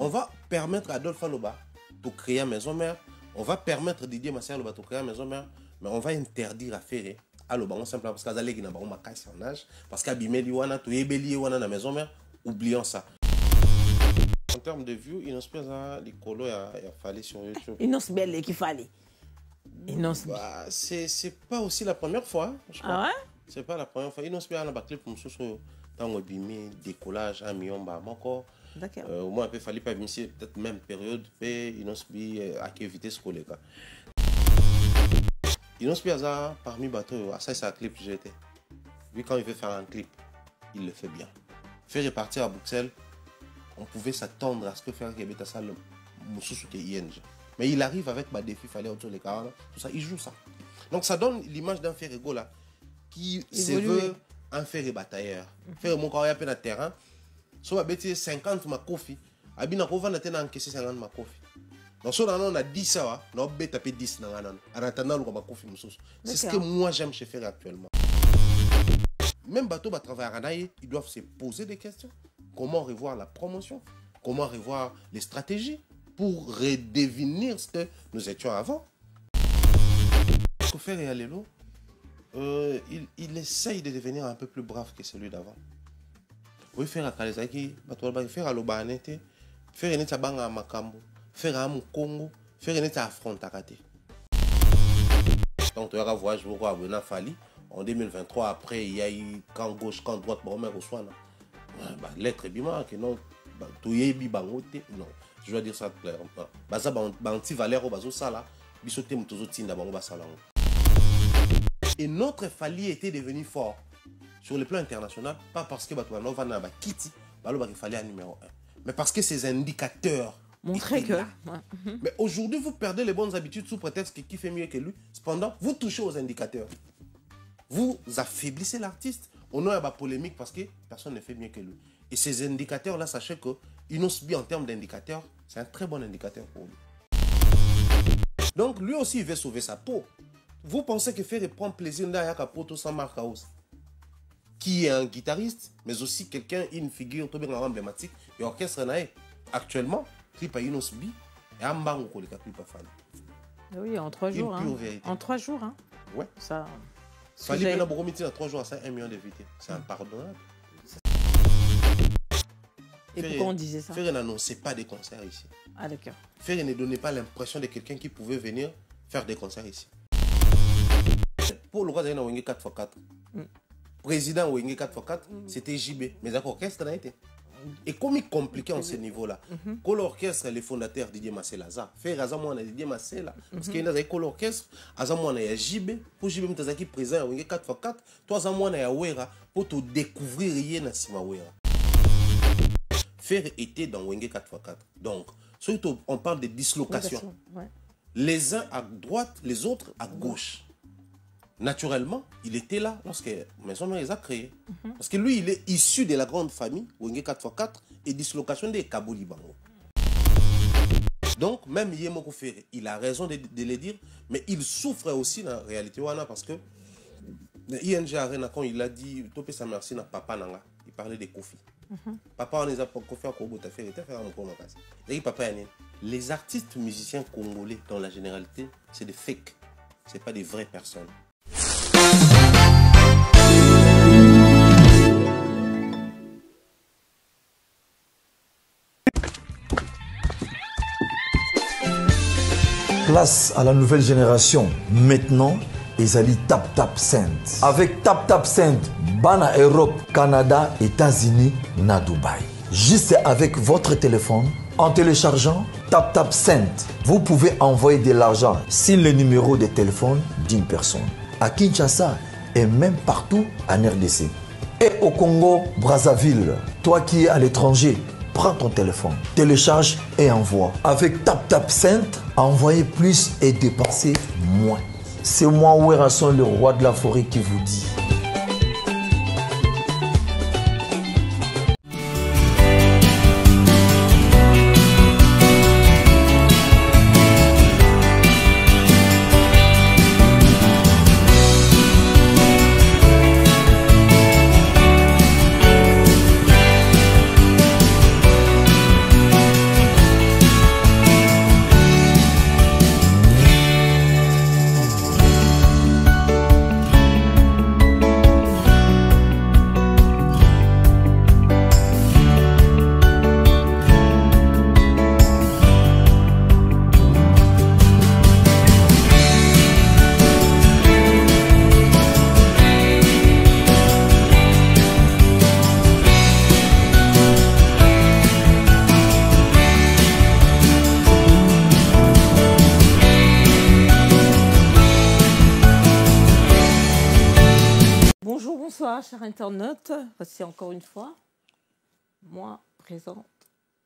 On va permettre à Adolphe Aloba de créer une maison mère. On va permettre à Didier Massé Aloba de créer une maison mère. Mais on va interdire à faire Aloba simplement parce qu'Azalé qui n'a pas ma casse en âge. Parce qu'à Bimeli Wana, tu es bélier Wana dans la maison mère. Oublions ça. En termes de views, il nous espère les colos a fallu sur YouTube. Il nous belle qu'il fallait. Bah, c'est pas aussi la première fois. Je crois. Ah ouais? C'est pas la première fois. Il nous espère un clip pour nous dans le bimé, décollage, un million bah encore. D'accord. Au moins, il fallait pas misser peut-être même période, il nous espère à éviter ce collègue. Il nous espère ça parmi bateaux. Ça c'est un clip que j'ai été. Lui quand il veut faire un clip, il le fait bien. Faire repartir à Bruxelles. On pouvait s'attendre à ce que faire Québec ça le Moussou que ING. Mais il arrive avec ma défi, il fallait autour des 40, tout ça, il joue ça. Donc ça donne l'image d'un Ferrego là qui se veut un Ferré batailleur. Ferré mon corps, il y a peine à terrain. Soit bêtise 50 ma coffee. Abina Kovan a tenu encaissé 50 ma coffee. Donc soit on a 10 ça, on a bête tapé 10 dans la en attendant le ma coffee Moussou. C'est ce que moi j'aime chez Ferré actuellement. Même bateau va travailler à Ranaï, ils doivent se poser des questions. Comment revoir la promotion? Comment revoir les stratégies pour redéfinir ce que nous étions avant? Ce que fait Réalélo, il essaye de devenir un peu plus brave que celui d'avant. Oui, faire à Kalezaki, faire à Lobanete, faire une tabanga à Makambo, faire à Congo, faire une affronte à Kate. Donc, tu auras voyage pour Abona Fali. En 2023, après, il y a eu camp gauche, camp droite, bon, mais reçoit. L'être bima que non to yebi bangote non je dois dire ça clairement baza banti valeur au bazo sala bisote mutozo tinda bango basala. Et notre Fali était devenu fort sur le plan international, pas parce que Batouano va na ba kiti balo ba Fali à numéro 1, mais parce que ces indicateurs montrer que mais aujourd'hui vous perdez les bonnes habitudes sous prétexte que qui fait mieux que lui. Cependant vous touchez aux indicateurs, vous affaiblissez l'artiste. On a une polémique parce que personne ne fait mieux que lui. Et ces indicateurs-là, sachez que Inosbi, en termes d'indicateurs, c'est un très bon indicateur pour lui. Donc, lui aussi, il veut sauver sa peau. Vous pensez que faire prendre plaisir dans Yakapoto sans Mark House, qui est un guitariste, mais aussi quelqu'un, une figure tout bien emblématique, et orchestre naïe. Actuellement, clip à Inosbi, et un bango, le clip à Fali. Oui, en 3 jours. Une pure vérité. En 3 jours, hein. Ouais. Ça. Fali Bena Boromiti à 3 jours, c'est 1 million de VT. C'est impardonnable. Et pourquoi on disait ça? Ferré n'annonçait pas des concerts ici. Ah d'accord. Ferré ne donnait pas l'impression de quelqu'un qui pouvait venir faire des concerts ici. Pour le roi de Wenge 4x4, président Wenge 4x4, c'était JB. Mais l'orchestre n'a été. Et comme il est compliqué en ce niveau-là, que l'orchestre, les fondateurs Didier Massé-Laza, faire Azamouana Didier Massé-La, parce qu'il y a l'orchestre, Azamouana y a JB, pour JB Mtazaki présent à Wenge 4x4, toi Azamouana y a Wera, pour te découvrir rien à Sima Wera. Faire était dans Wenge 4x4. Donc, surtout, on parle de dislocation. Ouais. Les uns à droite, les autres à gauche. Naturellement, il était là lorsque Maison Mère les a créés. Parce que lui, il est issu de la grande famille, Wenge 4x4, et dislocation des Kabouli Bango. Donc, même Yemoko Ferré, il a raison de le dire, mais il souffre aussi dans la réalité. Parce que ING Arena, quand il a dit, Topé sa merci na papa nanga, il parlait de Kofi. Papa, on les a pas Kofi à Kobo, t'as fait un peu ma place. Et papa, les artistes musiciens congolais, dans la généralité, c'est des fakes. C'est pas des vraies personnes. Place à la nouvelle génération. Maintenant, Ezali Tap Tap Send. Avec Tap Tap Send, Bana Europe, Canada, États-Unis, na Dubaï. Juste avec votre téléphone, en téléchargeant Tap Tap Send, vous pouvez envoyer de l'argent sur le numéro de téléphone d'une personne. À Kinshasa et même partout en RDC. Et au Congo, Brazzaville, toi qui es à l'étranger, prends ton téléphone, télécharge et envoie. Avec Tap Tap Send, envoyez plus et dépensez moins. C'est moi, Werasson, le roi de la forêt, qui vous dit. chers internautes, voici encore une fois, moi présente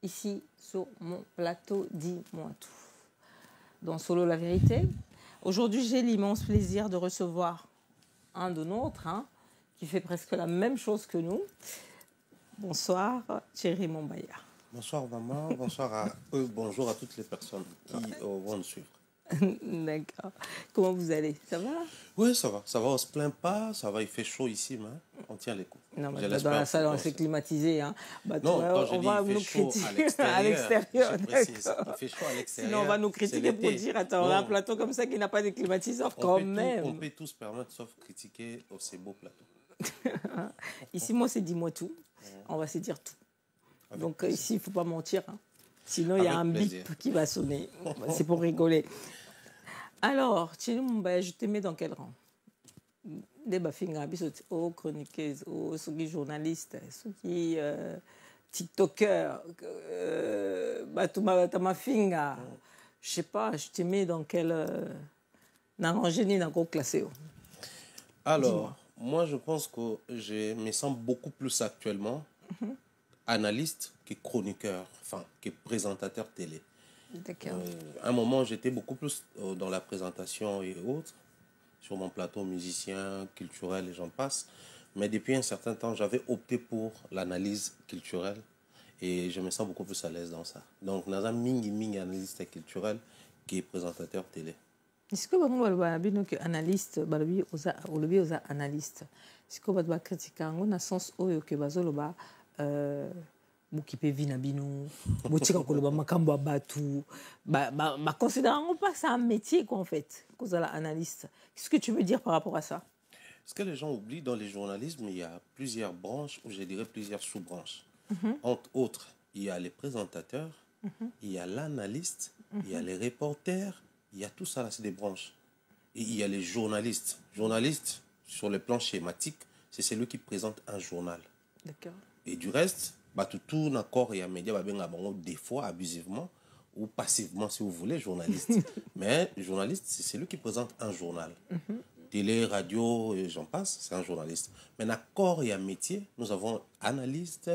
ici sur mon plateau Dis-moi tout, dans Solo la vérité. Aujourd'hui, j'ai l'immense plaisir de recevoir un de nôtres, qui fait presque la même chose que nous. Bonsoir, Thierry Mombaya. Bonsoir maman, bonsoir à eux, bonjour à toutes les personnes qui vont nous suivre. D'accord. Comment vous allez? Ça va? Oui, ça va, on se plaint pas, ça va, il fait chaud ici, mais on tient les coups. Non, mais dans la salle, on s'est climatisé. Bah, non, quand on va nous critiquer à l'extérieur. Il fait chaud à l'extérieur. Sinon, on va nous critiquer pour dire, attends, on a un plateau comme ça qui n'a pas de climatiseur quand même. On peut tous se permettre, sauf critiquer ces beaux plateaux. Ici, moi, c'est dis-moi tout. On va se dire tout. Donc ici, il ne faut pas mentir. Sinon, il y a un bip qui va sonner. C'est pour rigoler. Alors, Thierry Mombaya, je te mets dans quel rang? Des bafinga, aux chroniqueuses, aux journalistes, aux tiktokers, batamafinga. Je sais pas, je te mets dans quel rangée dans quel classé? Alors, moi, je pense que je me sens beaucoup plus actuellement analyste que chroniqueur, enfin, que présentateur télé. D'accord. À un moment, j'étais beaucoup plus dans la présentation et autres, sur mon plateau musicien, culturel et j'en passe. Mais depuis un certain temps, j'avais opté pour l'analyse culturelle et je me sens beaucoup plus à l'aise dans ça. Donc, nous avons mingi analyste culturel qui est présentateur télé. Est-ce que vous avez analyste, vous avez analyste? Est-ce que vous avez critiqué dans le sens où vous avez bukipe vina bino botika koloba makambo abatu considérant pas ça un métier quoi en fait cause la analyste. Qu'est-ce que tu veux dire par rapport à ça? Ce que les gens oublient dans le journalisme, il y a plusieurs branches ou je dirais plusieurs sous-branches. Entre autres, il y a les présentateurs, il y a l'analyste, il y a les reporters, il y a tout ça là, c'est des branches. Et il y a les journalistes. Journaliste sur le plan schématique, c'est celui qui présente un journal. D'accord. Et du reste, tout d'accord, il y a médias des fois abusivement ou passivement si vous voulez journaliste. Mais journaliste, c'est celui qui présente un journal. Télé, radio, j'en passe, c'est un journaliste. Mais d'accord, il y a métier. Nous avons analyste,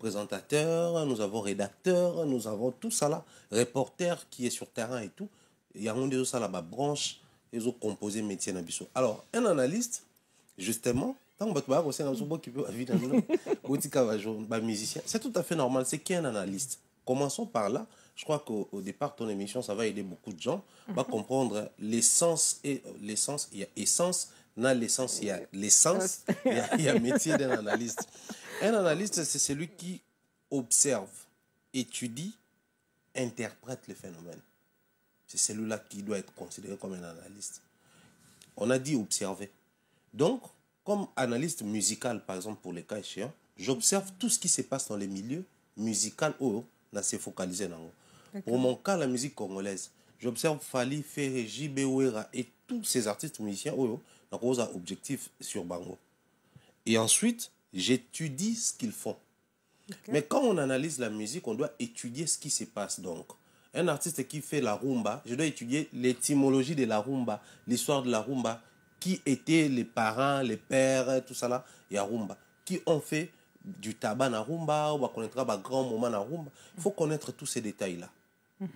présentateur, nous avons rédacteur, nous avons tout ça là, reporter qui est sur terrain et tout. Il y a un de ça là, branche, ils ont composé métier n'abisso. Alors, un analyste, justement, c'est tout à fait normal. C'est qui est un analyste? Commençons par là. Je crois qu'au départ, ton émission, ça va aider beaucoup de gens à comprendre l'essence. Et l'essence, il y a essence. Dans l'essence, il y a l'essence. Il y a métier d'un analyste. Un analyste, c'est celui qui observe, étudie, interprète les phénomènes. C'est celui-là qui doit être considéré comme un analyste. On a dit observer. Donc, comme analyste musical, par exemple, pour les cas échéants, j'observe tout ce qui se passe dans les milieux musicaux où on s'est focalisé. Pour mon cas, la musique congolaise, j'observe Fali, Ferré, J.B. Ouera et tous ces artistes musiciens où on a objectif sur Bango. Et ensuite, j'étudie ce qu'ils font. Mais quand on analyse la musique, on doit étudier ce qui se passe. Donc, un artiste qui fait la rumba, je dois étudier l'étymologie de la rumba, l'histoire de la rumba, qui étaient les parents, les pères, tout ça là, et à rumba, qui ont fait du tabac à rumba, ou va connaître un grand moment à rumba. Il faut connaître tous ces détails-là,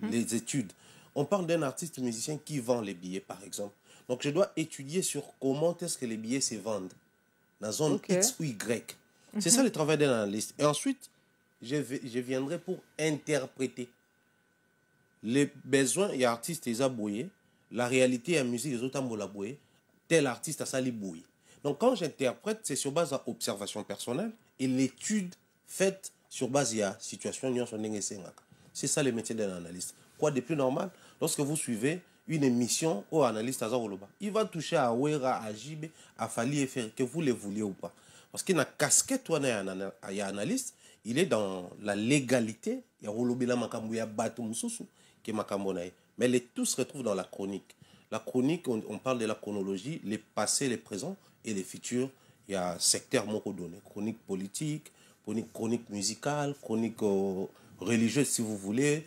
les études. On parle d'un artiste musicien qui vend les billets, par exemple. Donc, je dois étudier sur comment est-ce que les billets se vendent dans la zone X ou Y. C'est ça le travail d'un analyste. Et ensuite, je viendrai pour interpréter les besoins et artistes les abouillés, la réalité et la musique des autres abouillés. Tel artiste a sali bouilli. Donc, quand j'interprète, c'est sur base d'observation personnelle et l'étude faite sur base de la situation. C'est ça le métier d'un analyste. Quoi de plus normal? Lorsque vous suivez une émission au analyste Azaroloba, il va toucher à Ouera, à Jibe, à Fali et faire que vous le vouliez ou pas. Parce qu'il y a une casquette, il y a un analyste, il est dans la légalité. Il y a Rolobela Makambu, il y a Batou Moussoussou, qui est Makambonaï. Mais les tous se retrouvent dans la chronique. La chronique, on parle de la chronologie, les passés, les présents et les futurs. Il y a un secteur moko donné. Chronique politique, chronique musicale, chronique religieuse si vous voulez,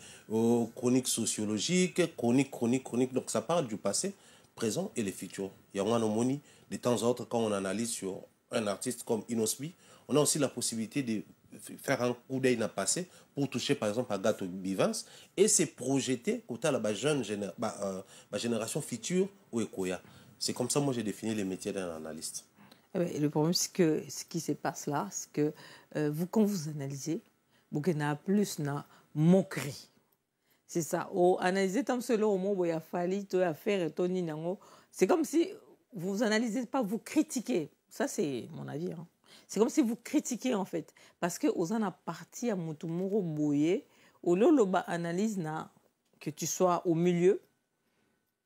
chronique sociologique, chronique. Donc ça parle du passé, présent et les futurs. Il y a un homoni, de temps en temps, quand on analyse sur un artiste comme Inosbi, on a aussi la possibilité de faire un coup d'œil n'a passé pour toucher par exemple à Gato Bivans et se projeter côté à la génération future ou Ekoya. C'est comme ça moi j'ai défini les métiers d'un analyste. Et le problème c'est que ce qui se passe là, c'est que vous quand vous analysez, vous n'avez plus na moquerie. C'est ça. Au analyser tant que au mot il a fallu tout faire et tout ninango. C'est comme si vous analysez pas, vous critiquez. Ça c'est mon avis. Hein. C'est comme si vous critiquez en fait. Parce que aux en a parti à Mutumuro Boye, au loloba analyse na que tu sois au milieu,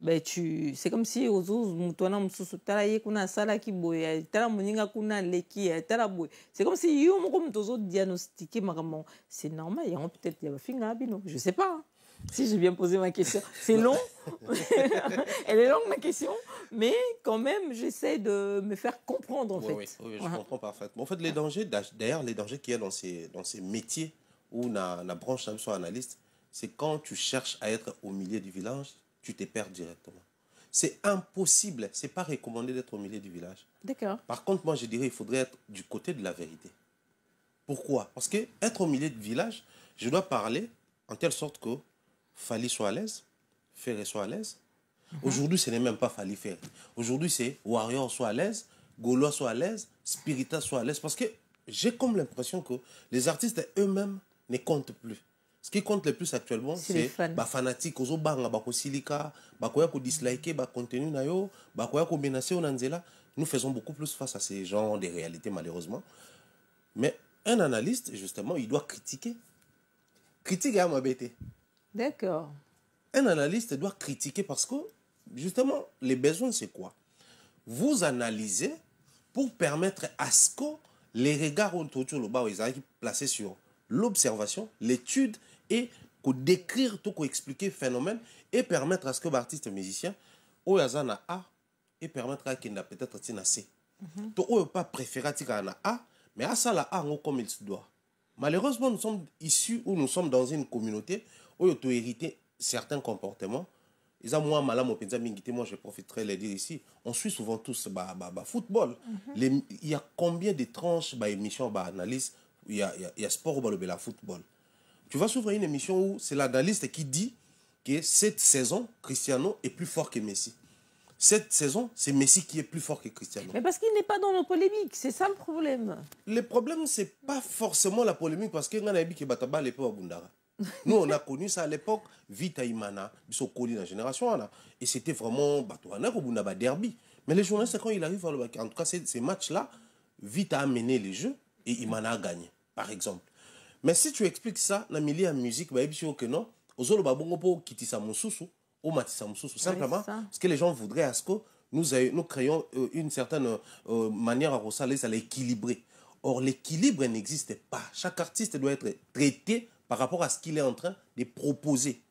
ben c'est comme si aux autres mutona mususu talaye kuna sala ki boye, tala muninga kuna leki, tala boye. C'est comme si yo moko mutozo diagnostiquer makamon. C'est normal, il y a peut-être il y a finga bino, je sais pas. Hein. Si j'ai bien posé ma question. C'est long. Elle est longue, ma question. Mais quand même, j'essaie de me faire comprendre, en fait. Oui, je comprends parfaitement. En fait, les dangers, d'ailleurs, les dangers qu'il y a dans ces métiers où la branche soit analyste, c'est quand tu cherches à être au milieu du village, tu te perds directement. C'est impossible. Ce n'est pas recommandé d'être au milieu du village. D'accord. Par contre, moi, je dirais qu'il faudrait être du côté de la vérité. Pourquoi? Parce que être au milieu du village, je dois parler en telle sorte que Fali soit à l'aise, Ferré soit à l'aise. Aujourd'hui, ce n'est même pas Fali Ferré. Aujourd'hui, c'est Warrior soit à l'aise, Gaulois soit à l'aise, Spirita soit à l'aise. Parce que j'ai comme l'impression que les artistes eux-mêmes ne comptent plus. Ce qui compte le plus actuellement, c'est les fanatiques. Nous faisons beaucoup plus face à ces genres de réalités, malheureusement. Mais un analyste, justement, il doit critiquer. Critiquer à ma bête. D'accord. Un analyste doit critiquer parce que, justement, les besoins, c'est quoi? Vous analysez pour permettre à ce que les regards autour de bas, ils arrivent placés sur l'observation, l'étude et décrire tout, expliquer le phénomène et permettre à ce que l'artiste musicien, ou yazana A, et permettre à qu'il n'a peut-être un C. Donc, on ne pas préférer à A, mais à ça, la A, comme il se doit. Malheureusement, nous sommes issus ou nous sommes dans une communauté où il faut hériter certains comportements. Et ça, moi, je profiterai de le dire ici. On suit souvent tous football. Il y a combien de tranches d'émissions d'analyse? Il y a sport ou le football. Tu vas suivre une émission où c'est l'analyste qui dit que cette saison, Cristiano est plus fort que Messi. Cette saison, c'est Messi qui est plus fort que Cristiano. Mais parce qu'il n'est pas dans nos polémiques, c'est ça le problème. Le problème, ce n'est pas forcément la polémique parce que nous, on a connu ça à l'époque, Vita Imana, Bissokoli dans la génération, et c'était vraiment derby. Mais les journalistes, quand il arrive, en tout cas, ces matchs-là, Vita a mené les jeux et Imana a gagné, par exemple. Mais si tu expliques ça, dans le milieu de la musique, que non, simplement parce que les gens voudraient à ce que nous créons une certaine manière à l'équilibrer. Or, l'équilibre n'existe pas. Chaque artiste doit être traité par rapport à ce qu'il est en train de proposer.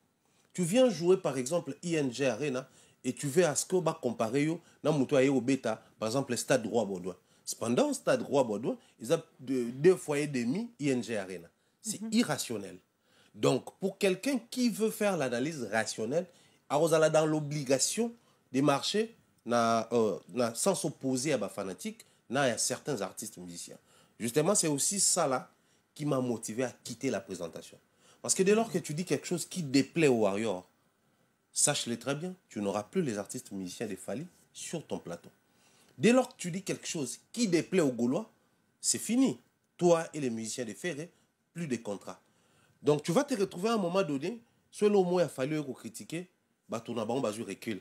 Tu viens jouer, par exemple, ING Arena, et tu veux à ce que comparer au bêta, par exemple, le Stade Roi-Baudouin. Cependant, le Stade Roi-Baudouin, ils ont 2 fois et demi ING Arena. C'est irrationnel. Donc, pour quelqu'un qui veut faire l'analyse rationnelle, on a dans l'obligation de marcher sans s'opposer à la fanatique, à certains artistes musiciens. Justement, c'est aussi ça là qui m'a motivé à quitter la présentation. Parce que dès lors que tu dis quelque chose qui déplaît aux Warriors, sache-le très bien, tu n'auras plus les artistes musiciens de Fali sur ton plateau. Dès lors que tu dis quelque chose qui déplaît aux Gaulois, c'est fini. Toi et les musiciens de Ferré, plus de contrats. Donc tu vas te retrouver à un moment donné, selon moi, il a fallu critiquer, ton abon basu recule.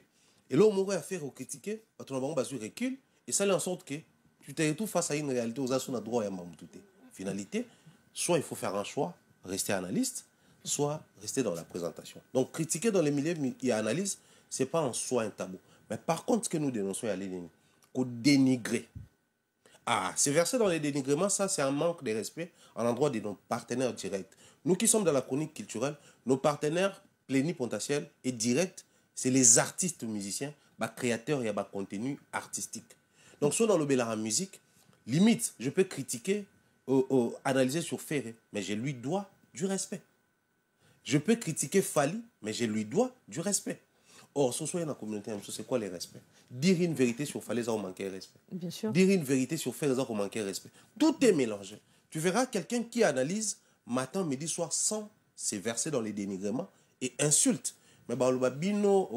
Et là, au moment où il a fait critiquer, ton abon basu recule, et ça fait en sorte que tu te retrouves face à une réalité aux assuns droit et à Mamoutouté. Finalité, soit il faut faire un choix, rester analyste, soit rester dans la présentation. Donc critiquer dans les milieux et analyse, ce n'est pas en soi un tabou. Mais par contre, ce que nous dénonçons à l'ennemi, qu'on dénigrer. Ah, c'est versé dans les dénigrements, ça c'est un manque de respect à l'endroit de nos partenaires directs. Nous qui sommes dans la chronique culturelle, nos partenaires plénipotentiels et directs, c'est les artistes musiciens, créateurs et contenu artistique. Donc, soit dans le Bélara musique, limite, je peux critiquer, analyser sur Ferré, mais je lui dois du respect. Je peux critiquer Fali, mais je lui dois du respect. Or, ce soit dans la communauté, c'est quoi les respects? Dire une vérité sur fallait ça manquer respect. Bien sûr. Dire une vérité sur faire ça manquer respect. Tout est mélangé. Tu verras quelqu'un qui analyse matin, midi, soir sans se verser dans les dénigrements et insulte. Mais bah, le bino,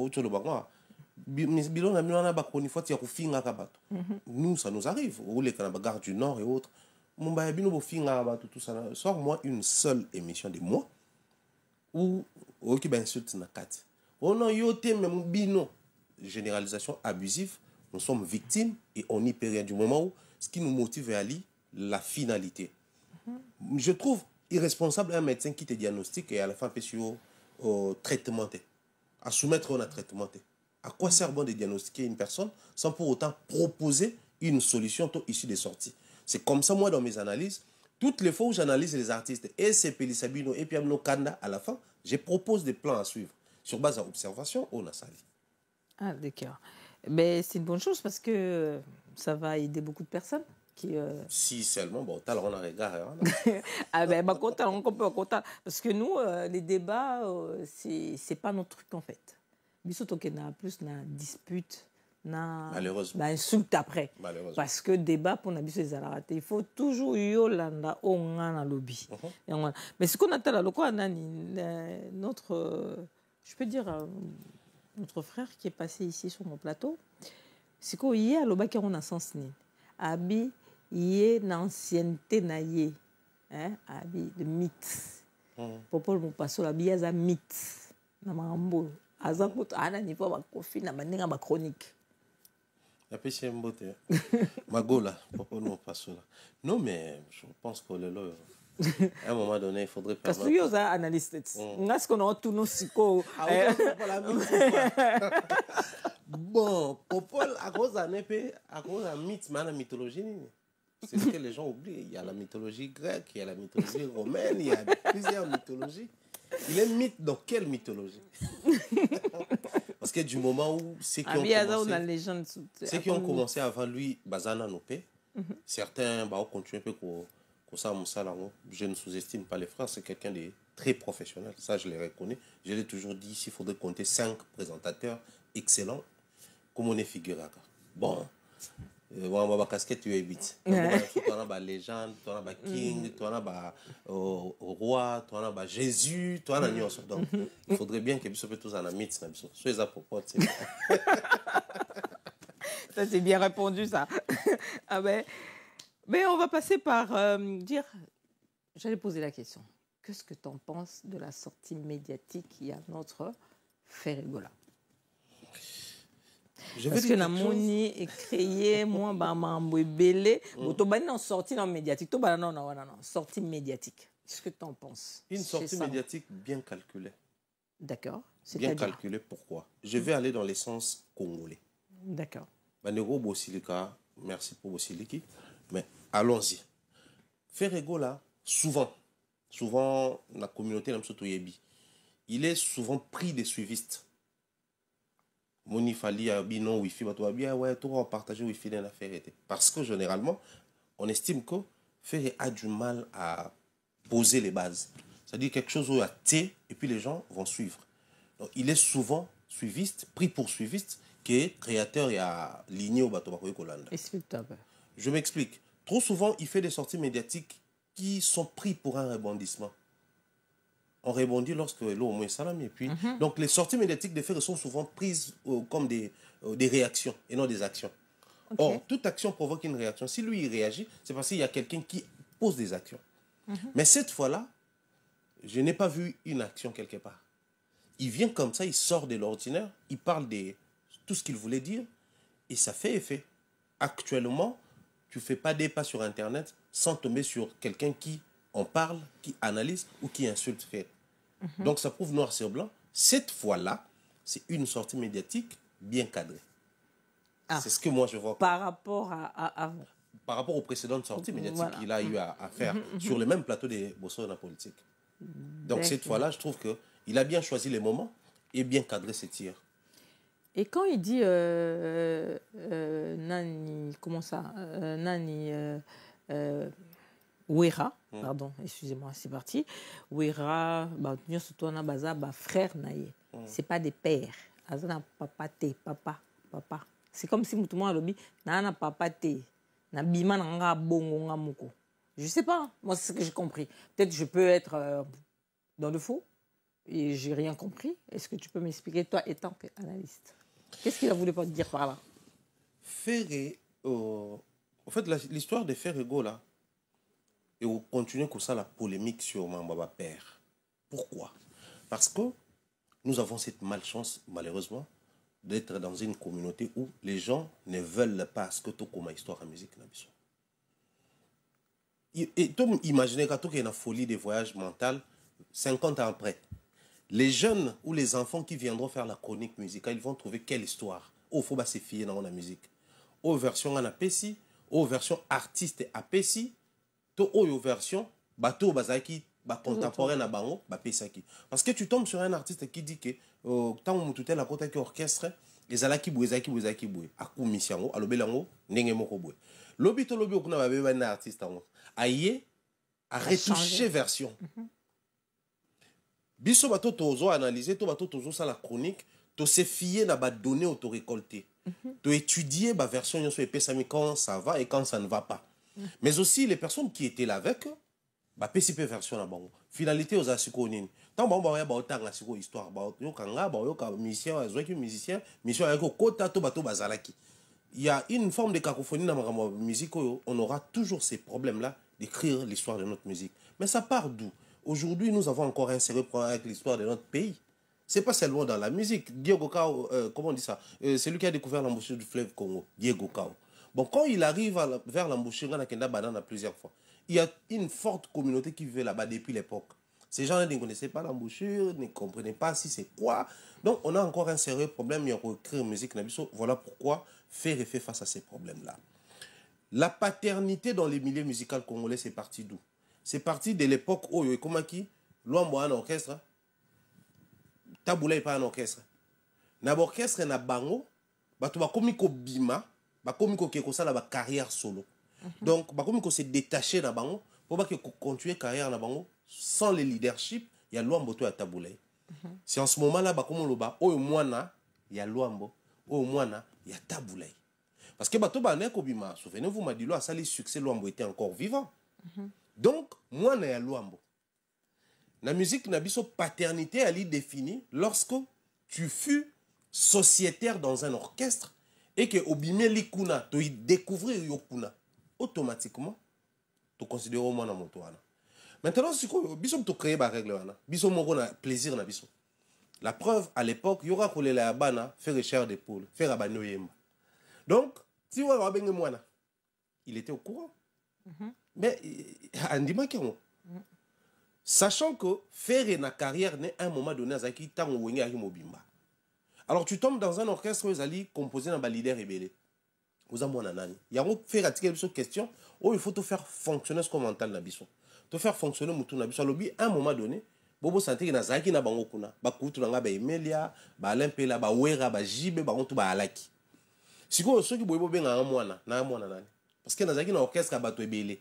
nous, ça nous arrive. Les Gare du Nord et autres. Sors-moi une seule émission de moi où qui insulte na kat. Oh non, yote même bino. Généralisation abusive, nous sommes victimes et on n'y peut rien du moment où ce qui nous motive à aller, la finalité. Je trouve irresponsable un médecin qui te diagnostique et à la fin fait sur traitement, à soumettre un traitement. À quoi sert bon de diagnostiquer une personne sans pour autant proposer une solution issue des sorties? C'est comme ça, moi, dans mes analyses, toutes les fois où j'analyse les artistes, et c'est Pélisabino et Piamno Kanda, à la fin, je propose des plans à suivre. Sur base d'observation, on a sali. Ah, d'accord. Mais c'est une bonne chose parce que ça va aider beaucoup de personnes. Si seulement, bon, talent on a regardé. Ah ben, parce que nous, les débats, c'est pas notre truc en fait. Mais surtout qu'il y a plus de disputes, malheureusement. Insulte après. Malheureusement. Parce que débat pour les raté, il faut toujours yolanda on lobby. Mais ce qu'on attend là, notre, je peux dire, notre frère qui est passé ici sur mon plateau, c'est qu'il y a le bac on a sens ni. Abi yé l'ancienneté na yé, hein, abi de mythe. Popol mon passo la biaza za mythe. Na mambo. Azakut ana ni pas ba kofi na maninga ba chronique. La péché mbote. Magola, popol mon passo là. Non mais je pense que le lot. À un moment donné, il faudrait permettre... Parce que vous êtes analyste. Est-ce qu'on a tous nos psychos? Bon, Popol, à cause d'un mythe, mais la mythologie, c'est ce que les gens oublient. Il y a la mythologie grecque, il y a la mythologie romaine, il y a plusieurs mythologies. Il est mythe dans quelle mythologie? Parce que du moment où ceux qui ont commencé avant lui, Bazana Nopé, certains ont continué pour je ne sous-estime pas les frères, c'est quelqu'un de très professionnel, ça je le reconnais. Je l'ai toujours dit, s'il faudrait compter 5 présentateurs excellents, comme on est figuré. Bon, on va casquette, tu es vite. Tu as légende, tu as king, tu as roi, tu as Jésus, tu as donc il faudrait bien que vous tous en amis, soyez à propos. Ça c'est bien répondu ça. Ah ben. Mais on va passer par dire, j'allais poser la question, qu'est-ce que tu en penses de la sortie médiatique qui a notre Ferregola? Parce que la monnaie est créée, moi, je suis belé, tu sortie dans médiatique, non, sortie médiatique. Qu'est-ce que tu en penses? Une sortie médiatique bien calculée. D'accord. Bien calculée, pourquoi? Je vais aller dans l'essence congolais. D'accord. Banero Bossilika, merci pour Bossiliki. Mais allons-y. Ferregola, souvent, la communauté, il est souvent pris des suivistes. Monifali a dit non, Wi-Fi, ouais, tout va partager Wi-Fi dans l'affaire. Parce que généralement, on estime que Ferre a du mal à poser les bases. C'est-à-dire quelque chose où il y a T, et puis les gens vont suivre. Donc, il est souvent suiviste, pris pour suiviste, qui est créateur et a ligné au bateau Kolanda. Je m'explique. Trop souvent, il fait des sorties médiatiques qui sont pris pour un rebondissement. On rebondit lorsque l'eau au moins salam. Et puis, donc, les sorties médiatiques de Ferre sont souvent prises comme des réactions et non des actions. Okay. Or, toute action provoque une réaction. Si lui, il réagit, c'est parce qu'il y a quelqu'un qui pose des actions. Mais cette fois-là, je n'ai pas vu une action quelque part. Il vient comme ça, il sort de l'ordinaire, il parle de tout ce qu'il voulait dire, et ça fait effet. Actuellement, tu ne fais pas des pas sur Internet sans tomber sur quelqu'un qui en parle, qui analyse ou qui insulte fait. Donc ça prouve noir sur blanc. Cette fois-là, c'est une sortie médiatique bien cadrée. C'est ce que moi je vois. Par rapport à avant. Par rapport aux précédentes sorties médiatiques qu'il a eu à faire sur le même plateau des bossons de la politique. Donc cette fois-là, je trouve qu'il a bien choisi les moments et bien cadré ses tirs. Et quand il dit Nani, comment ça Nani Ouera, pardon, excusez-moi, c'est parti. Ouera, bah, frère naïe. C'est pas des pères. Azana papa te, papa, papa. C'est comme si tout le monde a dit, nana papa te, na bima nanga bongo nga moko. Je sais pas, moi c'est ce que j'ai compris. Peut-être je peux être dans le faux et j'ai rien compris. Est-ce que tu peux m'expliquer, toi étant analyste? Qu'est-ce qu'il a voulu dire par là? Ferré, en fait, l'histoire de Ferrego là, et on continue comme ça la polémique sur Mambaba Père. Pourquoi? Parce que nous avons cette malchance, malheureusement, d'être dans une communauté où les gens ne veulent pas ce que tu comme histoire en musique. Et tu imagines qu'il y a une folie des voyages mentaux 50 ans après. Les jeunes ou les enfants qui viendront faire la chronique musicale, ils vont trouver quelle histoire. Oh, il faut se fier dans la musique. Oh, version en apesi, oh, version artiste apesi, oh, version bateau bazaki, contemporain na bango, pesaki. Parce que tu tombes sur un artiste qui dit que tant que tu es la côte qui orchestre, les alaki boué, zaki boué, zaki boué, à coup mission, à l'obelango, n'engé moko boué. Lobi to lobi okuna babe un artiste en aïe, à retoucher version. Biso bato tozo analyser, to bato tozo ça la chronique, to se fier na ba données auto récolter. To étudier ba version yon so epesami quand ça va et quand ça ne va pas. Mais aussi les personnes qui étaient là avec ba PCP version na bango. Finalité aux asikonini. Tant ba ba ba otanga siko histoire ba yo kanga ba yo ka musicien azoki musicien, mission avec kota to bato bazalaki. Il y a une forme de cacophonie dans la musique, on aura toujours ces problèmes-là d'écrire l'histoire de notre musique. Mais ça part d'où? Aujourd'hui, nous avons encore un sérieux problème avec l'histoire de notre pays. Ce n'est pas seulement dans la musique. Diego Cao, comment on dit ça? C'est lui qui a découvert l'embouchure du fleuve Congo, Diego Cao. Bon, quand il arrive vers l'embouchure, on a Kenda Banana plusieurs fois. Il y a une forte communauté qui vivait là-bas depuis l'époque. Ces gens-là ne connaissaient pas l'embouchure, ne comprenaient pas si c'est quoi. Donc, on a encore un sérieux problème pour écrire musique. Voilà pourquoi faire et faire face à ces problèmes-là. La paternité dans les milieux musicaux congolais, c'est parti d'où? C'est parti de l'époque où il y a un orchestre. Taboula n'est pas un orchestre. Dans l'orchestre, il y a un bango. Il y a un bima. Il y a une carrière solo. Donc, il y a se détacher dans bango pour continuer la carrière dans bango sans le leadership. Il y a l'ouambo et Taboula. C'est en ce moment-là, il y a l'ouambo, il y a Taboula. Parce que souvenez-vous, Madilo a sali succès, l'ouambo était encore vivant. Donc, moi, il y a l'ouambo. La musique n'a pas paternité à l'y définir lorsque tu fus sociétaire dans un orchestre et que obime likuna, tu y découvrir yokuna, automatiquement, tu considères au moins dans mon toit. Maintenant, si tu crées des règles, tu as plaisir. La preuve, à l'époque, il y aura collé la bana, faire recherche des poules, faire abano yemba. Donc, si vous avez un il était au courant. Mais, sachant que faire une carrière n'est à un moment donné à Zaki tant ou mobimba. Alors tu tombes dans un orchestre où ils composé dans un leader rebelle. Vous avez un nani. Il y a un faire attirer une question où il faut te faire fonctionner ce mental na biso. Te faire fonctionner mutu na biso. Lobi à un moment donné, bobo santé que na Zaki na bango kuna, ba kutu nga ba Emelia, ba Lempela, ba Wera, ba Jibe, ba ontu ba Alaki. Si quoi ceux qui boibo benga un mois na nani. Parce que na Zaki na orchestre ka bato ebele.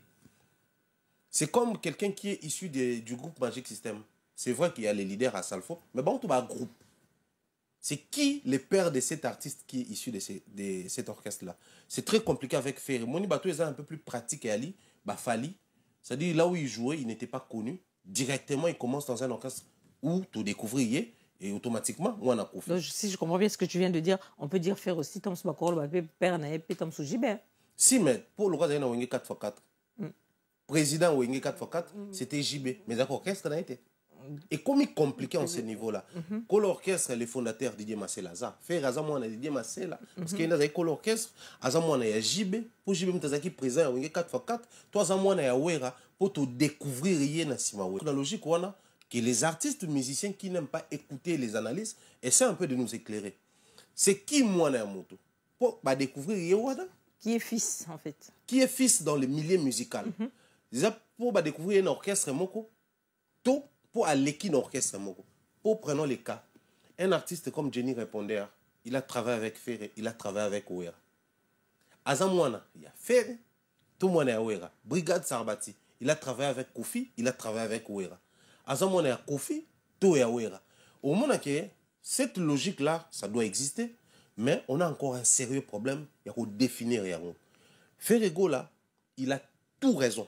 C'est comme quelqu'un qui est issu du groupe Magic System. C'est vrai qu'il y a les leaders à Salfo, mais bon, tout va groupe. C'est qui le père de cet artiste qui est issu de cet orchestre-là? C'est très compliqué avec Ferré. Moni Bato est un peu plus pratique et Ali, Fali. C'est-à-dire là où il jouait, il n'était pas connu. Directement, il commence dans un orchestre où tu découvres et automatiquement, on a confié. Donc, si je comprends bien ce que tu viens de dire, on peut dire faire aussi Tom Smakoro, père Naépé, Tom Soujibert. Si, mais pour le roi, il y a 4x4. Président Wenge 4x4, c'était JB. Mais l'orchestre n'a été. Et comme il est compliqué en ce niveau-là, que l'orchestre, les fondateurs Didier Massela, faire Azamouana Didier Massela, parce qu'il y a que l'orchestre, Azamouana y a JB, pour JB Mtazaki président Wenge 4x4, toi Azamouana y a Wera, pour te découvrir rien dans Simawe. La logique, on a que les artistes musiciens qui n'aiment pas écouter les analyses, essaient un peu de nous éclairer. C'est qui moi na moto pour découvrir rien. Qui est fils, en fait. Qui est fils dans le milieu musical. Déjà, pour découvrir un orchestre, tout pour aller qui un orchestre. Pour prenons les cas. Un artiste comme Jenny Réponder, il a travaillé avec Ferré, il a travaillé avec Ouera. Azamouana, il y a Ferré, tout le monde est à Ouera. Brigade Sarbati, il a travaillé avec Kofi, il a travaillé avec Ouera. Azamouana, il y a Kofi, tout est à Ouera. Au moment que cette logique-là, ça doit exister, mais on a encore un sérieux problème. Il faut définir. Ferrego, là, il a tout raison.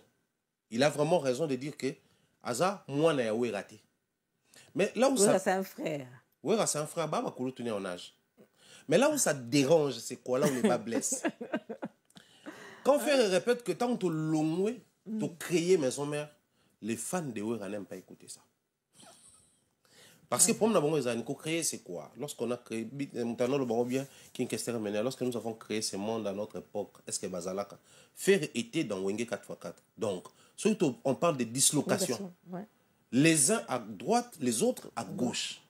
Il a vraiment raison de dire que Aza, moi, n'a pas raté. Mais là où oui, ça... c'est un frère. Oui, c'est un frère. Bah, bah, en âge. Mais là où ça dérange, c'est quoi? Là où les bas blessent. Quand Ferre répète que tant que tu l'as tu as créé Maison Mère, les fans de Ouera n'aiment pas écouter ça. Parce que pour nous, créer, c'est quoi? Lorsqu'on a créé, lorsque nous avons créé ce monde à notre époque, est-ce que Bazalaka Ferre était dans Wenge 4x4. Donc, surtout, on parle de dislocation. Ouais. Les uns à droite, les autres à gauche.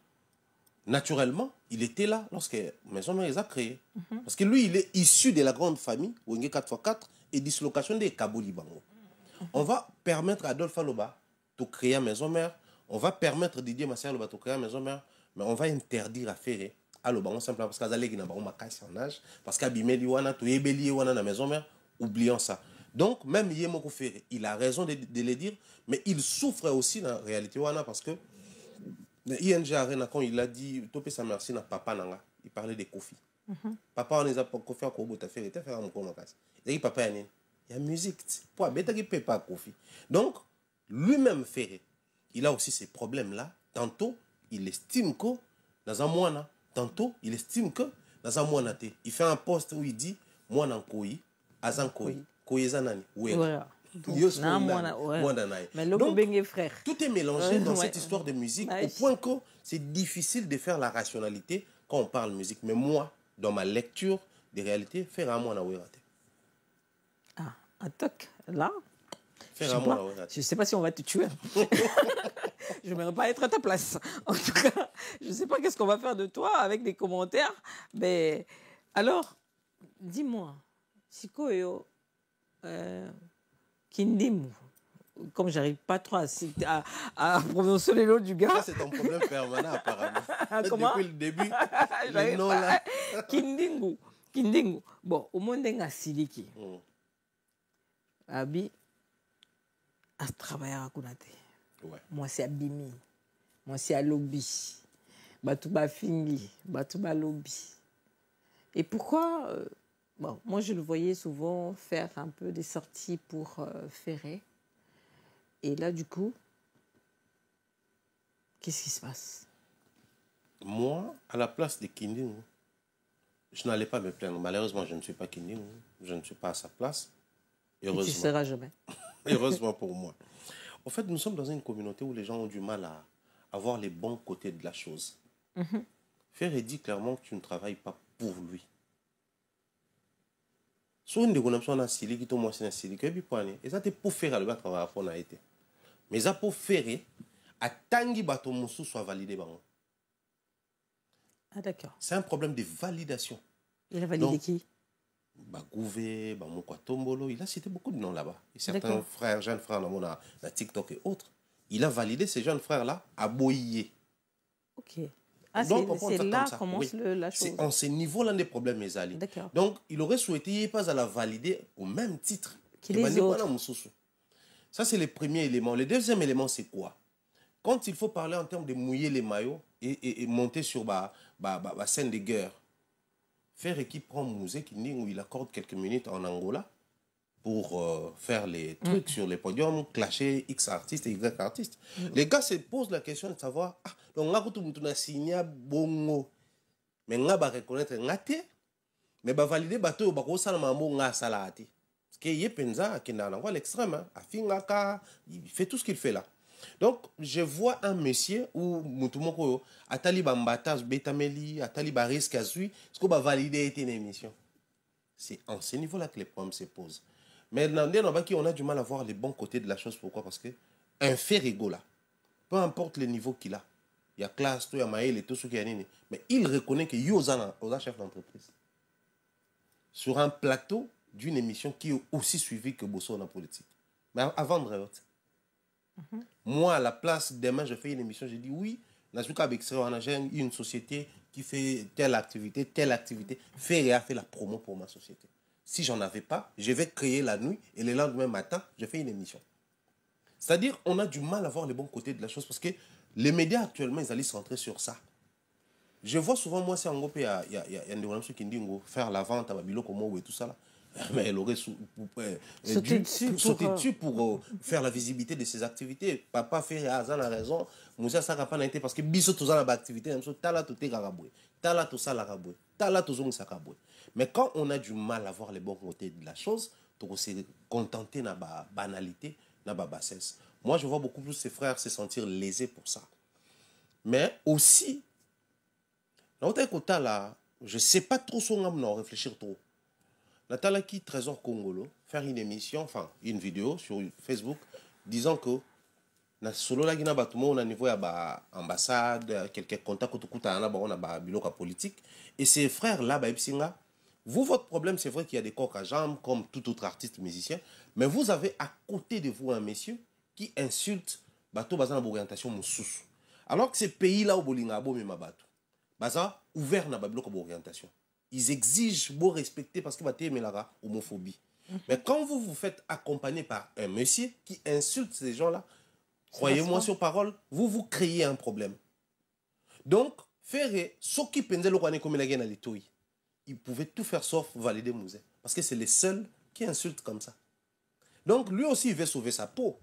Naturellement, il était là lorsque Maison Mère les a créés. Parce que lui, il est issu de la grande famille, Wenge 4x4, et dislocation des Kabouli Bango. On va permettre à Adolphe Aloba de créer une Maison Mère. On va permettre à Didier Massé Aloba de créer une Maison Mère. Mais on va interdire à faire Aloba simplement parce qu'Azalé n'a pas en âge. Parce qu'Abimeli Wana, tu es bélier Wana dans la Maison Mère. Oublions ça. Donc, même Yemoko Ferré, il a raison de le dire, mais il souffre aussi dans la réalité Wana parce que ING Arena, quand il a dit Topé sa merci na papa nanga, il parlait de Kofi. Papa, on les a pas Kofi à Kobo, t'as fait un mot comme ça. Il dit papa, il y a musique. Pourquoi bêta qui paye pas Kofi. Donc, lui-même Ferré, il a aussi ces problèmes-là. Tantôt, il estime que dans un mois, tantôt, il estime que dans un mois, il fait un post où il dit moi nan koi, azan koi, koi zanani, Voilà. Mais donc, frère. tout est mélangé dans cette histoire de musique au point que c'est difficile de faire la rationalité quand on parle musique. Mais moi, dans ma lecture des réalités, faire un mois na ouérate. Ah, un toc, là. Je ne sais pas si on va te tuer. Je n'aimerais pas être à ta place. En tout cas, je ne sais pas qu'est-ce qu'on va faire de toi avec des commentaires. Mais alors, dis-moi, Sikoyo, Kindimu, comme j'arrive pas trop à prononcer les noms du gars. Ça, c'est ton problème permanent, apparemment. Comment? Depuis le début, les noms là. Kindingu. Bon, au monde d'un siliki. Abi, à travailler à Kunate. Moi, c'est Abimi. Moi, c'est à Lobby. Batouba Fingi. Batouba Lobby. Et pourquoi bon, moi, je le voyais souvent faire un peu des sorties pour Ferré. Et là, du coup, qu'est-ce qui se passe? Moi, à la place de Kindingu, je n'allais pas me plaindre. Malheureusement, je ne suis pas Kindingu. Je ne suis pas à sa place. Heureusement. Et tu ne seras jamais. Heureusement pour moi. En fait, nous sommes dans une communauté où les gens ont du mal à voir les bons côtés de la chose. Ferré dit clairement que tu ne travailles pas pour lui. Soit une déconnexion à Sili, qui tombe en Sili, et puis et ça, c'est pour faire le travail qu'on a été. Mais ça, pour faire, à Tangi Bato Moussou soit validé. Ah, d'accord. C'est un problème de validation. Il a validé qui? Bagouvé, Tombolo, il a cité beaucoup de noms là-bas. Et certains frères, jeunes frères, dans TikTok et autres, il a validé ces jeunes frères-là à Boyer. Ok. Ah, c'est là commence la chose. C'est en ce niveau-là des problèmes, mes alliés. Donc, il aurait souhaité pas à la valider au même titre que les autres. Ça, c'est le premier élément. Le deuxième élément, c'est quoi? Quand il faut parler en termes de mouiller les maillots et monter sur la scène de guerre, faire équipe prend Mouzé où il accorde quelques minutes en Angola pour faire les trucs sur les podiums, clasher X artistes et Y artistes. Les gars se posent la question de savoir, donc on a signé bongo, mais on va reconnaître ngate, mais va valider bateau ba ko sala mambo nga salati. Parce que Yepenza qui n'a pas l'extrême, il fait tout ce qu'il fait là. Donc, je vois un monsieur où Moutoumoko a taliba mbatas betameli, a taliba risque à suivre, ce qu'on va valider une émission. C'est en ce niveau-là que les problèmes se posent. Mais dans les gens qui on a du mal à voir les bons côtés de la chose. Pourquoi? Parce que un Ferrego là, peu importe le niveau qu'il a, il y a classe, il y a maïl et tout ce qu'il y a, mais il reconnaît que Yosa est chef d'entreprise. Sur un plateau d'une émission qui est aussi suivie que Bosso en politique. Mais avant de révoter. Moi, à la place, demain, je fais une émission, je dis oui, j'ai une société qui fait telle activité. Ferré a fait la promo pour ma société. Si j'en avais pas, je vais créer la nuit et le lendemain matin, je fais une émission. C'est-à-dire, on a du mal à voir les bons côtés de la chose parce que les médias actuellement, ils allaient se centrer sur ça. Je vois souvent, moi, c'est en gros, il y a des gens qui disent faire la vente à Babilo, comment et tout ça là. Mais elle aurait sauté dessus pour faire la visibilité de ses activités. Papa fait la raison. Moussa ça n'a pas été parce que biso tout ça l'activité, tala tout est garaboué, tala tout ça la raboué, tala tout ça garaboué. Mais quand on a du mal à voir les bons côtés de la chose, on s'est contenté de la banalité, de la bassesse. Moi, je vois beaucoup plus ses frères se sentir lésés pour ça. Mais aussi, là, je ne sais pas trop son âme, non, réfléchir trop. Natala qui Trésor Congolo, faire une émission, enfin une vidéo sur Facebook, disant que na solo la gina batumo na niveau ya ambassade, quelques contacts on a biloka politique, et ces frères là, vous, votre problème, c'est vrai qu'il y a des coques à jambes, comme tout autre artiste musicien, mais vous avez à côté de vous un monsieur qui insulte bateau bazan orientation moussous. Alors que ces pays-là au bolinga bo mema bateau, baza ouvert na babiloka orientation. Ils exigent beau respecter parce que va t'aimer la homophobie. Mais quand vous vous faites accompagner par un monsieur qui insulte ces gens-là, croyez-moi sur parole, vous créez un problème. Donc, faire ce qui pendait le comme la gaine à l'étoile, ils pouvaient tout faire sauf valider Mouzé. Parce que c'est les seuls qui insultent comme ça. Donc, lui aussi, il veut sauver sa peau.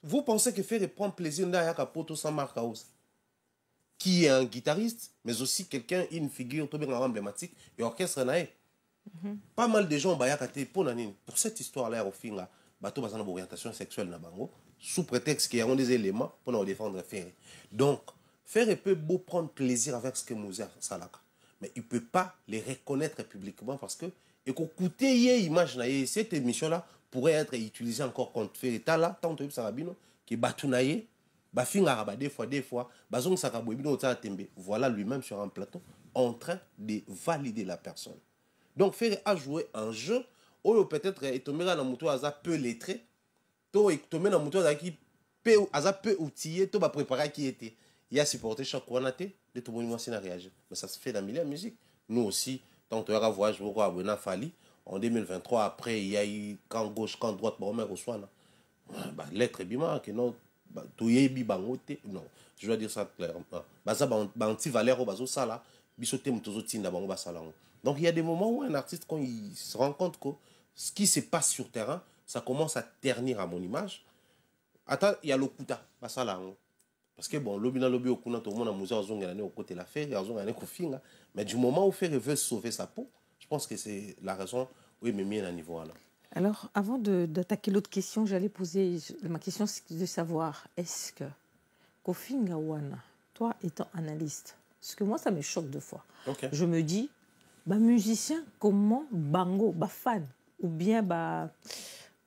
Vous pensez que faire prendre plaisir dans la peau sans marque à hausse, qui est un guitariste, mais aussi quelqu'un, une figure tout bien emblématique, et orchestre naé. Pas mal de gens pour cette histoire-là, au fin, bateau basant orientation sexuelle na bango, sous prétexte qu'il y a des éléments pour nous défendre Ferré. Donc, Ferré peut beau prendre plaisir avec ce que Moussa Salaka, mais il ne peut pas les reconnaître publiquement parce que, écoutez, imagine, cette émission-là pourrait être utilisée encore contre Ferré. Là, tant que Sarabino, qui est batounaye, des fois, voilà lui-même sur un plateau en train de valider la personne. Donc, Ferré a joué un jeu où peut-être il tombe dans le moto à peu lettré, il tombe dans le moto qui peu outillé, tout va préparer qui était. Il a supporté chaque quantité de tout le monde qui a réagi. Mais ça se fait dans le milieu de la musique. Nous aussi, tant que tu voyage beaucoup à Bena Fali, en 2023, après, il y a eu camp gauche, camp droite, bon, mais reçoit l'être bima que non. Non, je dois dire ça clairement. Donc il y a des moments où un artiste, quand il se rend compte que ce qui se passe sur terrain, ça commence à ternir à mon image. Attends, il y a le kuta, parce que bon, lobby au kuna tout le monde a musée au côté de la fête, mais du moment où Ferré veut sauver sa peau, je pense que c'est la raison où il me met à un niveau là. Alors, avant d'attaquer l'autre question, j'allais poser... Ma question, c'est de savoir, est-ce que Kofinga Wana, toi étant analyste, parce que moi, ça me choque deux fois. Okay. Je me dis, musicien, comment bango, fan, ou bien,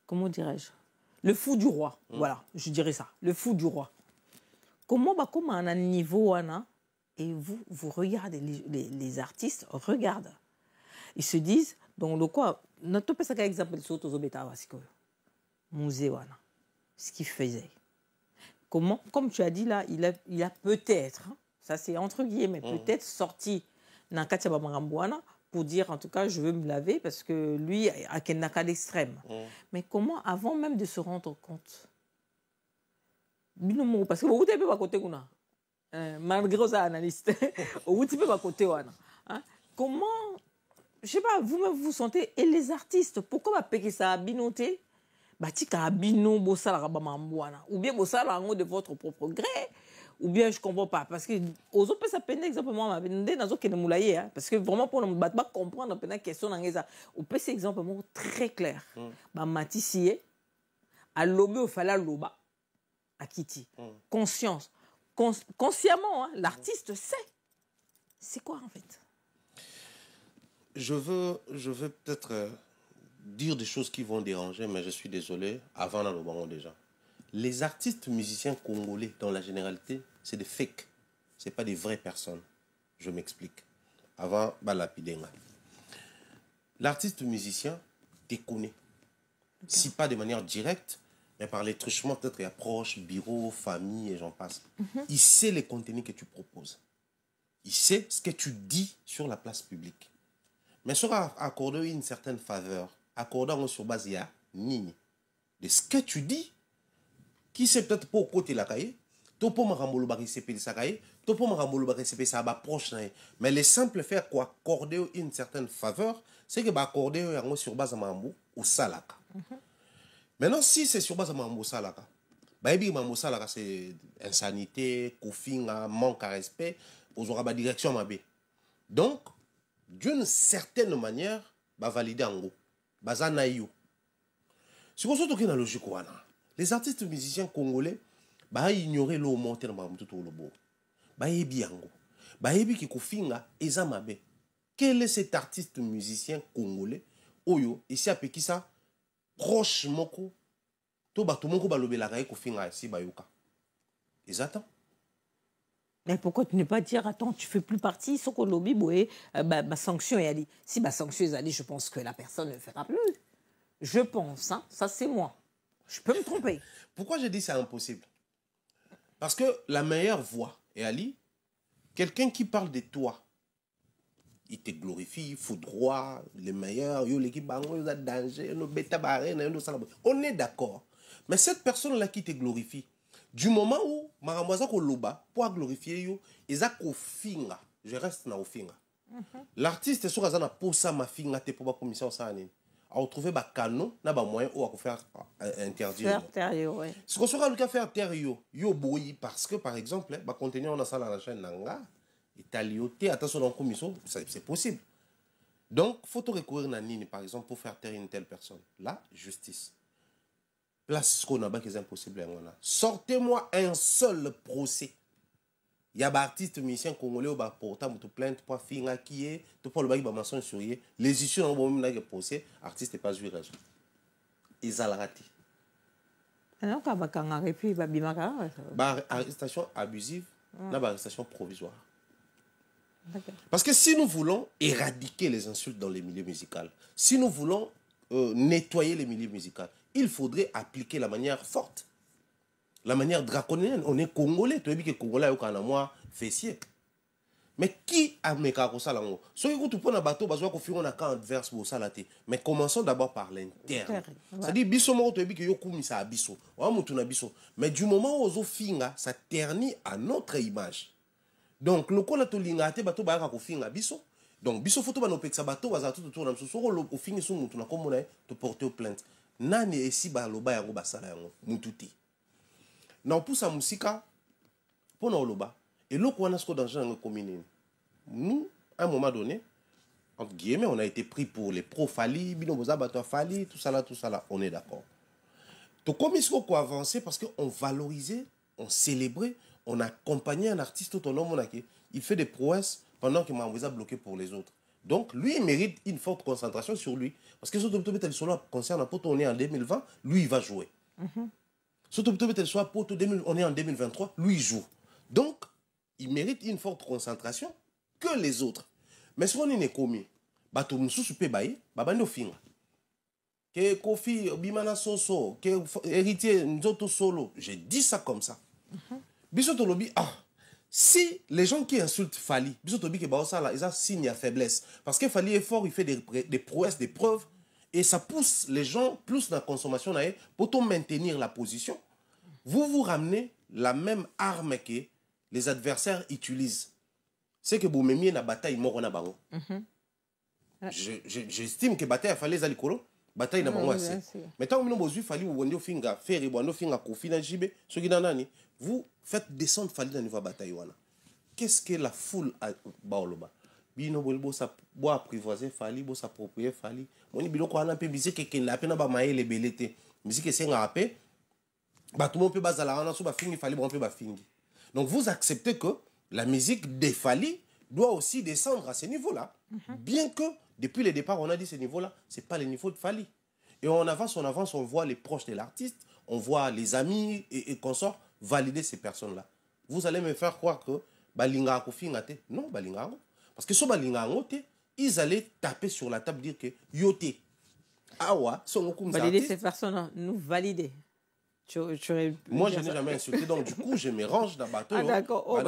comment dirais-je, le fou du roi, voilà, je dirais ça, le fou du roi. Comment on a un niveau, Wana, et vous regardez, les artistes regardent. Ils se disent, donc le quoi, notre pas ça exemple de autres obéta parce que musée wana ce qu'il faisait. Comment, comme tu as dit là, il a peut-être, hein, ça c'est entre guillemets, peut-être sorti dans Katia Bamangambouana pour dire en tout cas je veux me laver parce que lui a un cas d'extrême. Mais comment avant même de se rendre compte, parce que vous n'êtes pas à côté kuna, malgré aux analystes, vous n'êtes pas à côté wana. Comment je sais pas, vous-même vous sentez, et les artistes, pourquoi va payer ça à binoter? Tika bino bossa la rabamambouana, ou bien bossa la de votre propre gré, ou bien je comprends pas, parce que aux autres ça peine exemple moi ma bende nazo kene moulaye, parce que vraiment pour ne pas comprendre pendant question dans on peut c'est exemple très clair. Matissier à lobby au fala loba à Kitty. Conscience, consciemment, hein, l'artiste sait. C'est quoi en fait? Je veux peut-être dire des choses qui vont déranger, mais je suis désolé, avant dans le moment déjà. Les artistes musiciens congolais, dans la généralité, c'est des fakes. Ce n'est pas des vraies personnes. Je m'explique. Avant, Balapidenga. L'artiste musicien te connaît. Si pas de manière directe, mais par les truchements, peut-être il approche, bureau, famille et j'en passe. Il sait les contenus que tu proposes. Il sait ce que tu dis sur la place publique. Mais sera accordé une certaine faveur, accordant sur base de ce que tu dis, qui sait peut-être pas au côté de la cahier, Topo marambolo ba receper sakaye, topo marambolo ba receper ça ba proche na. Mais le simple fait quoi accorder une certaine faveur, c'est que ba accorder yango sur base mambo ou salaka. Maintenant si c'est sur base mambo salaka, ba ebi mambo salaka c'est insanité, kofinga, manque à respect, aux aura ba direction mabe. Donc d'une certaine manière ba valider yango, baza na yo. Si on surtout dans la logique les artistes musiciens congolais ba ignorer le monter dans tout le beau. Ba yebi yango. Ba yebi ki kofinga eza mabe. Quel est cet artiste musicien congolais oyo ici à Pekisa proche moko to ba to moko ba lobela ka kofinga ici ba yoka. Exactement. Mais pourquoi tu ne pas dire attends, tu fais plus partie ce qu'on lobby boé ma sanction est allée. Si ma sanction est allée, je pense que la personne ne fera plus. Je pense hein, ça c'est moi. Je peux me tromper. Pourquoi je dis c'est impossible? Parce que la meilleure voix, et Ali, quelqu'un qui parle de toi, il te glorifie, il faut droit, le meilleur, l'équipe bango, il a danger, on est d'accord. Mais cette personne-là qui te glorifie, du moment où Maramwaza Koloba, pour glorifier yo, ils ont finga, je reste na finga. L'artiste sur Azana pour ça ma finga te pour la commission ça à retrouver ba canon na ba moyen ou à faire interdire. Ouais. Ce qu'on sera le cas faire terre yo boyi parce que par exemple ba contenir on a ça dans la chaîne nanga italioté attention dans commission c'est possible. Donc faut recourir na nini par exemple pour faire taire une telle personne. Là justice. Place ce qu'on a pas qui est impossible sortez-moi un seul procès. Il y a des artistes musiciens congolais qui portent une plainte pour finir qui est, pour le bail de mensonge sur les issues dans le moment où procès, l'artiste n'est pas joué raison. Ils ont raté. Alors quand on puis arrestation abusive, arrestation provisoire. Parce que si nous voulons éradiquer les insultes dans les milieux musicaux, si nous voulons nettoyer les milieux musicaux, il faudrait appliquer la manière forte. La manière draconienne, on est congolais, tu sais que congolais au Canada fessier. Mais qui a mis ça là? Si tu prends un bateau, tu vas faire un camp adverse pour ça là. Mais commençons d'abord par l'interne. C'est-à-dire biso mo tu sais que yo koumi ça biso. Wa mutu na biso. Mais du moment où ozo finga, ça ternit à notre image. Donc le kola to lingate bateau ba ka finga biso. Donc biso photo ba no peksa bateau baza tout autour na biso. So lo fingi so mutu na komona te porter plainte. Nani esi ba loba yango basala yango mututi. Non, pour sa musique, pour nous, et l'eau qu'on a ce dans le commune. Nous, à un moment donné, entre guillemets, on a été pris pour les pro-Fali, Fali, tout ça là, on est d'accord. Donc, comme il faut avancer, parce qu'on valorisait, on célébrait, on accompagnait un artiste autonome, il fait des prouesses pendant que Mamouza a bloqué pour les autres. Donc, lui, il mérite une forte concentration sur lui. Parce que ce que concerne on est en 2020, lui, il va jouer. Surtout on est en 2023, lui il joue. Donc, il mérite une forte concentration que les autres. Mais si on est commis, bato mususu pe baye, babando finga. Que Kofi Bimana Soso, que héritier Nzoto Solo, j'ai dit ça comme ça. Bisoto lobi si les gens qui insultent Fali, Bisoto lobi que baosa là, ils ont signe à faiblesse parce que Fali est fort, il fait des prouesses, des preuves. Et ça pousse les gens plus dans la consommation pour maintenir la position. Vous vous ramenez la même arme que les adversaires utilisent. C'est que vous m'aimiez la bataille mort na bango. J'estime que bataille a fallu les alikolo, bataille na bango assez. Mais tant que vous avez fallu vous finga faire vous finga kofi na jibe, ce qui nani, vous faites descendre Fali dans niveau bataille wana. Qu'est-ce que la foule a baoloba? Bino bolbo sa bois apprivoiser Fali, bo s'approprier Fali. Moni biloko ana pe musique ke na pena ba maele belete. Musique c'est ngapé. Ba tout le monde peut bazala ana so ba fingi Fali bon peut ba fingi. Donc vous acceptez que la musique de Fali doit aussi descendre à ce niveau-là. Bien que depuis le départ on a dit ce niveau-là, c'est pas le niveau de Fali. Et on avance, on voit les proches de l'artiste, on voit les amis et consorts valider ces personnes-là. Vous allez me faire croire que balinga ko fingate. Non, balinga. Parce que si ils allaient taper sur la table dire que yoté. Awa, valider ces personnes, nous valider. Moi, je n'ai jamais insulté, donc du coup, je me range dans le bateau. Ah, d'accord.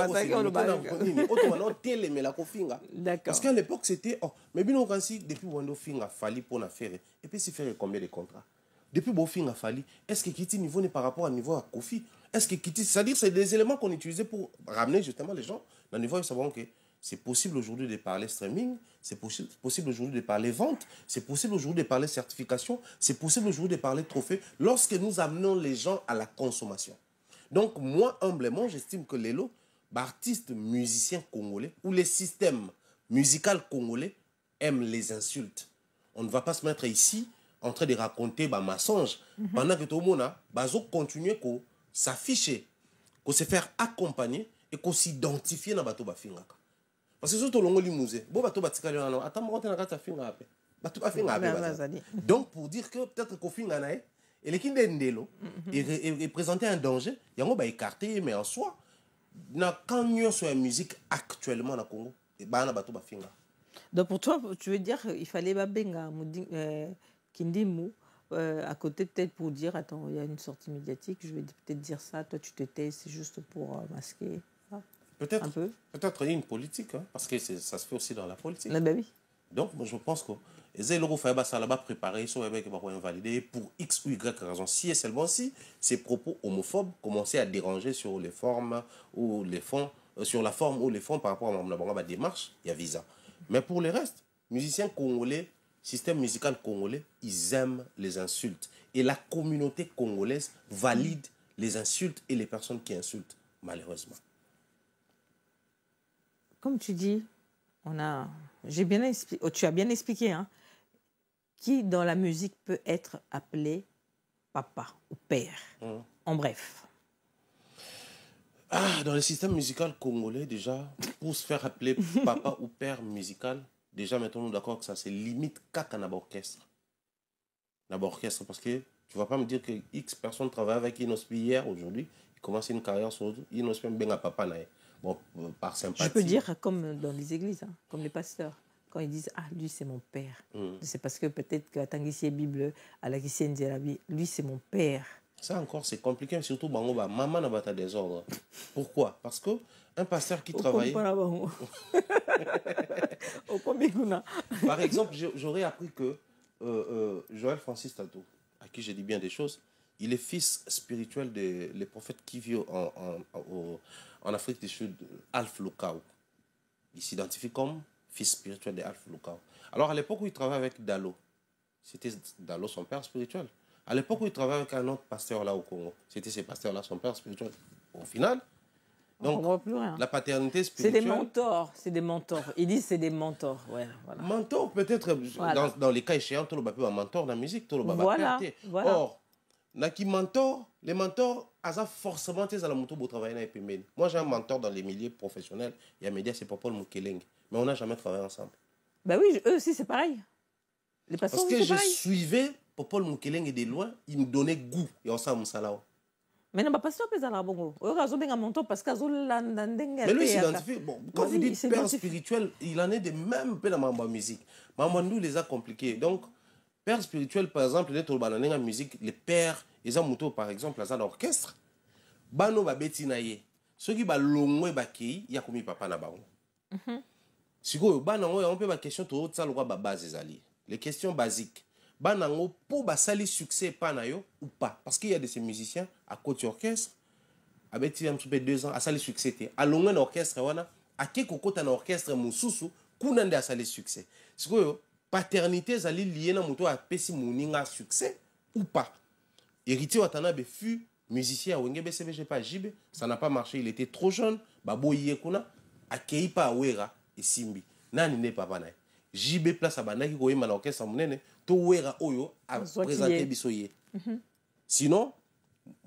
Parce qu'à l'époque, c'était. Oh, mais bien, depuis Wando Finga Fali pour la faire. Et puis, c'est faire combien de contrats? Depuis Bofinga Fali, est-ce que Kiti niveau n'est par rapport à niveau à Kofi? Est-ce que Kitty, c'est-à-dire c'est des éléments qu'on utilisait pour ramener justement les gens dans le niveau de savoir que c'est possible aujourd'hui de parler streaming, c'est possible aujourd'hui de parler vente, c'est possible aujourd'hui de parler certification, c'est possible aujourd'hui de parler trophée lorsque nous amenons les gens à la consommation. Donc moi, humblement, j'estime que les lots artistes musiciens congolais ou les systèmes musicaux congolais aiment les insultes. On ne va pas se mettre ici en train de raconter bah, mensonges pendant que tout le monde a continuer à s'afficher, à se faire accompagner et à s'identifier dans bateau bafinga. Parce que surtout le musée, bon bateau batika lana, attends moi on a finga après. Bateau bafinga après. Donc pour dire que peut-être qu'au finga na et les kindendelo et présenter un danger, yango ba écarté mais en soi na quand nous sur la musique actuellement na Congo et ba na bateau bafinga. Donc pour toi, tu veux dire qu'il fallait Babenga, Kindimu, à côté peut-être pour dire, attends, il y a une sortie médiatique, je vais peut-être dire ça, toi tu te tais, c'est juste pour masquer. Peut-être il y a une politique, hein, parce que ça se fait aussi dans la politique. Ben oui. Donc moi, je pense que les gens ça là-bas préparé, ils sont invalidés pour X ou Y raison. Si et seulement si ces propos homophobes commençaient à déranger sur les formes ou les fonds, sur la forme ou les fonds par rapport à ma démarche, il y a visa. Mais pour le reste, musiciens congolais, système musical congolais, ils aiment les insultes. Et la communauté congolaise valide les insultes et les personnes qui insultent, malheureusement. Comme tu dis, tu as bien expliqué, hein, qui dans la musique peut être appelé papa ou père, en bref. Dans le système musical congolais, déjà, pour se faire appeler papa ou père musical, déjà, mettons-nous d'accord que ça, c'est limite caca dans l'orchestre. Dans l'orchestre, parce que tu ne vas pas me dire que X personnes travaillent avec Inospi hier, aujourd'hui, ils commencent une carrière sur Inospi bien à papa. Bon, par sympathie. Je peux dire comme dans les églises, hein, comme les pasteurs. Quand ils disent, ah, lui, c'est mon père. C'est parce que peut-être que Tanguissier Bible, à la Nzelabi, lui, c'est mon père. Ça encore, c'est compliqué, surtout Bangoba. Maman n'a pas des ordres. Pourquoi? Parce que un pasteur qui travaille. Par exemple, j'aurais appris que Joël Francis Tato, à qui j'ai dit bien des choses, il est fils spirituel des prophètes qui vivent en Afrique du Sud, Alpha Lukao. Il s'identifie comme fils spirituel de Alpha Lukao. Alors à l'époque où il travaillait avec Dalo, c'était Dalo son père spirituel. À l'époque où il travaillait avec un autre pasteur là au Congo, c'était ces pasteurs-là son père spirituel. Au final, donc la paternité spirituelle... C'est des mentors. Ils disent c'est des mentors. Ouais, voilà. Mentor peut-être, voilà. Dans les cas échéants, tout le monde peut un mentor dans la musique, tout le monde voilà. Or, les mentors, asa forcément tes à la moto pour travailler dans les pays. Moi j'ai un mentor dans les milieux professionnels, il y a médias, c'est Popol Mukeleng, mais on n'a jamais travaillé ensemble. Ben oui, eux aussi c'est pareil. Les parce que je suivais Popol Mukeleng et de loin, il me donnait goût et on s'en salao. Mais non, pas sûr que ça la bongo. Un mentor parce que mais lui s'identifie. Bon, quand vous dites père spirituel, il en est de même peu dans ma musique. Mamandou les a compliqués. Donc père spirituel, par exemple, dans la musique, les pères, les amoutous, par exemple, dans l'orchestre, bano ba betinaye. Ceux qui ba longwe ba kei, il y a comme papa na bango. Si vous avez une question, tout ça, le base les questions basiques. Banango pour basali succès panayo ou pas, parce qu'il y a de ces musiciens à côté orchestre, avec un petit peu 2 ans à sali succès. À l'ongwen orchestre wana, à qui kokota un orchestre mususu, kunande à sali succès. Si vous paternité zali lié na muto a pesi muninga succès ou pas. Héritier Watanabe fut musicien à Wenge BCBG pas Jibe, ça n'a pas marché, il était trop jeune, babo yekuna, akei pa wera et simbi. Nani ne papa na. Jibe place à banaki ko yema na orchestre munene, to wera oyo a présenter bisoye. Sinon,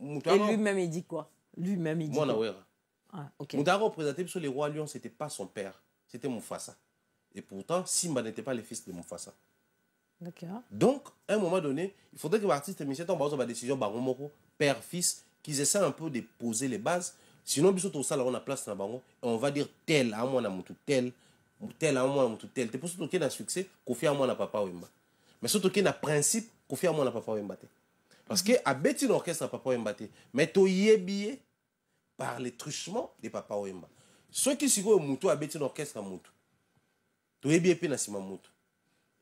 et lui-même il dit quoi? Lui-même il dit. Moi na wera. Ah, OK. Moutaro présenté biso les rois lions, c'était pas son père, c'était Mufasa. Et pourtant, Simba n'était pas le fils de Mufasa. D'accord. Donc, à un moment donné, il faudrait que l'artiste musicien tombe sur la décision père-fils, qu'ils essaient un peu de poser les bases. Sinon, tout ça, là, on a place dans bango, et on va dire tel à moi, tel à moi, tel. C'est pour ça qu'il y a un succès, qu'on fait à moi, papa Wemba. Mais surtout qu'il y a un principe, qu'on fait à moi, papa Wemba. Parce que à bêti l'orchestre, papa Wemba. Mais tu y es billet par les truchements de papa Wemba. Ceux qui sont au moutou, à bêti l'orchestre, à moutou. Tu es bien na moutou.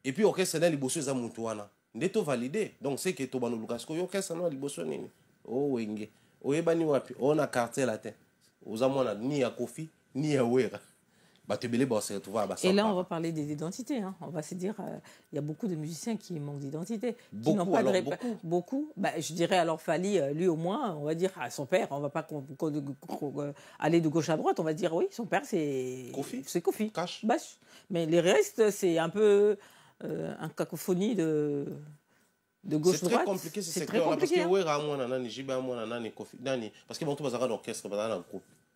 Et puis orchestre na liboso za moutou wana. Ndeto validé. Donc c'est que to bano lukasko orchestre na liboso nini. Oh wenge. oyebani wapi on a quartier latin aux amona ni ya Kofi ni ya Wera. Et là, on va parler des identités. Hein. On va se dire, il y a beaucoup de musiciens qui manquent d'identité. Qui n'ont pas beaucoup. Bah, je dirais alors Fally, lui au moins, on va dire à son père, on ne va pas aller de gauche à droite, on va dire oui, son père c'est Kofi. C'est Kofi. Cash. Bash. Mais les restes, c'est un peu un cacophonie de gauche-droite. C'est très compliqué ce secteur-là parce que Wera Amouana, Jiba Amouana, Kofi. Parce que bon, tout le monde a l'orchestre,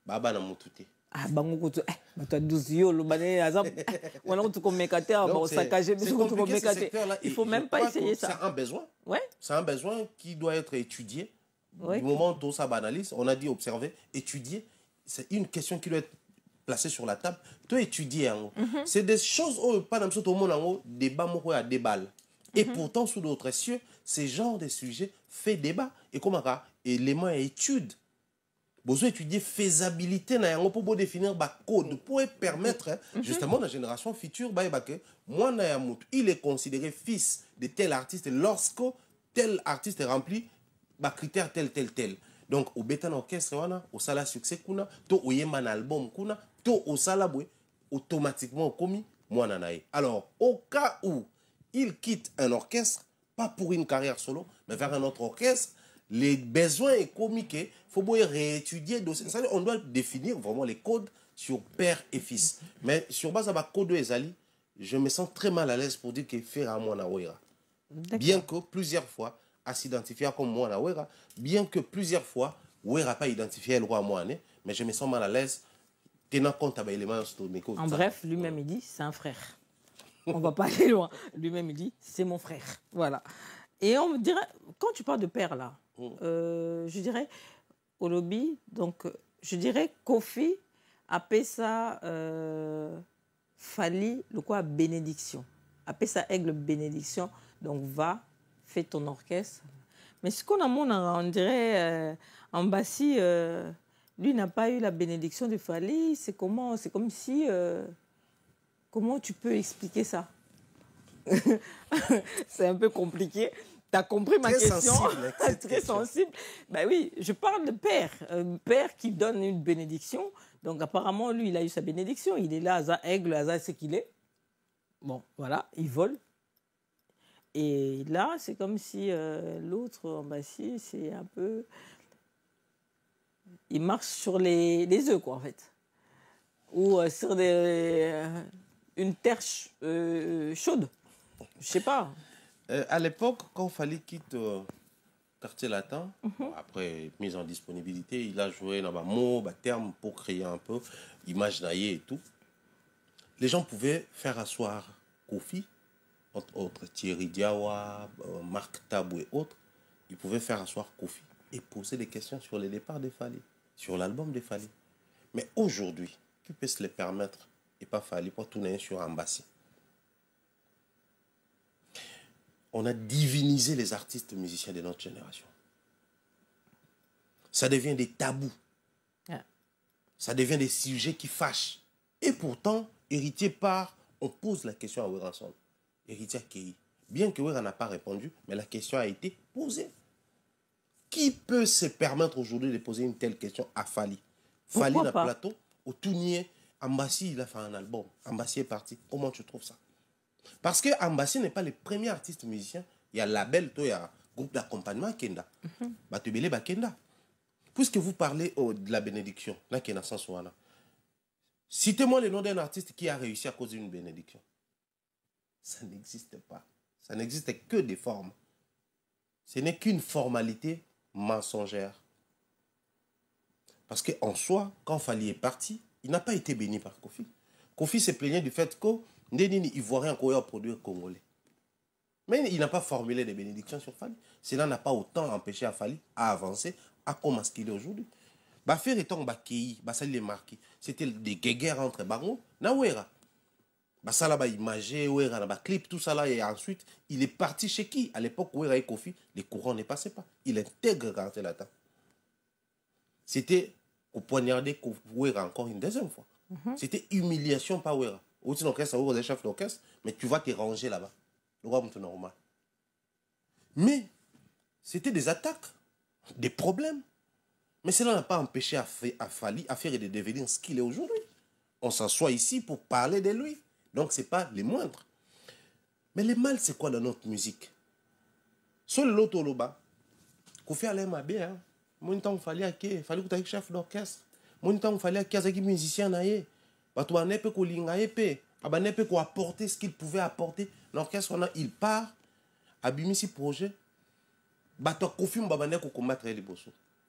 Baba na Moutouté. Ah, bango tu as 12 yo le bané azab on a tout comme mécateur bon saccagé mais tout comme mécateur il faut même pas essayer ça. C'est un besoin. Ouais. C'est un besoin qui doit être étudié. Du moment où tout ça banalise, on a dit observer, étudier, c'est une question qui doit être placée sur la table, tout étudier en haut. C'est des choses où pas dans tout le monde en haut débat moko à débat. Et pourtant sous d'autres cieux, ces genres de sujets fait débat et comment ça élément et étude. Besoin étudier faisabilité na yango pour définir ba code pour permettre justement la génération future que moi na yamut il est considéré fils de tel artiste lorsque tel artiste remplit ba critère tel. Donc au bétan orchestre wana au sala succès kuna to au yemba na album kuna to au sala boy automatiquement commis moi na nae. Alors au cas où il quitte un orchestre pas pour une carrière solo mais vers un autre orchestre, les besoins économiques, il faut réétudier. On doit définir vraiment les codes sur père et fils. Mais sur base de la code de Ezali, je me sens très mal à l'aise pour dire que faire à moi na Wera. Bien que plusieurs fois, à s'identifier comme moi na Wera, bien que plusieurs fois, Wera pas identifié le roi à moi, mais je me sens mal à l'aise tenant compte de l'élément de mes codes. En bref, lui-même il dit, c'est un frère. On va pas aller loin. Lui-même il dit, c'est mon frère. Voilà. Et on me dirait, quand tu parles de père là, je dirais au lobby, donc je dirais Kofi appelle ça Fally le quoi bénédiction, appelle ça aigle bénédiction, donc va fais ton orchestre. Mais ce qu'on a on dirait Ambassi lui n'a pas eu la bénédiction de Fally. C'est comme si comment tu peux expliquer ça? C'est un peu compliqué. Tu as compris ma question? Très sensible. Ben oui, je parle de père. Père qui donne une bénédiction. Donc apparemment, lui, il a eu sa bénédiction. Il est là, Aza aigle, Aza c'est qu'il est. Bon, voilà, il vole. Et là, c'est comme si l'autre, Ambassi, c'est un peu... Il marche sur les œufs, quoi, en fait. Ou sur une terre chaude. Je sais pas. À l'époque, quand Fally quitte Quartier Latin, après mise en disponibilité, il a joué dans un mot, un terme pour créer un peu image naïe et tout. Les gens pouvaient faire asseoir Kofi, entre autres Thierry Diawa, Marc Tabou et autres. Ils pouvaient faire asseoir Kofi et poser des questions sur les départs de Fally, sur l'album de Fally. Mais aujourd'hui, qui peut se les permettre et pas Fally pour tourner sur Ambassi? On a divinisé les artistes musiciens de notre génération. Ça devient des tabous. Yeah. Ça devient des sujets qui fâchent. Et pourtant, héritier part, on pose la question à Wera Son. Héritier Kei. Bien que Wera n'a pas répondu, mais la question a été posée. Qui peut se permettre aujourd'hui de poser une telle question à Fally? Fally n'a plateau, au Tounier, Ambassi, il a fait un album. Ambassi est parti. Comment tu trouves ça? Parce que Ambassi n'est pas le premier artiste musicien. Il y a label, il y a groupe d'accompagnement Kenda. Batubele Bakenda. Puisque vous parlez de la bénédiction, là qui est dans sens ouana. Citez-moi le nom d'un artiste qui a réussi à cause d'une bénédiction. Ça n'existe pas. Ça n'existe que des formes. Ce n'est qu'une formalité mensongère. Parce qu'en soi, quand Fally est parti, il n'a pas été béni par Kofi. Kofi s'est plaigné du fait que Ndénini Ivoirien a produit congolais. Mais il n'a pas formulé des bénédictions sur Fally. Cela n'a pas autant empêché à Fally à avancer à comment ce qu'il est aujourd'hui. Faire étant Bakei, ça il est marqué. C'était des guéguerres entre Bango et Wera. Ça là, imagé, Wera, clip, tout ça là. Et ensuite, il est parti chez qui? À l'époque, Wera et Kofi, les courants ne passaient pas. Il intègre Quartier Latin. C'était au poignarder Wera encore une deuxième fois. C'était humiliation par Wera. Ou tu es chef d'orchestre, mais tu vas te ranger là-bas. Le roi est normal. Mais c'était des attaques, des problèmes. Mais cela n'a pas empêché à Fally à faire et de devenir ce qu'il est aujourd'hui. On s'assoit ici pour parler de lui. Donc, ce n'est pas les moindres. Mais le mal, c'est quoi dans notre musique? Sur l'autre loba, Kofi Alain m'a bien. Mon temps, il fallait que tu aies chef d'orchestre. Mon temps, il fallait qu'il y ait des musiciens. Tu n'as pas apporter ce qu'il pouvait apporter. L'orchestre, il part. Abimisi projet.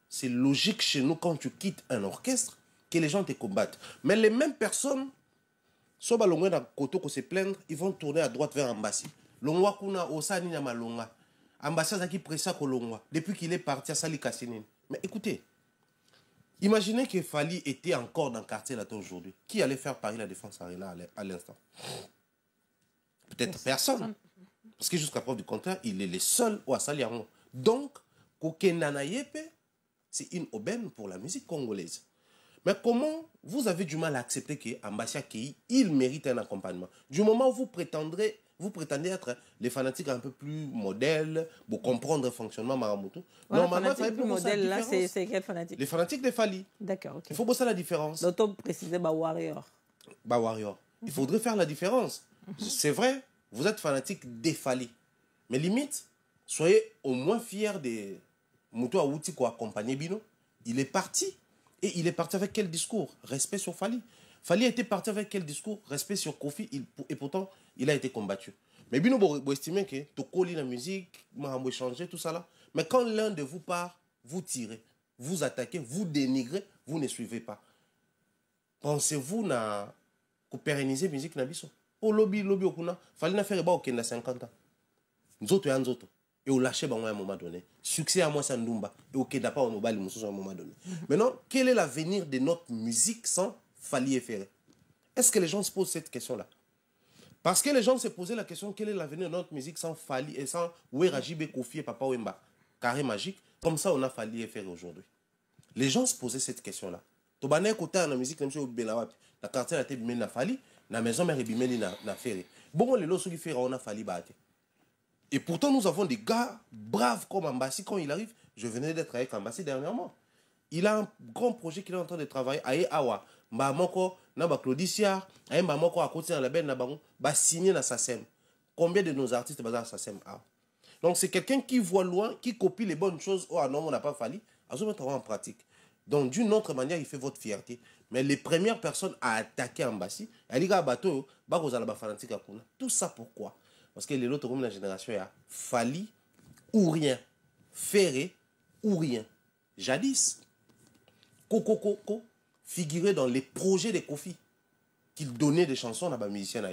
C'est logique chez nous quand tu quittes un orchestre que les gens te combattent. Mais les mêmes personnes, si ils se plaindre, ils vont tourner à droite vers Ambassi. Longwa kuna osani na malonga. Ambassi a qui pressa kolongwa depuis qu'il est parti à Sali Kassinine. Mais écoutez, imaginez que Fally était encore dans le quartier là aujourd'hui. Qui allait faire Paris la Défense Arena à l'instant? Peut-être personne. Parce que jusqu'à preuve du contraire, il est le seul au Saliaron. Donc, Kokenana Yepe, c'est une aubaine pour la musique congolaise. Mais comment vous avez du mal à accepter qu'Ambassia Kei, il mérite un accompagnement? Du moment où vous prétendez être les fanatiques un peu plus modèles, pour comprendre le fonctionnement Maramoto. Voilà, normalement, il plus modèle, là, c'est quel fanatique? Les fanatiques de Fally. D'accord, ok. Il faut bosser la différence. D'autant préciser Warrior. Warrior. Il faudrait faire la différence. C'est vrai, vous êtes fanatique des Fally. Mais limite, soyez au moins fiers de Moutou Aouti qui a accompagné Bino. Il est parti. Et il est parti avec quel discours? Respect sur Fally. Fally était parti avec quel discours? Respect sur Kofi. Et pourtant, il a été combattu. Mais Bino, vous estimez que tu colles la musique, vous changer, tout ça là. Mais quand l'un de vous part, vous tirez, vous attaquez, vous dénigrez, vous ne suivez pas. Pensez-vous na pérenniser la musique Nabiso? Au lobby, okuna, Fally na faire au Kenda 50 ans. Nzoto ya nzoto. Et au lâcher à un moment donné. Succès à moi, c'est Ndumba. Et au Kenda pas au mobile, à un moment donné. Maintenant, quel est l'avenir de notre musique sans Fally et Ferré? Est-ce que les gens se posent cette question-là? Parce que les gens se posaient la question, quel est l'avenir de notre musique sans Fally et sans Werajibe, Kofi et Papa Wemba? Carré magique. Comme ça, on a Fally et Ferré aujourd'hui. Les gens se posaient cette question-là. Tobane côté la musique, même si au Belawapi, la quartier a été bimé na Fally, la maison mère est bimé na Ferré. Bon, les lots qui fait on a Fally bate. Et pourtant, nous avons des gars braves comme Ambassi. Quand il arrive, je venais d'être avec Ambassi dernièrement. Il a un grand projet qu'il est en train de travailler. Aye Awa, Mbamoko, Naba Claudicia, Aye Mbamoko à côté de la belle Nabango, va signer dans SACEM. Combien de nos artistes basés dans SACEM a? Donc c'est quelqu'un qui voit loin, qui copie les bonnes choses. Oh non, on n'a pas Fally. À ce moment en pratique. Donc d'une autre manière, il fait votre fierté. Mais les premières personnes à attaquer Ambassi, elle dit à bateau, fanatique à Kuna. Tout ça pourquoi? Parce que les autres comme la génération, il y a Fally ou rien, Ferré ou rien. Jadis, Coco figurait dans les projets de Kofi, qu'il donnait des chansons à les musiciens.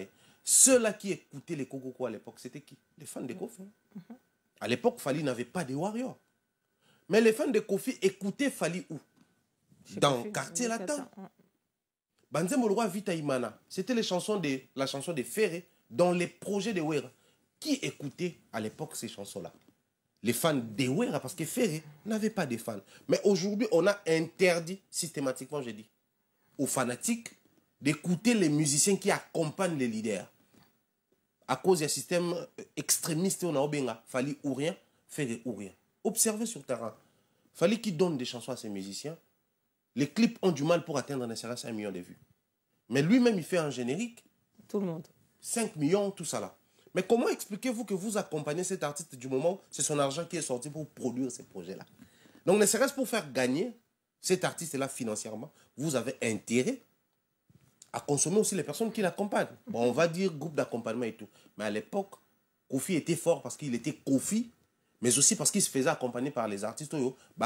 Ceux-là qui écoutaient les Coco à l'époque, c'était qui? Les fans de Kofi. À l'époque, Fally n'avait pas de Warriors. Mais les fans de Kofi écoutaient Fally où? Dans le quartier latin. Banzembo le roi Vita Imana, c'était la chanson de Ferré dans les projets de Wera. Qui écoutait à l'époque ces chansons-là? Les fans de Wera, parce que Ferré n'avait pas de fans. Mais aujourd'hui, on a interdit systématiquement, je dis, aux fanatiques d'écouter les musiciens qui accompagnent les leaders. À cause du système extrémiste, on a Obenga, Fally ou rien, Ferré ou rien. Observez sur terrain. Fally qui donne des chansons à ses musiciens. Les clips ont du mal pour atteindre ne serait-ce qu'un million de vues. Mais lui-même, il fait un générique. Tout le monde. 5 millions, tout ça là. Mais comment expliquez-vous que vous accompagnez cet artiste du moment où c'est son argent qui est sorti pour produire ces projets-là? Donc, ne serait-ce pour faire gagner cet artiste-là financièrement, vous avez intérêt à consommer aussi les personnes qui l'accompagnent. Bon, on va dire groupe d'accompagnement et tout. Mais à l'époque, Kofi était fort parce qu'il était Kofi, mais aussi parce qu'il se faisait accompagner par les artistes.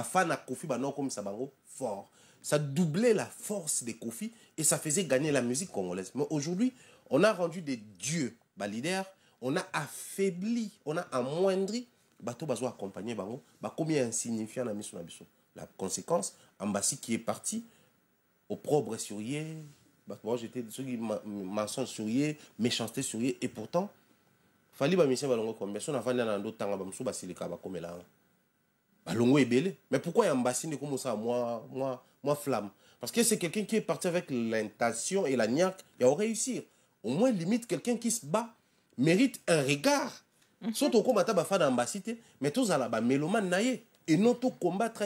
Fan à Kofi, non comme Sabango, fort. Ça doublait la force de Kofi et ça faisait gagner la musique congolaise. Mais aujourd'hui, on a rendu des dieux leaders, on a affaibli, on a amoindri bateau bazo accompagné bango, combien insignifiant na miso na biso. La conséquence, Ambassi qui est parti au propre sourier, j'étais ceux qui mensonge sourier, méchanceté sourier et pourtant Fally ba mission balongo combien son avant na ndo tanga ba musu basilika ba komela. Balongo ebele. Mais pourquoi Ambassi ne comme ça moi flamme? Parce que c'est quelqu'un qui est parti avec l'intention et la niaque et à réussir. Au moins, limite, quelqu'un qui se bat mérite un regard. Surtout comme tu as fait d'Ambassi, mais tous à la mélomane naïe et non tout combattre.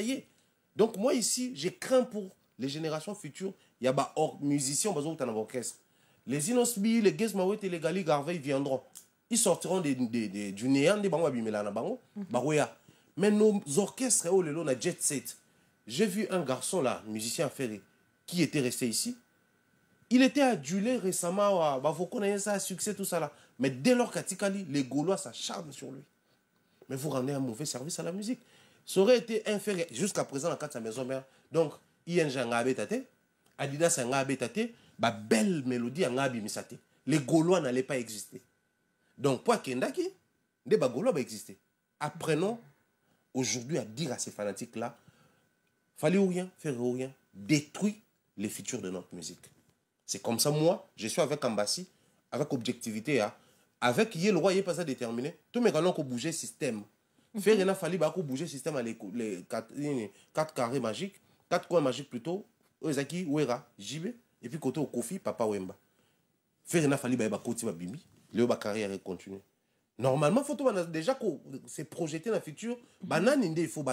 Donc moi ici, je crains pour les générations futures. Il y a des musiciens qui sont en orchestre. Les Inosbi, les Gesmawet et les Gali Garvey viendront. Ils sortiront du néant, des bango abimela na bango, baroya. Mais nos orchestres, oh lelo na jet set. J'ai vu un garçon là, musicien ferré, qui était resté ici. Il était adulé récemment, vous connaissez ça, succès, tout ça là. Mais dès lors qu'Atikali, les Gaulois s'acharnent sur lui. Mais vous rendez un mauvais service à la musique. Ça aurait été inférieur jusqu'à présent dans sa maison mère. Donc, ING a habitate, Adidas a habitate, ba belle mélodie a habitate. Les Gaulois n'allaient pas exister. Donc, pour Kendaki, les Gaulois va exister. Apprenons aujourd'hui à dire à ces fanatiques-là, fallait rien, faire rien, détruire les futurs de notre musique. C'est comme ça, moi, je suis avec Ambassi, avec objectivité, avec le roi, il n'est pas ça déterminé. Tous mes galons qui ont bougé le système. Faire rien, il fallait bouger le système à les 4 carrés magiques, 4 coins magiques plutôt, Ozaki, Ouera, JB, et puis côté au Kofi, Papa Wemba. Faire rien, il fallait bouger Bimbi, le carrière continue. Normalement, il faut déjà se projeter dans le futur, il faut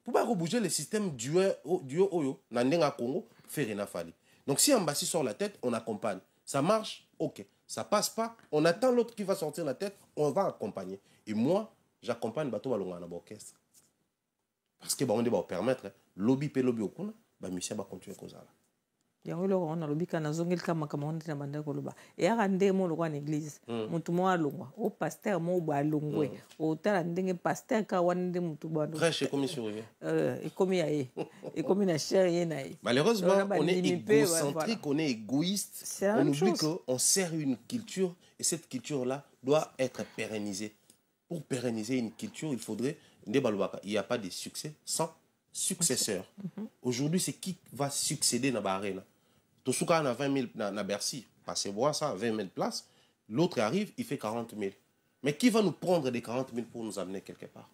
pour bouger le système duo Oyo, dans le Congo, faire rien, il fallait. Donc si Ambassi sort la tête, on accompagne. Ça marche, ok. Ça passe pas, on attend l'autre qui va sortir la tête, on va accompagner. Et moi, j'accompagne Bato Balonga dans l'orchestre. Parce que on va permettre, lobby pe lobby okuna, ba musicien va continuer comme ça. Yango lo on a lobby kana zongel kama kama on na banda ko loba. Et arande mo lo kwa église. Mutu mo alongwa, o pasteur mo ba longwe. O tala ndenge pasteur ka wande mutu ba. Prêche comme sur revient. Et comme yaé. Et comme na cher yenaï. Malheureusement, on est égocentrique, on est égoïste. On oublie qu'on sert une culture et cette culture-là doit être pérennisée. Pour pérenniser une culture, il faudrait il n'y a pas de succès sans successeur. Aujourd'hui, c'est qui va succéder dans l'arène. Tosuka a 20 000 dans Bercy, passez voir ça, 20 000 places. L'autre arrive, il fait 40 000. Mais qui va nous prendre des 40 000 pour nous amener quelque part?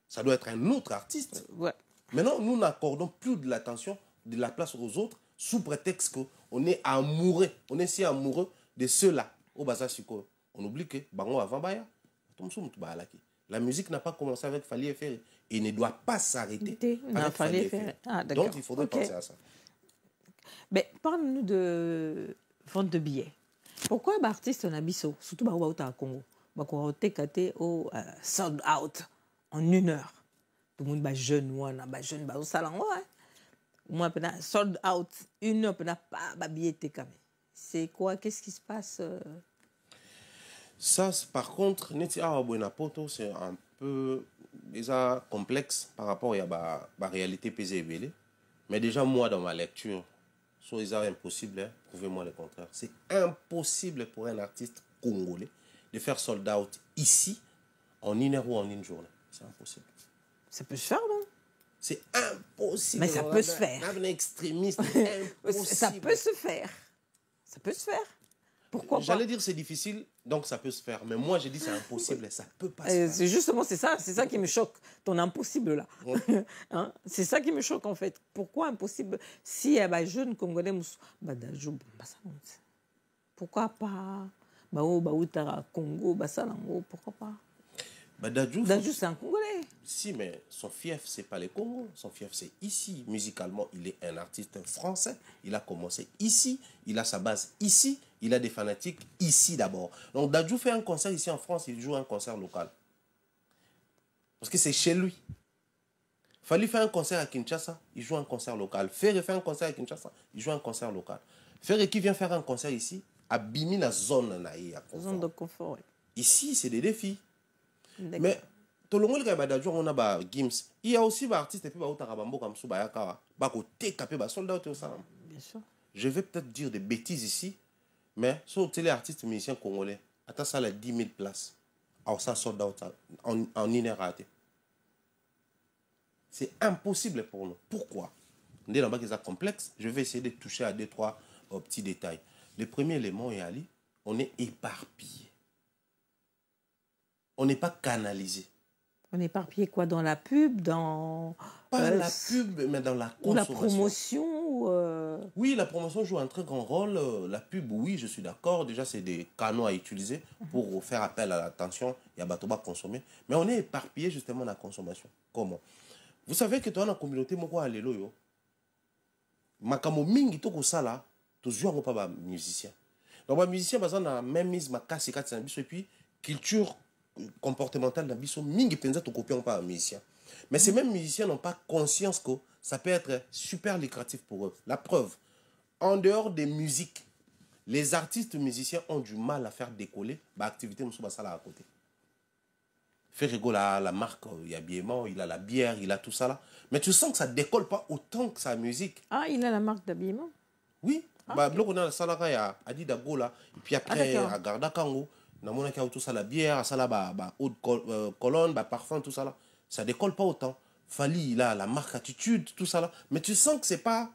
Ça doit être un autre artiste. Ouais. Maintenant, nous n'accordons plus de l'attention, de la place aux autres, sous prétexte qu'on est amoureux. On est si amoureux de ceux-là. Au bazar suko. On oublie que Bango avant Baya. La musique n'a pas commencé avec Fali Ferré et ne doit pas s'arrêter avec Fali Ferré. Donc il faudrait penser à ça. Mais parle-nous de vente de billets. Pourquoi les artistes en Abisso, surtout au Congo, au sold out en 1 heure? Tout le monde est jeune, jeune, au salon. Moi, sold out 1 heure, pas billet. C'est quoi? Qu'est-ce qui se passe? Ça, par contre, c'est un peu déjà complexe par rapport à la réalité PZBL. Mais déjà, moi, dans ma lecture, c'est impossible, prouvez-moi le contraire. C'est impossible pour un artiste congolais de faire sold out ici en 1 heure ou en 1 journée. C'est impossible. Ça peut se faire, non? C'est impossible. Mais ça peut se faire. Un extrémiste, impossible. Ça peut se faire. Ça peut se faire. Pourquoi pas? J'allais dire c'est difficile, donc ça peut se faire. Mais moi, j'ai dit c'est impossible et ça peut pas se faire. Justement, c'est ça qui me choque, ton impossible là. Ouais. Hein? C'est ça qui me choque en fait. Pourquoi impossible? Si il y a des jeunes Congolais, pourquoi pas? Congo, pourquoi pas? Dadju, c'est un Congolais. Si, mais son fief, c'est pas le Congo. Son fief, c'est ici. Musicalement, il est un artiste français. Il a commencé ici. Il a sa base ici. Il a des fanatiques ici d'abord. Donc, Dadju fait un concert ici en France. Il joue un concert local. Parce que c'est chez lui. Fallait faire un concert à Kinshasa. Il joue un concert local. Ferré fait un concert à Kinshasa. Il joue un concert local. Ferré qui vient faire un concert ici, a bimi la zone de confort. Ici, c'est des défis. Mais tout le monde qui a on a Gims. Il y a aussi des artistes et puis comme Subayaka, soldats au salon. Bien sûr. Je vais peut-être dire des bêtises ici, mais sur les artistes musiciens congolais, attends ça les 10 000 places. Alors ça sold out en 1 heure raté. C'est impossible pour nous. Pourquoi? On est dans un complexe. Je vais essayer de toucher à 2-3 petits détails. Le premier élément est Ali, on est éparpillé. On n'est pas canalisé. On est éparpillé quoi? Dans la pub, dans... Pas la pub, mais dans la consommation. Ou la promotion Oui, la promotion joue un très grand rôle. La pub, oui, je suis d'accord. Déjà, c'est des canaux à utiliser pour faire appel à l'attention. Il y a Batoba consommer. Mais on est éparpillé justement dans la consommation. Comment? Vous savez que dans la communauté, moi, allélo yo. Makamo mingi to ko sala, to jouer pas ba musicien. Donc ba musicien bazan na même mise ma casse et puis culture comportementale dans biso mingi penza to copier pas musicien. Mais ces mêmes musiciens n'ont pas conscience que ça peut être super lucratif pour eux. La preuve, en dehors des musiques, les artistes musiciens ont du mal à faire décoller l'activité de à côté. Ferrigo a la marque, il y a habillement, il a la bière, il a tout ça là. Mais tu sens que ça ne décolle pas autant que sa musique. Ah, il a la marque d'habillement? Oui. Bah, okay. On a ça là, il y a Adi Dagola, et puis après, à Garda Kango, on a tout ça, la bière, ça là, haute colonne, parfum, tout ça là. Ça ne décolle pas autant. Fali, il a la marque attitude, tout ça là. Mais tu sens que ce n'est pas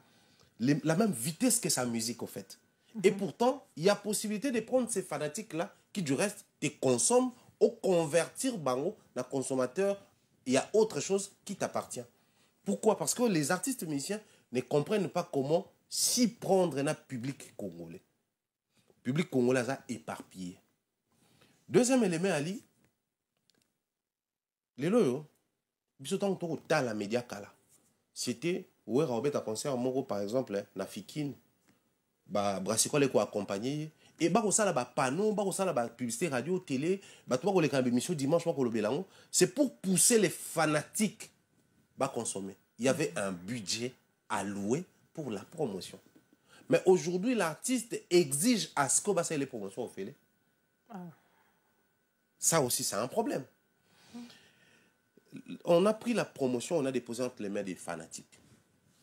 la même vitesse que sa musique, au fait. Et pourtant, il y a possibilité de prendre ces fanatiques-là qui, du reste, te consomment ou convertir bango dans consommateur. Il y a autre chose qui t'appartient. Pourquoi? Parce que les artistes musiciens ne comprennent pas comment s'y prendre un public congolais. Le public congolais a éparpillé. Deuxième élément, Ali, les loyaux, dans la média kala. C'était, où est un concert, par exemple, na Fikine, Brassicole est accompagné. Et ça là panneau, ça là publicité radio, télé, émission dimanche c'est pour pousser les fanatiques à consommer. Il y avait un budget alloué pour la promotion. Mais aujourd'hui, l'artiste exige à ce que les promotions au fait. Ça aussi, c'est un problème. On a pris la promotion, on a déposé entre les mains des fanatiques.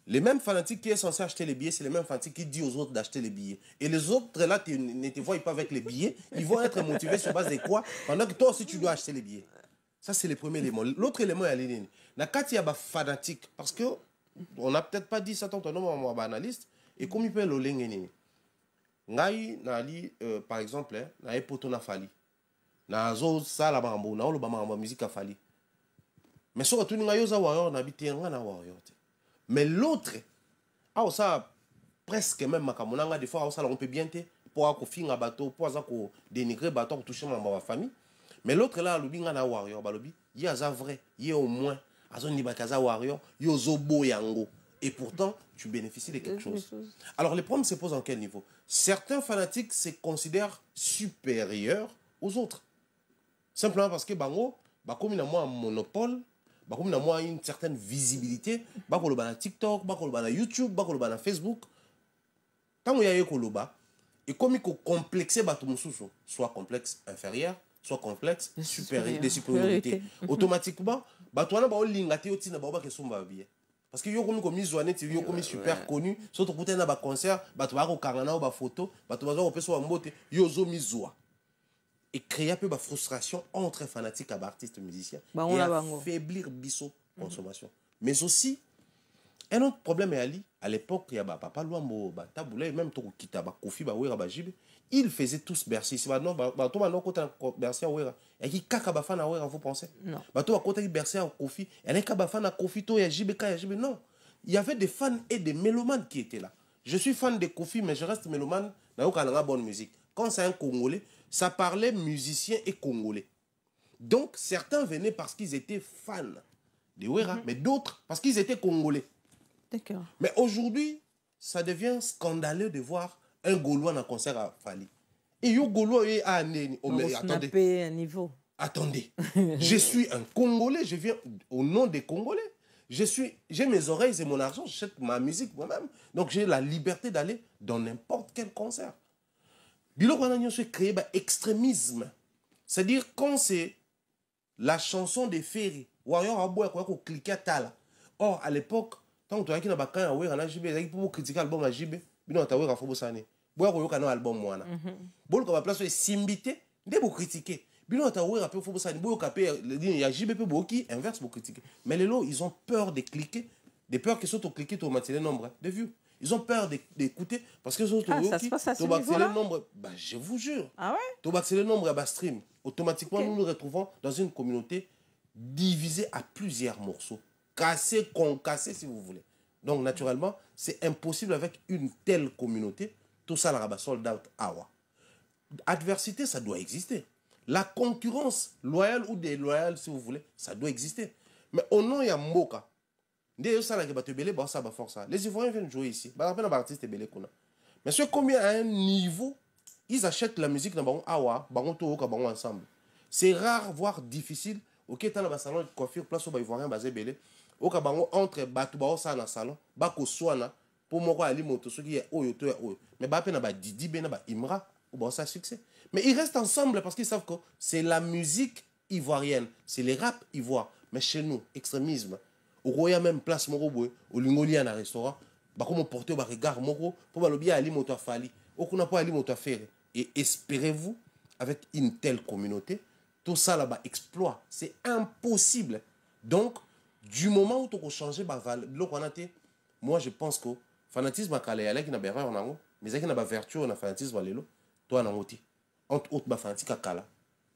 Les mêmes fanatiques qui sont censés acheter les billets, c'est les mêmes fanatiques qui disent aux autres d'acheter les billets. Et les autres, là, ne te voient pas avec les billets. Ils vont être motivés sur base de quoi? Pendant que toi aussi, tu dois acheter les billets. Ça, c'est le premier élément. L'autre élément, il y a il y a des fanatiques. Parce qu'on n'a peut-être pas dit ça tant que nous, analyste. Et comme il peut le lengue. Par exemple, il y a Potona Fali. Il y a la musique à Fali. Mais sur tout le monde, mais l'autre, ça presque même des fois on peut bien pour finir un bateau, pour dénigrer bateau, pour toucher ma famille. Mais l'autre là, il y a un warrior, il y a un vrai, il y a au moins un warrior, il y a un yango. Et pourtant, tu bénéficies de quelque chose. Alors, les problèmes se posent en quel niveau? Certains fanatiques se considèrent supérieurs aux autres. Simplement parce que, comme il y a un monopole, comme il y a une certaine visibilité, il y a TikTok, il y a YouTube, il y a Facebook. Quand il y a et comme il faut complexer, soit complexe inférieur, soit complexe supérieur, de supériorité. Automatiquement, tu as un parce que yo comme super connu, surtout pour un concert, tu vas au photo, tu vas mbote, yo zo mizoa. Et créer un peu de frustration entre fanatiques et artistes musiciens et affaiblir biso consommation. Mais aussi, un autre problème est Ali, à l'époque, il y a Papa Luambo, Taboulé, même Kita, Kofi, ils faisaient tous Bercy. C'est maintenant, Bercy, et qui kaka bafana vous pensez? Non. Bercy à Kofi, et les kabafana Kofi, to ya JBK, non. Il y avait des fans et des mélomanes qui étaient là. Je suis fan de Kofi, mais je reste mélomane, n'a aucune bonne musique. Quand c'est un Congolais, ça parlait musicien et Congolais. Donc, certains venaient parce qu'ils étaient fans de Wera, mais d'autres parce qu'ils étaient Congolais. D'accord. Mais aujourd'hui, ça devient scandaleux de voir un Gaulois dans un concert à Fali. Et yo Gaulois est à attendez. Un niveau. Attendez. Je suis un Congolais, je viens au nom des Congolais. J'ai mes oreilles et mon argent, j'achète ma musique moi-même. Donc j'ai la liberté d'aller dans n'importe quel concert. Bilo qu'on a créé extrémisme. C'est-à-dire quand c'est la chanson des Ferry, Warrior a beau qu'on cliquer à Tala. Or à l'époque, tant que tu as qui n'a pas quand on a JB, pour critiquer l'album à JB, bilo tu as à Fobo Sané. Bois qu'on a un album moi là. Bon qu'on va placer Simbité, dès pour critiquer. Bilo tu as à Fobo Sané, bois capé il y a JB peu qui inverse pour critiquer. Mais les lots ils ont peur de cliquer, des peurs qu'ils sont au cliquer au matériel nombre de vues. Ils ont peur d'écouter parce que ça se passe à ce niveau-là. Je vous jure. Ah ouais? Le nombre à stream. Automatiquement, nous nous retrouvons dans une communauté divisée à plusieurs morceaux. Cassés, concassés, si vous voulez. Donc, naturellement, c'est impossible avec une telle communauté. Tout ça, la sold out, awa. Adversité, ça doit exister. La concurrence, loyale ou déloyale, si vous voulez, ça doit exister. Mais au nom, il y a Mboka. les Ivoiriens viennent jouer ici. Mais ceux combien à un niveau, ils achètent la musique dans awa, ensemble. C'est rare, voire difficile. Ok, dans le salon de coiffure, place au Ivoirien basé belé. Au kabango entre batubao ça dans salon, bako soana pour moi ali moto ce qui est oyo. Mais ba pena ba Didi bena ba Imra ou ba ça succès. Mais ils restent ensemble parce qu'ils savent que c'est la musique ivoirienne, c'est les rap ivoires. Mais chez nous, extrémisme. Au Roya même place moko boy, au Lingoli un restaurant, ba comme porter au regard moko pour ba lobia ali moto fali. Au kuna pas ali moto faire. Et espérez-vous avec une telle communauté, tout ça là-bas exploit, c'est impossible. Donc du moment où tu as changé moi je pense que fanatisme a calé avec une erreur mais avec une vertu on a fanatisme lelo toi na ngoti entre autres ba fanatique à kala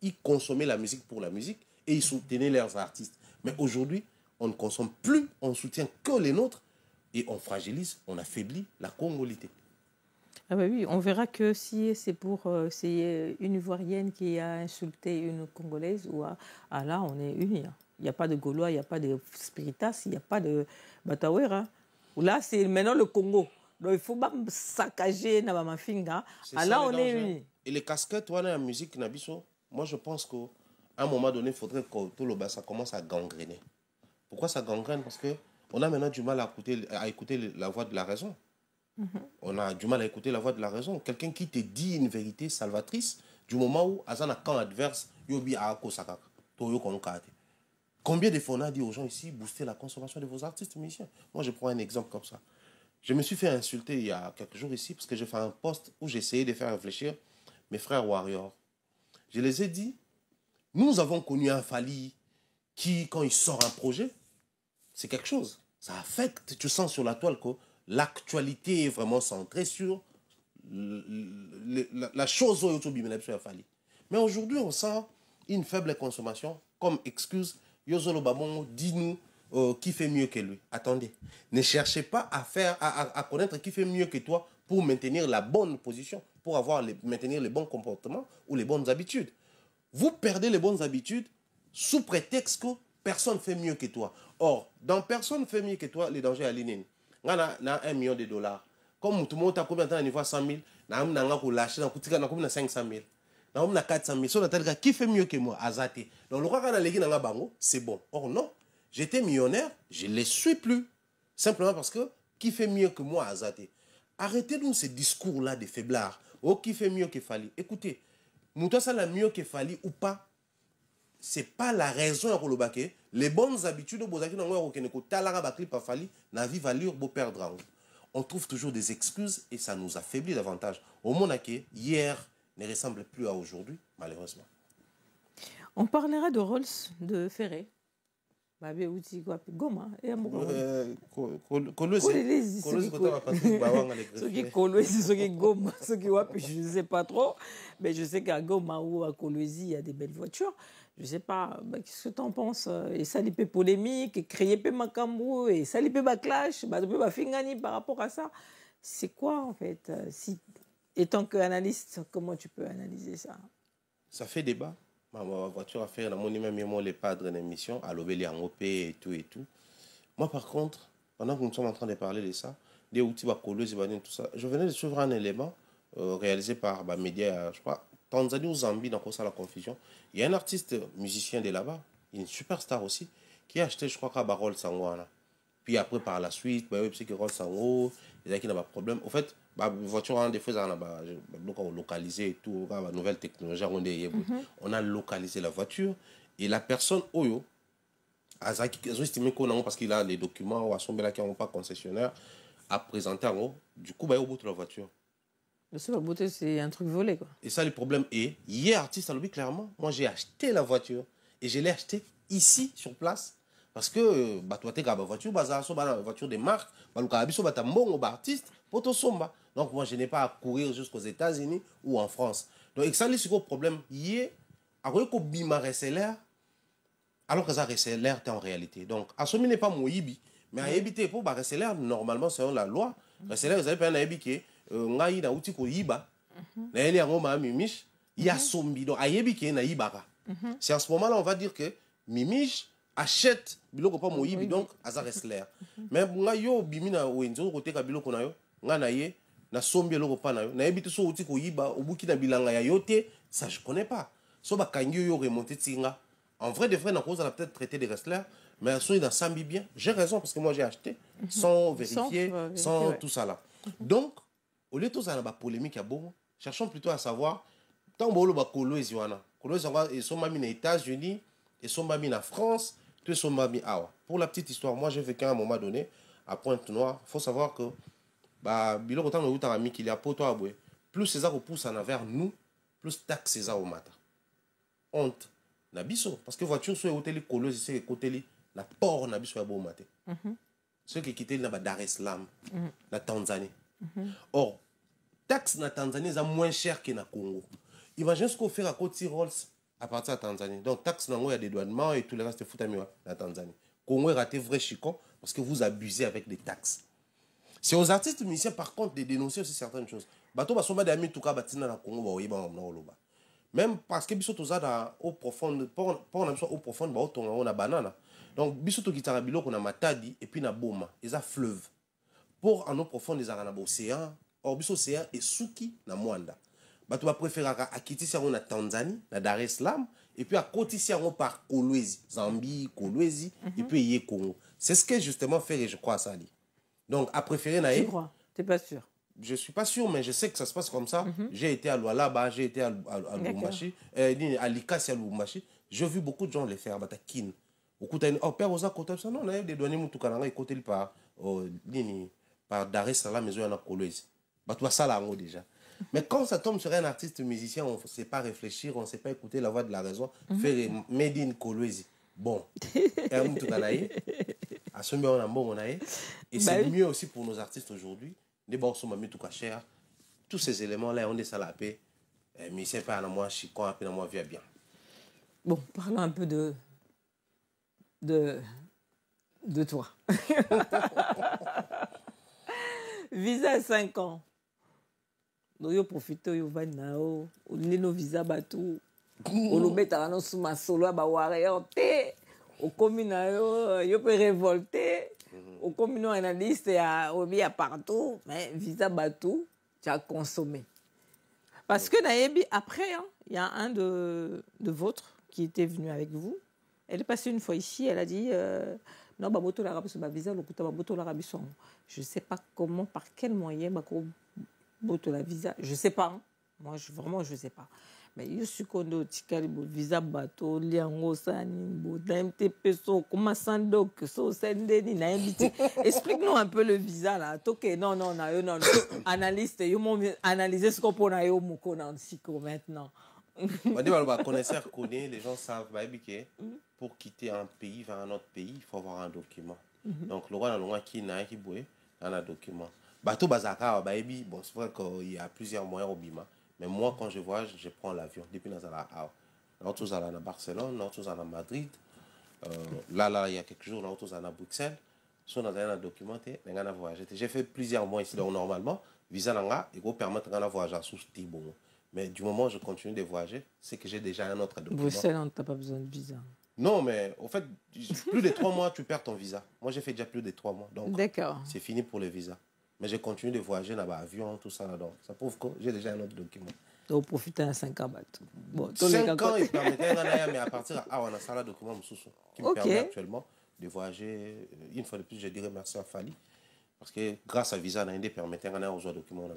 ils consommaient la musique pour la musique et ils soutenaient leurs artistes. Mais aujourd'hui on ne consomme plus, on soutient que les nôtres et on fragilise, on affaiblit la congolité. Ah bah oui, on verra que si c'est pour c'est une Ivoirienne qui a insulté une Congolaise, ou là on est unis. Hein. Il n'y a pas de Gaulois, il n'y a pas de Spiritas, il n'y a pas de Batawera. Là c'est maintenant le Congo. Donc il faut pas saccager na mafinga. Là on est unis. Et les casquettes, la musique nabiso, moi je pense qu'à un moment donné, il faudrait que tout le bas ça commence à gangréner. Pourquoi ça gangrène? Parce que on a maintenant du mal à écouter la voix de la raison. On a du mal à écouter la voix de la raison. Quelqu'un qui te dit une vérité salvatrice, du moment où, à un camp adverse, yobi a kosaka, toyo konkate. Combien de fois on a dit aux gens ici, booster la consommation de vos artistes musiciens? Moi, je prends un exemple comme ça. Je me suis fait insulter il y a quelques jours ici, parce que j'ai fait un post où j'essayais de faire réfléchir mes frères warriors. Je les ai dit, nous avons connu un Fali qui, quand il sort un projet, c'est quelque chose. Ça affecte, tu sens sur la toile que l'actualité est vraiment centrée sur la chose où Fali. Mais aujourd'hui, on sent une faible consommation comme excuse. Yozolo Babon, dis-nous qui fait mieux que lui. Attendez, ne cherchez pas à connaître qui fait mieux que toi pour maintenir la bonne position, pour maintenir les bons comportements ou les bonnes habitudes. Vous perdez les bonnes habitudes sous prétexte que personne ne fait mieux que toi. Or, dans personne ne fait mieux que toi, les dangers à l'inénie. On a $1 million. Comme tout le monde a combien de temps, il faut 100 000, on a lâché, on a 500 000. On a 400 000. So, qui fait mieux que moi? Azate. Donc, le roi, c'est bon. Or, non. J'étais millionnaire, je ne les suis plus. Simplement parce que qui fait mieux que moi, Azate? Arrêtez-nous ces discours-là de faiblards. Oh, qui fait mieux que Fali? Écoutez, Mouta, ça l'a mieux que Fali ou pas? Ce n'est pas la raison à le. Les bonnes habitudes, on trouve toujours des excuses et ça nous affaiblit davantage. Au monde, hier ne ressemble plus à aujourd'hui, malheureusement. On parlera de Rolls de Ferré. Goma. Je ne sais pas trop, mais je sais qu'à Goma ou à Kolwezi, il y a des belles voitures. Je ne sais pas, qu'est-ce que tu en penses? Et ça, il y a polémique, créer peu Makambu, et ça, il y a clash, Fingani par rapport à ça. C'est quoi, en fait? Et tant qu'analyste, comment tu peux analyser ça? Ça fait débat. Ma voiture a fait même les padres d'émission, à l'obéli en OP et tout et tout. Moi, par contre, pendant que nous sommes en train de parler de ça, des outils, tout ça, je venais de suivre un élément réalisé par média, je crois, Tanzanie ou Zambie, dans ça la confusion. Il y a un artiste musicien de là-bas, une superstar aussi, qui a acheté, je crois, Rolls Sangwana. Puis après, par la suite, c'est que Rolls Sango, il y a qui n'a pas de problème. Au fait, la voiture a des fois, on a localisé et tout, la nouvelle technologie, on a localisé la voiture. Et la personne, Oyo, ils ont estimé qu'on parce qu'il a les documents, ou à son qui n'ont pas concessionnaire, a présenté en haut. Du coup, il y a au bout de la voiture. C'est un truc volé, quoi. Et ça, le problème est, hier, artiste, clairement, moi, j'ai acheté la voiture. Et je l'ai acheté ici, sur place. Parce que, toi, tu as une voiture de marque, artiste, donc, moi, je n'ai pas à courir jusqu'aux États-Unis ou en France. Donc, ça, c'est le problème. Hier, alors que Bima Resseller, alors que ça Resseller, es en réalité. Donc, à ce moment, n'est pas mon Ibi. Mais à éviter pour Resseller, normalement, selon la loi, Resseller, vous avez pas un Ibi qui est. Ngai na uti ko yiba na ele yango ma mimish ya sombi donc ayebi ke na yibaka. C'est en ce moment là on va dire que mimish achète biloko pa moyibi donc aza wrestler mais nga yo bimina wenzo côté ka biloko na yo nga na ye na sombi eloko pa na yo na yebi te so uti ko yiba obuki na bilanga ya yote ça je connais pas so ba kangi yo remonter tinga en vrai de vrai na cause on a peut-être traité des wrestlers mais so dans sambi bien j'ai raison parce que moi j'ai acheté sans vérifier sans tout ça là donc au lieu de tout ça na ba polémique ya bon cherchons plutôt à savoir tant bolo ba kolwezi wana kolwezi et so mami na États-Unis et so mami na France tout so mami awa pour la petite histoire moi j'ai vécu à un moment donné à Pointe-Noire faut savoir que bah biloko tant uta ami qu'il y a poto abwe plus ces ça repousse en vers nous plus taxe ces au matin honte na biso parce que voiture soit hôtel kolwezi c'est côté la port na biso ya bon matin ceux qui quittent na Dar es Salaam la Tanzanie or taxe na Tanzanie est moins cher que na Congo. Imagine ce qu'on fait à côté Rolls à partir de Tanzanie. Donc taxe il y a des douanements et tout le reste fout à la Tanzanie. Congo est raté vrai chicon parce que vous abusez avec des taxes. C'est aux artistes musiciens par contre de dénoncer aussi certaines choses. Bato ba soma d'ami tout cas batina na Congo ba oyeba na oloba. Même parce que biso toza da au profond pour na biso au profond ba otonga on a banana. Donc biso to kitara biloko na matadi et puis na boma, eza fleuve. Pour en eau profonde les arana océan or biso océan et suki na mwanda bato ba préférera akiti si na Tanzanie na Dar es Salaam et puis à côté si par Kolwezi Zambie Kolwezi et puis yé Congo c'est ce que justement fait je crois ça dit donc à préférer na tu crois t'es pas sûr je suis pas sûr mais je sais que ça se passe comme ça j'ai été à Lualaba j'ai été à Lubumbashi à Likasi à Lubumbashi j'ai vu beaucoup de gens les faire batakin beaucoup t'as oh père osa côté ça non on a des douaniers mutukananga et côté par nini par Dar es Salaam mais on a Kolwezi bato ba sala ngo déjà mais quand ça tombe sur un artiste musicien on ne sait pas réfléchir on ne sait pas écouter la voix de la raison faire made in Kolwezi bon et tout kanaï à ce moment on a bon on a et c'est mieux aussi pour nos artistes aujourd'hui les bords sont mis tout cher tous ces éléments là on est salapé mais c'est pas à moi chicon à peine moi vient bien bon parlons un peu de toi visa 5 ans. Nous profitons de Vanao, nos visa bateau, on met à nos sous solo à Bawarrior, au commune, yo peut révolter, au commune analyste à partout, mais visa bateau, tu as consommé. Parce que Naïbi, après, il y a un de vôtres qui était venu avec vous. Elle est passée une fois ici, elle a dit non, baboto la rabi sur ma visa, le couteau baboto la rabi sur. Je sais pas comment, par quel moyen, baboto la visa. Je sais pas. Hein. Moi, vraiment, je sais pas. Mais je suis connu tikali bo visa bateau, liango sani, bo d'MTP so, comment sando que so sendeni na invité. Explique-nous un peu le visa là. Ok, non, analyste, yo analyser ce qu'on peut na yo moko na siko maintenant. On dit bah connaisseur connaît, les gens savent bah que pour quitter un pays vers un autre pays, il faut avoir un document. Donc le roi n'a qui n'a qui boué dans un document. Bateau bazaka bah bon c'est vrai qu'il y a plusieurs moyens au bima. Mais moi, quand je voyage, je prends l'avion. Depuis nous allons à Barcelone, nous allons à Madrid. Là, il y a quelques jours, nous allons à Bruxelles. Si nous avons documenté, nous allons voyager. J'ai fait plusieurs mois ici, donc normalement, visa nanga, il va permettre de voyager sous Tibon. Mais du moment où je continue de voyager, c'est que j'ai déjà un autre document. Bruxelles, on n'a pas besoin de visa. Non, mais en fait, plus de 3 mois, tu perds ton visa. Moi, j'ai fait déjà plus de 3 mois. Donc, c'est fini pour le visa. Mais j'ai continué de voyager dans l'avion, tout ça là-dedans. Ça prouve que j'ai déjà un autre document. Donc, profiter à 5 ans. Bon, 5 ans, il permettait, mais à partir de on a ça là, document qui me permet actuellement de voyager. Une fois de plus, je dirais merci à Fali. Parce que grâce à Visa, on a permis de document.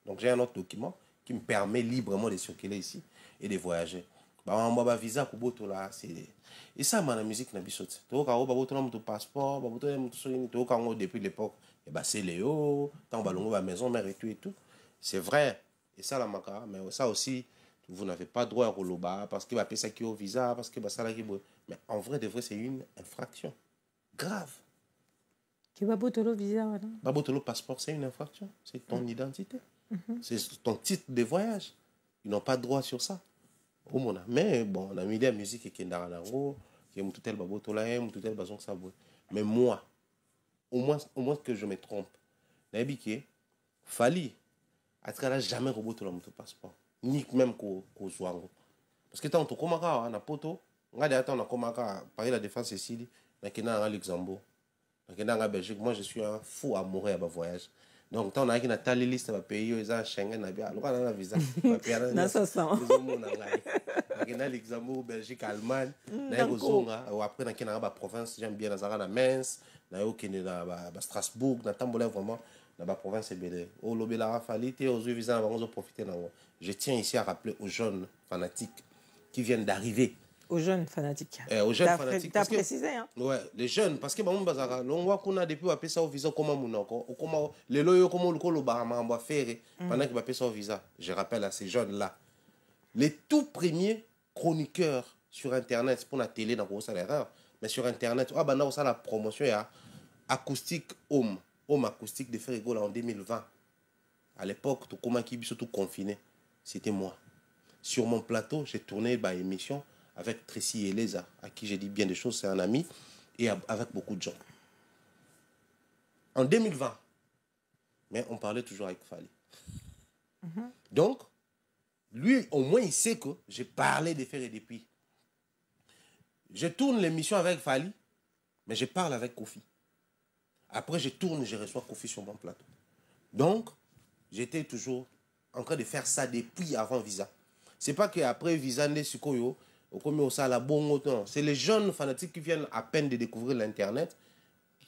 Donc, j'ai un autre document qui me permet librement de circuler ici et de voyager. On a visa pour boto là, c'est et ça la musique na biso. To ka ba boto na mon passeport, ba boto na mon to ka depuis l'époque et bah c'est Léo, tant balongo ba maison mère et tout. C'est vrai et ça la maka mais ça aussi vous n'avez pas droit à roloba parce que ba pesa qui au visa parce que ba ça là qui mais en vrai de vrai c'est une infraction grave. Qui ba boto le visa là? Ba boto le passeport c'est une infraction, c'est ton identité. C'est ton titre de voyage. Ils n'ont pas de droit sur ça. Mais bon, on a mis des musiques qui sont mais moi, au moins que je me trompe, Nabiké, Fali, à ce cas-là, jamais robot tout le passeport, ni même qu'au Zouango. Parce que tant que tu as un poto, On a commencé à Paris la Défense ici, on a Luxembourg, on a Belgique. Moi, je suis un fou amoureux à ma voyage. Donc, on a une telle liste de pays, ils ont Schengen, on a un visa. On a Luxembourg, Belgique, Allemagne, on a après on a la province, j'aime bien la Metz, on a Strasbourg, on a Tambola vraiment. Dans la province est au lobby la rafalité aux visa on profiter. Je tiens ici à rappeler aux jeunes fanatiques qui viennent d'arriver. Aux jeunes fanatiques. Aux jeunes fanatiques. Tu as précisé, hein? Ouais, les jeunes, parce que on voit qu'on a depuis appeler ça au visa comme on les loyaux comme on le barama on va faire pendant qu'ils appellent ça au visa. Je rappelle à ces jeunes là, les tout premiers chroniqueurs sur internet, c'est pour la télé dans ça l'erreur, mais sur internet, ah ben là ça la promotion il y a acoustique home acoustique de Ferrigo en 2020. À l'époque, tout comment qui surtout confiné, c'était moi. Sur mon plateau, j'ai tourné une émission avec Tracy Eleza, à qui j'ai dit bien des choses, c'est un ami, et avec beaucoup de gens. En 2020, mais on parlait toujours avec Fally. Donc, lui, au moins, il sait que j'ai parlé des Fer et des Puits. Je tourne l'émission avec Fally, mais je parle avec Kofi. Après, je tourne et je reçois Kofi sur mon plateau. Donc, j'étais toujours en train de faire ça depuis avant Visa. C'est pas qu'après Visa, c'est les jeunes fanatiques qui viennent à peine de découvrir l'Internet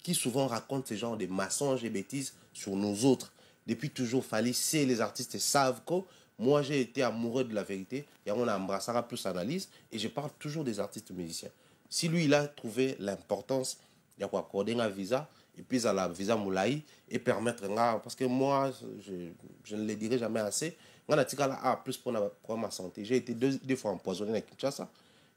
qui souvent racontent ce genre de mensonges et bêtises sur nous autres. Depuis toujours, Fally, c'est les artistes savent que moi, j'ai été amoureux de la vérité. Et on a embrassé plus analyse. Et je parle toujours des artistes musiciens. Si lui, il a trouvé l'importance d'accorder un visa, et puis à la visa Moulaï, et permettre, parce que moi, je ne le dirai jamais assez, on a plus pour ma santé. J'ai été deux fois empoisonné à Kinshasa.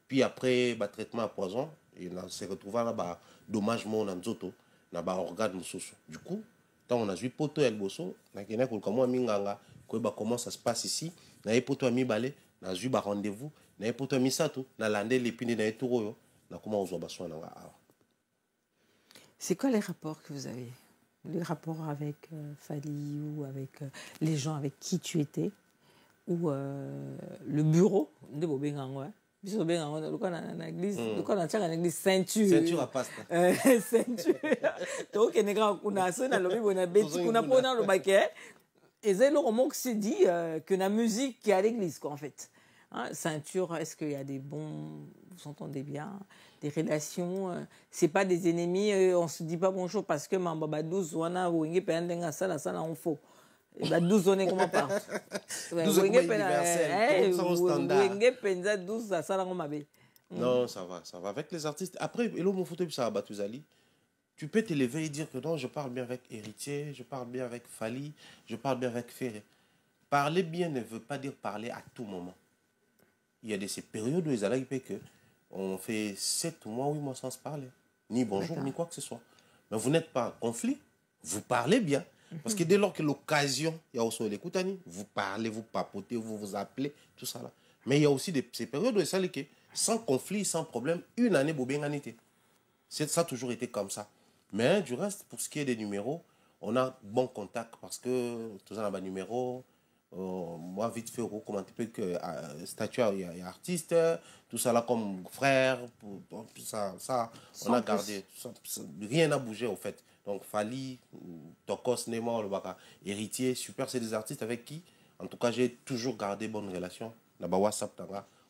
Puis après, traitement à poison, et on s'est retrouvé là, dommage, mon anzoto, dans organe moussousou. Du coup, quand on a vu poto el bosso, on a comment ça se passe ici, on a poto mi balé, on a vu rendez-vous, on a poto mi sato, on a landé l'épine de touro, on a comment on a C'est quoi les rapports que vous avez? Les rapports avec Fally ou avec les gens avec qui tu étais? Ou le bureau de Bobengangwa? Biso Bobengangwa, le l'église ceinture. Ceinture à pasta. Ceinture. Donc, il y a des gens qui ont dans le bureau, qui ont dans le baquet. Et c'est le roman qui s'est dit que la musique qui est à l'église, quoi, en fait. Hein, ceinture, est-ce qu'il y a des bons... Vous entendez bien, des relations, c'est pas des ennemis, on se dit pas bonjour parce que Mamba 12 wana wenge pendenga sala on faut. Ba 12 on est comment pas. Wenge universel, wenge penza 12 sala ngoma be. Non, ça va. Avec les artistes, après Elo mon photo ça Batuzali, tu peux te lever et dire que non, je parle bien avec Héritier, je parle bien avec Fally, je parle bien avec Ferré. Parler bien ne veut pas dire parler à tout moment. Il y a ces périodes où ils allaient que on fait 7 mois, 8 mois sans se parler. Ni bonjour, ni quoi que ce soit. Mais vous n'êtes pas en conflit. Vous parlez bien. Parce que dès lors que l'occasion, il y a aussi l'écoute, vous parlez, vous papotez, vous vous appelez, tout ça là. Mais il y a aussi ces périodes où ça sans conflit, sans problème, une année, ça a toujours été comme ça. Mais du reste, pour ce qui est des numéros, on a bon contact parce que tout ça, on a un numéro. Moi, vite fait, comment tu peux que statut, il y a artiste, tout ça là comme frère, ça on a gardé. Rien n'a bougé au fait. Donc, Fally, Tokos, Nemo, le Baka, Héritier, super, c'est des artistes avec qui, en tout cas, j'ai toujours gardé bonne relation. Là-bas, WhatsApp,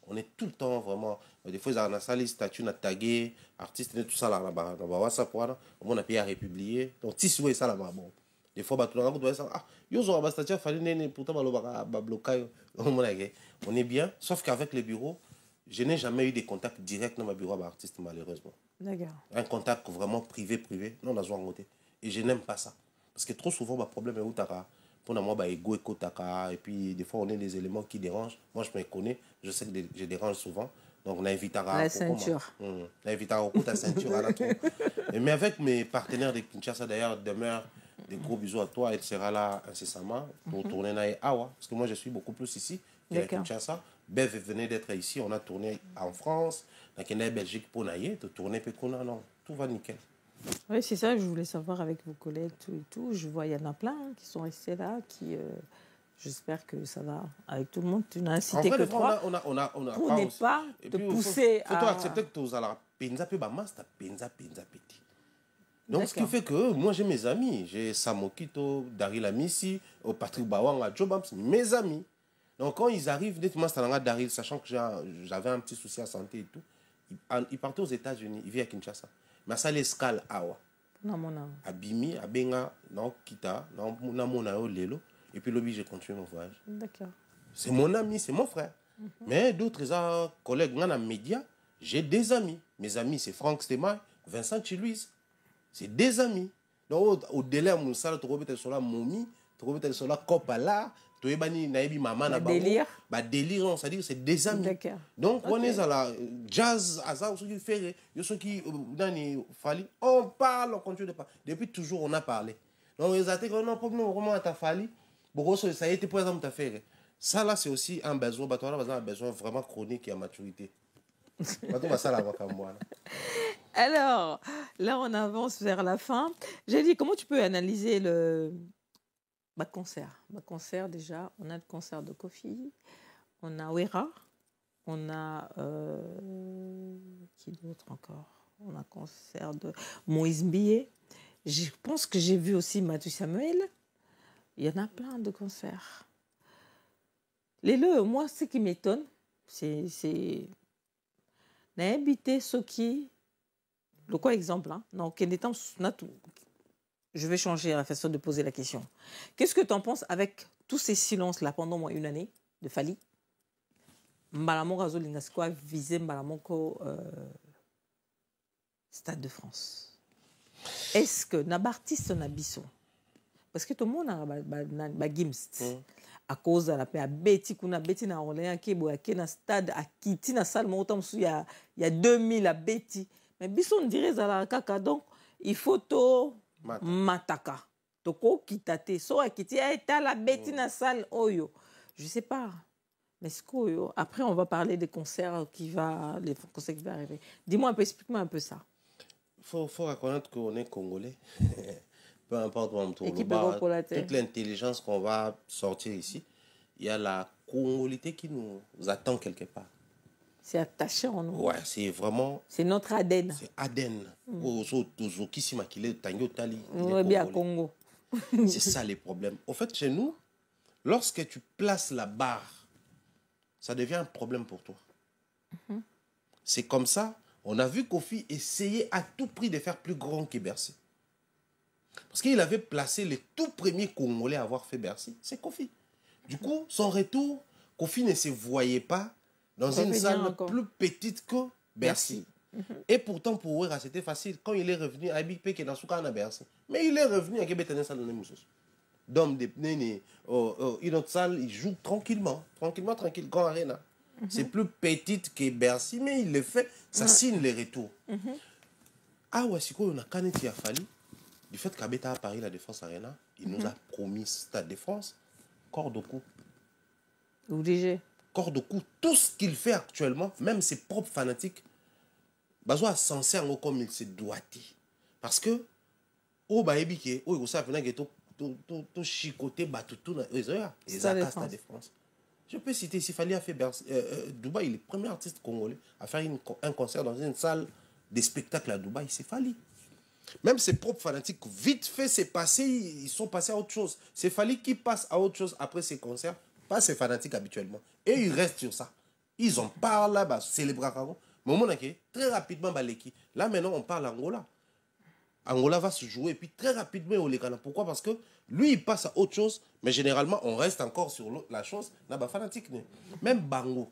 on est tout le temps vraiment. Des fois, on a ça, les statuts, on a tagué, artistes, tout ça là-bas, WhatsApp, on a payé à républier. Donc, si vous voyez ça là-bas, bon. Des fois, tout le monde doit dire, ah, pourtant, on est bien, sauf qu'avec les bureaux, je n'ai jamais eu des contacts directs dans ma bureau d'artiste, malheureusement. D'accord. Un contact vraiment privé, non, on a besoin de côté. Et je n'aime pas ça. Parce que trop souvent, le problème est où pour moi, ego, et puis des fois, on a des éléments qui dérangent. Moi, je me connais, je sais que je dérange souvent. Donc, on invite à la ceinture. On invite à ta ceinture à la trou. Mais avec mes partenaires de Kinshasa, d'ailleurs, demeure. Des gros bisous à toi, elle sera là incessamment pour tourner dans Awa. Parce que moi, je suis beaucoup plus ici qu'à Kinshasa. Bev venait d'être ici, on a tourné en France, dans la Belgique pour naïe, de tourner Pekuna, non, tout va nickel. Oui, c'est ça que je voulais savoir avec vos collègues, tout et tout. Je vois, il y en a plein qui sont restés là, qui J'espère que ça va avec tout le monde. Tu n'as incité que trois. On a pour ne pas te pousser à... Il faut accepter que tu as la penza pe ba master, penza petit. Donc, ce qui fait que moi, j'ai mes amis. J'ai Samokito, Daryl Amissi, Patrick Bawanga, Joe Bams, mes amis. Donc, quand ils arrivent, nettement, c'est Daryl, sachant que j'avais un petit souci à santé et tout, ils partaient aux États-Unis, ils viennent à Kinshasa. Mais ça, l'escale, awa. Abimi, Abenga, non, Kita, non, Namona, Lelo. Et puis, lobby, j'ai continué mon voyage. D'accord. C'est mon ami, c'est mon frère. Mais d'autres collègues dans les médias, j'ai des amis. Mes amis, c'est Franck Stéma, Vincent Chilouise. C'est des amis. Donc, au-delà, mon salle, tu remets sur la momie, tu remets sur la copala, tu remets naïbi maman na délire. Bah, délire, c'est-à-dire c'est des amis. Donc, on est à la jazz, à ça, ceux qui fait, ceux qui, on parle, on continue de parler. Depuis toujours, on a parlé. Donc, les athées, on a un problème, vraiment, à ta fallu. Bon, ça a été, par exemple, ta fait. Ça, là, c'est aussi un besoin, bah, on a un besoin vraiment chronique et à maturité. Alors, là, on avance vers la fin. J'ai dit, comment tu peux analyser le concert? Concert, déjà, on a le concert de Kofi, on a Wera, on a... qui d'autre encore? On a le concert de Moïse Mbié. Je pense que j'ai vu aussi Mathieu Samuel. Il y en a plein de concerts. Moi, ce qui m'étonne, c'est... N'habiter ceux qui... Le quoi exemple, hein? Non, je vais changer la façon de poser la question. Qu'est-ce que tu en penses avec tous ces silences-là pendant moins une année de Fali? Mbalamoko Azolingaskwa visé Mbalamoko Stade de France. Est-ce que Nabartiste Nabiso, parce que tout le monde a gimst à cause de la paix à Betty kuna Betty na Orléans qui est na stade à Kitty na salle montant il y a 2000 à Betty mais biso on dirait à la kaka donc il faut to mataka toko kitate so à Kitty est la Betty na salle oyo je sais pas mais ce que après on va parler des concerts qui va arriver. Dis-moi un peu, explique-moi un peu ça. Faut reconnaître qu'on est congolais. Peu importe où on tourne, toute l'intelligence qu'on va sortir ici, il y a la congolité qui nous attend quelque part. C'est attaché en nous. Ouais, c'est vraiment... C'est notre ADN. C'est ADN. C'est ça les problèmes. Au fait, chez nous, lorsque tu places la barre, ça devient un problème pour toi. C'est comme ça. On a vu Kofi essayer à tout prix de faire plus grand que Bercy. Parce qu'il avait placé les tout premiers Congolais à avoir fait Bercy, c'est Kofi. Du coup, son retour, Kofi ne se voyait pas dans une salle plus petite que Bercy. Et pourtant, pour Ouera, c'était facile. Quand il est revenu à Big Pek et dans Souka, à Bercy. Mais il est revenu à Québec, dans une salle de Nemoussous. D'homme, une autre salle, il joue tranquillement, tranquille, Grand Arena. C'est plus petite que Bercy, mais il le fait, ça signe les retours. Ah ouais, c'est quoi, on a Kaneti à Fali. Du fait qu'Abeta à Paris, la Défense Arena, il nous a promis Stade de France, corps de cou. Obligé. Corps de cou. Tout ce qu'il fait actuellement, même ses propres fanatiques, Bazo a censé en comme il se doit. Parce que, oh, bah, ébike, oh, il savent que tout chicoté, bah, tout, les Stade de France. Je peux citer, s'il fallait faire Dubaï, il est le premier artiste congolais à faire un concert dans une salle de spectacle à Dubaï, c'est Fali. Même ses propres fanatiques, vite fait, c'est passé, ils sont passés à autre chose. C'est Fali qui passe à autre chose après ses concerts, pas ses fanatiques habituellement. Et ils restent sur ça. Ils en parlent là-bas, célébrer avant. Mais très rapidement, là maintenant, on parle Angola. Angola va se jouer, et puis très rapidement, on les canne. Pourquoi? Parce que lui, il passe à autre chose, mais généralement, on reste encore sur la chose, là-bas, fanatique. Même Bango.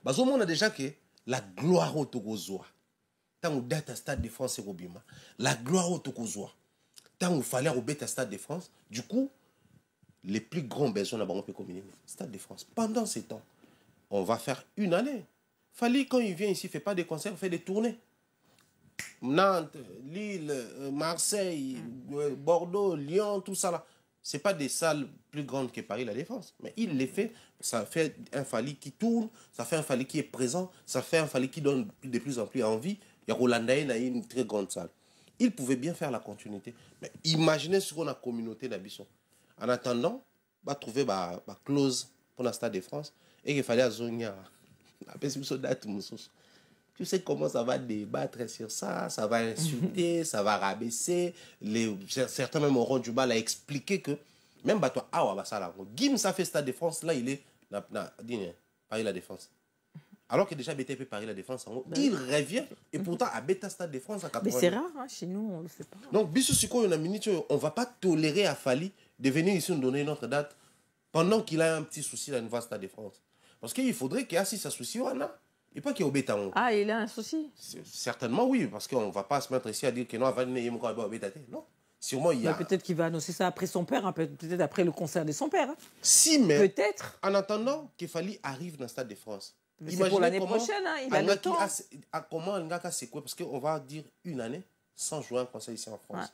Parce on a déjà que la gloire au Togozoa. Tant que date à Stade de France et Robima, la gloire au Togozoa. Tant qu'il fallait au bête à Stade de France, du coup, les plus grands besoins là-bas, on peut communiquer. Stade de France. Pendant ces temps, on va faire une année. Fali, quand il vient ici, il ne fait pas des concerts, il fait des tournées. Nantes, Lille, Marseille, Bordeaux, Lyon, tout ça là. Ce n'est pas des salles plus grandes que Paris, la Défense. Mais il les fait. Ça fait un Fali qui tourne, ça fait un Fali qui est présent, ça fait un Fali qui donne de plus en plus envie. Il y a Rolandaï, il a une très grande salle. Il pouvait bien faire la continuité. Mais imaginez ce qu'on a communauté d'Abisson. En attendant, va trouver ma clause pour le Stade de France et qu'il fallait à Zonia. Tu sais comment ça va débattre sur ça, ça va insulter, ça va rabaisser. Certains même auront du mal à expliquer que même toi, Gim, ça fait Stade de France, là il est Paris la Défense. Alors que déjà BTP Paris la Défense, il revient et pourtant à Beta Stade de France à 80. Mais c'est rare, hein, chez nous on ne le fait pas. Donc, on ne va pas tolérer à Fali de venir ici nous donner une autre date pendant qu'il a un petit souci dans une Stade de France. Parce qu'il faudrait qu'il y ait assis sa souci, on a. Et pas qu'il y ait au Beta. Ah, il a un souci? Certainement oui, parce qu'on ne va pas se mettre ici à dire que non, non. Sûrement, il y a... Peut-être qu'il va annoncer ça après son père, hein, peut-être après le concert de son père. Hein. Si, mais peut-être. En attendant qu'il Fali arrive dans le Stade de France. C'est pour l'année prochaine, hein, il a le temps. Comment un gars c'est quoi? Parce qu'on va dire une année sans jouer un concert ici en France. Ouais.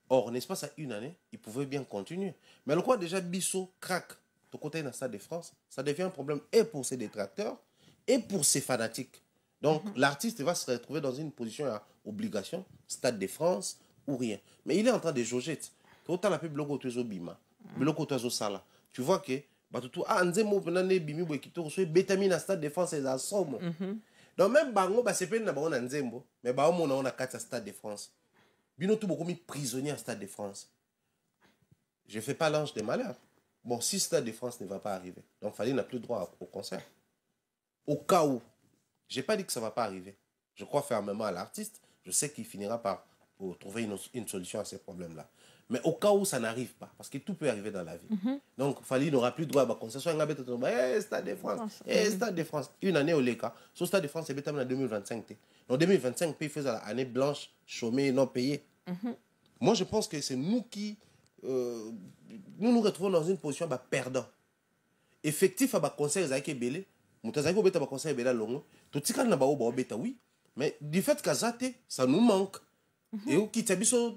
Or, n'est-ce pas, ça une année, il pouvait bien continuer. Mais le quoi déjà Bissot craque de côté dans le Stade de France, ça devient un problème et pour ses détracteurs et pour ses fanatiques. Donc, l'artiste va se retrouver dans une position à obligation, Stade de France ou rien. Mais il est en train de jauger. Autant la pub logo tu bima, logo tu sala. Tu vois que nzembo penane bimi bo ekito so betami na Stade de France eza somo. Donc même bango ba sepeli na bango na nzembo, mais ba omona on a quatre Stade de France. Bino tout beaucoup mis prisonnier à Stade de France. Je fais pas l'ange des malheurs. Bon, si Stade de France ne va pas arriver, donc Fali n'a plus droit au concert. Au cas où, j'ai pas dit que ça va pas arriver. Je crois fermement à l'artiste. Je sais qu'il finira par trouver une solution à ces problèmes-là. Mais au cas où ça n'arrive pas, parce que tout peut arriver dans la vie. Donc, Fali n'aura plus droit à la concession. Stade de France, Stade de France. Une année au Leka. Ce Stade de France, c'est en 2025. En 2025, il faisait l'année blanche, chômée, non payée. Moi, je pense que c'est nous qui nous retrouvons dans une position perdant. Effectif à conseil Zaki Belé, Moutazaki Beta conseil Bela Longo, tout ce qu'on a beta oui, mais du fait que ça nous manque. Et au Kitabiso,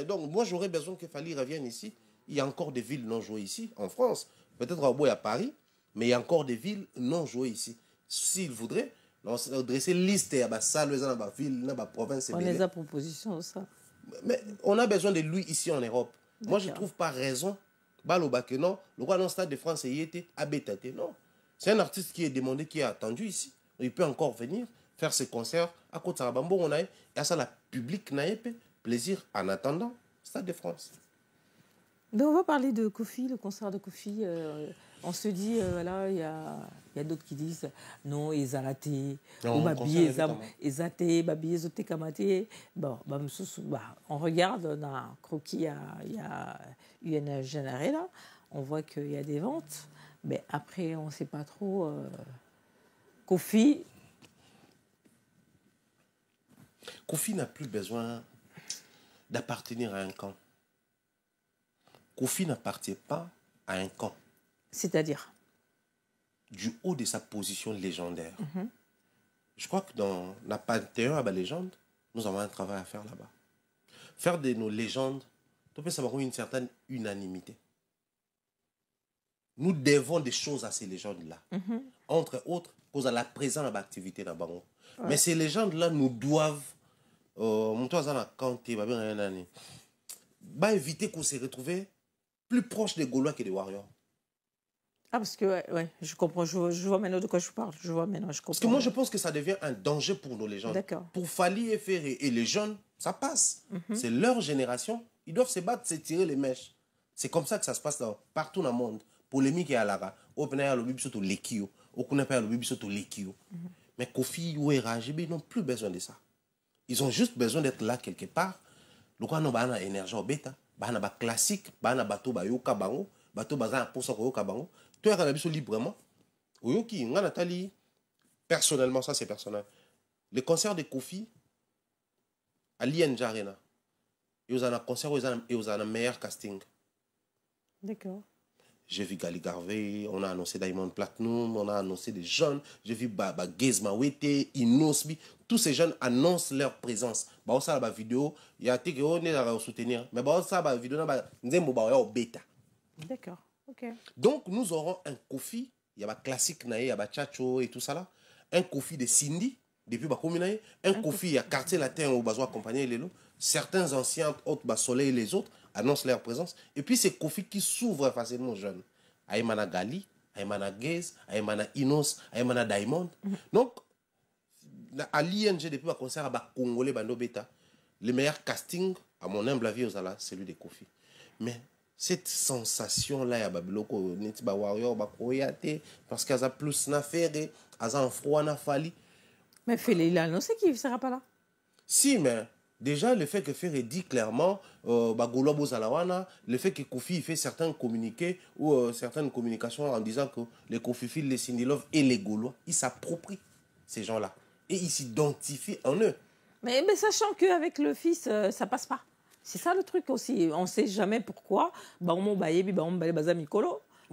donc moi j'aurais besoin que Fali revienne ici. Il y a encore des villes non jouées ici, en France. Peut-être à Paris, mais il y a encore des villes non jouées ici. S'il voudrait, dresser une liste à la salle, à la ville, à la province. On les a propositions, ça. Mais on a besoin de lui ici en Europe. Moi, je ne trouve pas raison. Que non, le roi dans le Stade de France, il était abétaté. Non. C'est un artiste qui est demandé, qui est attendu ici. Il peut encore venir faire ses concerts à côté de Sarabambo. On a et à ça, la public n'a pas plaisir en attendant Stade de France. Mais on va parler de Kofi, le concert de Kofi. On se dit, voilà, il y a d'autres qui disent non, ils ont raté, ou babi, bon, on regarde, on a un croquis, il y a une générée là, on voit qu'il y a des ventes, mais après, on ne sait pas trop. Kofi n'a plus besoin d'appartenir à un camp. Kofi n'appartient pas à un camp. C'est-à-dire? Du haut de sa position légendaire. Je crois que dans la panthéon à la légende, nous avons un travail à faire là-bas. Faire de nos légendes, on peut savoir une certaine unanimité. Nous devons des choses à ces légendes-là. Entre autres, cause à la présence de l'activité là-bas. Mais ces légendes-là nous doivent éviter qu'on se retrouve plus proche des Gaulois que des Warriors. Ah, parce que, ouais, je comprends, je vois maintenant de quoi je parle. Je vois maintenant, je comprends. Parce que moi, je pense que ça devient un danger pour nos légendes. D'accord. Pour Fali et Ferré et les jeunes, ça passe. C'est leur génération. Ils doivent se battre, se tirer les mèches. C'est comme ça que ça se passe partout dans le monde. Polémique et à l'ara. Mais Kofi ou RAGB n'ont plus besoin de ça. Ils ont juste besoin d'être là quelque part. Le quoi, nous avons énergie au bêta. Nous avons classique. Nous avons bateau yoka bango. Bateau bazan pour ça yoka bango. Toi, tu as librement. Oyoki, Nathalie. Personnellement, ça c'est personnel. Le concert de Kofi à l'INJ Arena. Ils ont un concert et ils ont un meilleur casting. D'accord. J'ai vu Gali Garvey, on a annoncé Diamond Platinum, on a annoncé des jeunes. J'ai vu Gezma Wete, Inosbi. Tous ces jeunes annoncent leur présence. Bah, ça, la vidéo, il y a des gens qui vont soutenir. Mais bah, ça, la vidéo, nous avons bêta. D'accord. Ok. Donc, nous aurons un Kofi. Il y a un classique, il y a un Chacho et tout ça là. Un Kofi de Cindy, depuis Bakominaye. Un Kofi, il y a Quartier Latin où on va accompagner les lots. Certains anciens, autres, Soleil et les autres. annoncent leur présence. Et puis c'est Kofi qui s'ouvre facilement aux jeunes. Aïmana Gali, Aïmana Gaze, Aïmana Inos, Aïmana Diamond. Donc, à l'ING, depuis le concert à Congolais, Bando Beta, le meilleur casting, à mon humble avis, c'est celui de Kofi. Mais cette sensation-là, il y a Babiloko, Netiba Warrior, Bakoyate, parce qu'il y a plus na faire, il y a un froid na fali. Mais Félé, là, non, c'est qu'il ne sera pas là. Si, mais déjà, le fait que Ferré dit clairement, Bagolo Bozalawana, le fait que Kofi fait certains communiqués ou certaines communications en disant que les Kofifils, les Sindilov et les Gaulois, ils s'approprient ces gens-là. Et ils s'identifient en eux. Mais sachant qu'avec le fils, ça passe pas. C'est ça le truc aussi. On ne sait jamais pourquoi. Moi,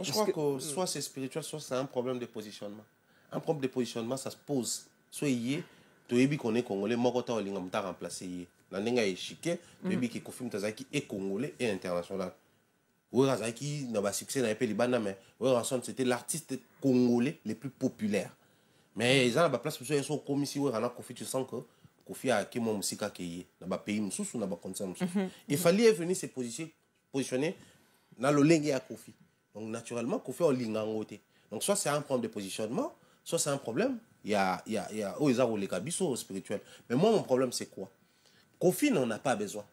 je crois que soit c'est spirituel, soit c'est un problème de positionnement. Un problème de positionnement, ça se pose. Soit il y a, tu es qu'on est congolais, moi, quand on a remplacé. Dans les gens chiqués, tu es qui confirme que tu es congolais et international. Oui, Razaki n'a pas succès dans les pays libans, mais c'était l'artiste congolais le plus populaire. Mais ils ont la place pour ceux qui sont commis ici, tu sens que Kofi a qui mon musique qui est dans le pays ou dans le concert. Il fallait venir se positionner dans le lingue à Kofi. Donc naturellement, Kofi a lingue en côté. Donc soit c'est un problème de positionnement, soit c'est un problème. Il y a les cabissos spirituels. Mais moi, mon problème, c'est quoi? Kofi n'en a pas besoin.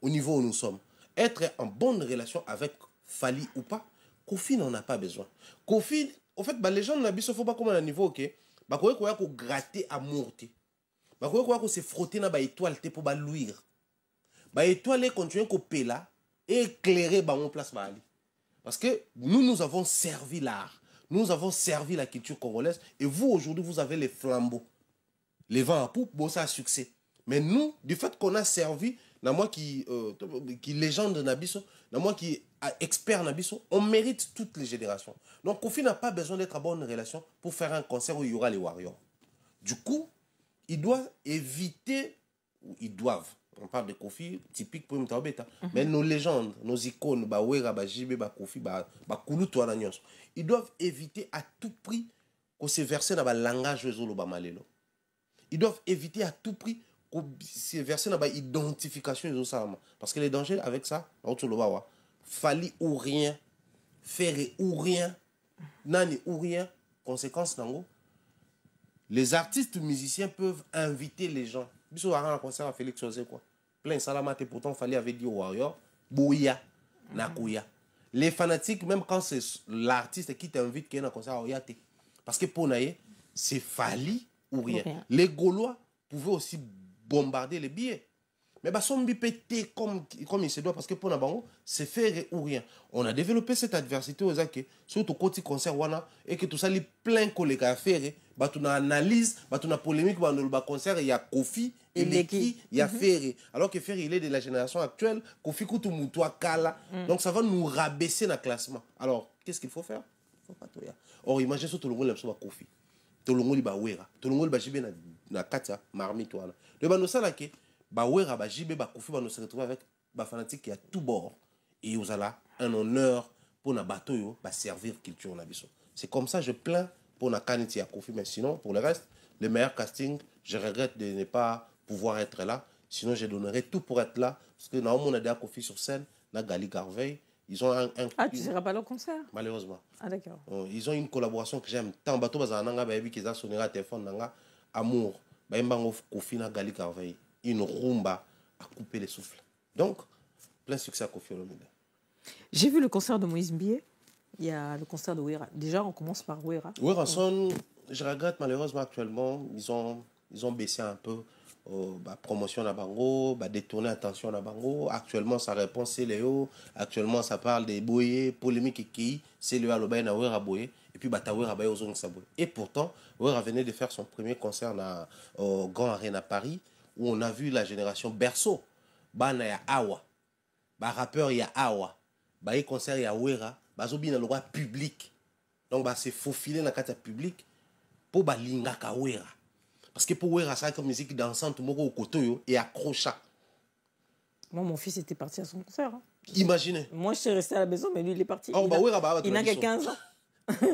Au niveau où nous sommes, être en bonne relation avec Fali ou pas, Kofi n'en a pas besoin. Kofi, en fait, les gens n'ont pas comment à un niveau, ok? Bah, il faut gratter amour. Bah, il faut se frotter dans l'étoile pour luire. Bah, l'étoile continue à péla et éclairer mon place. Parce que nous avons servi l'art. Nous avons servi la culture congolaise. Et vous, aujourd'hui, vous avez les flambeaux. Les vents à poupe, bon, ça a succès. Mais nous, du fait qu'on a servi, moi qui légende de Nabiso, moi qui expert Nabiso, on mérite toutes les générations. Donc Kofi n'a pas besoin d'être en bonne relation pour faire un concert où il y aura les Warriors. Du coup, ils doivent éviter, ou ils doivent, on parle de Kofi, typique pour Mtaobeta, mais nos légendes, nos icônes, Bawera, Bajibe, Kofi, Kulutu, ils doivent éviter à tout prix qu'on se verse dans le langage de Malelo. Ils doivent éviter à tout prix c'est versé dans l'identification des autres. Parce que les dangers avec ça, Fali ou rien, faire ou rien, nani ou rien, conséquence nango. Les artistes musiciens peuvent inviter les gens. Biso a un concert à Félix José quoi. Plein salamate pourtant Fali avait dit au Warrior, Bouya, Nakuya. Les fanatiques, même quand c'est l'artiste qui t'invite qui est dans un concert à Oyate. Parce que pour naïe, c'est Fali ou rien. Les Gaulois pouvaient aussi bombarder les billets. Mais bah son pété comme il se doit parce que pour Nabango, c'est faire ou rien. On a développé cette adversité aux acquis, surtout côté concert wana et que tout ça les plein collègues à faire, bah tu analyse, bah tu polémique dans le concert il y a Kofi et Leki, il y a Ferré. Alors que Ferré il est de la génération actuelle, Kofi Kutu Moutoua Kala. Donc ça va nous rabaisser dans le classement. Alors, qu'est-ce qu'il faut faire? Faut pas tout. Or imagine tout le monde l'aime Kofi. Tout le monde ba wera. Tout le monde ba jibe na katia marmite wana. Le bano ça là que ba wera ba jibe ba Kofi ba nous se retrouver avec ba fanatique qui a tout bord et vous allez un honneur pour na bateau yo ba servir culture na biso. C'est comme ça je plains pour na kaniti à Kofi mais sinon pour le reste le meilleur casting, je regrette de ne pas pouvoir être là, sinon je donnerais tout pour être là parce que normalement on a déjà Kofi sur scène, na Gali Garvey. Ils ont Ah, tu ne seras pas là au concert? Malheureusement. Ah, d'accord. Ils ont une collaboration que j'aime. Tant bateau bazananga baby qui a sonné à téléphone nanga amour. Baimbango Kofi na Gali Carveille. Une rumba à couper les souffles. Donc, plein succès à Kofi Olomide. J'ai vu le concert de Moïse Mbié. Il y a le concert de Wera. Déjà, on commence par Wera. Wera je regrette malheureusement actuellement, ils ont baissé un peu. Promotion à Bango, détourner attention à Bango. Actuellement, sa réponse c'est Léo. Actuellement, ça parle des boyés, polémique qui c'est le Alobaï na Wera Boye. Et puis, Wera Baye aux Saboye. Et pourtant, Wera venait de faire son premier concert au Grand Arena Paris, où on a vu la génération berceau. Bana ya Awa. Rappeur ya Awa. Y concert ya Wera. Zobi na le roi public. Donc, c'est faufiler dans la carte publique pour linga ka Wera. Parce que pour Wera, ça comme musique dansante, au côté et accrocha. Moi, mon fils était parti à son concert. Hein. Imaginez. Moi, je suis resté à la maison, mais lui, il est parti. Oh, il n'a que 15 ans.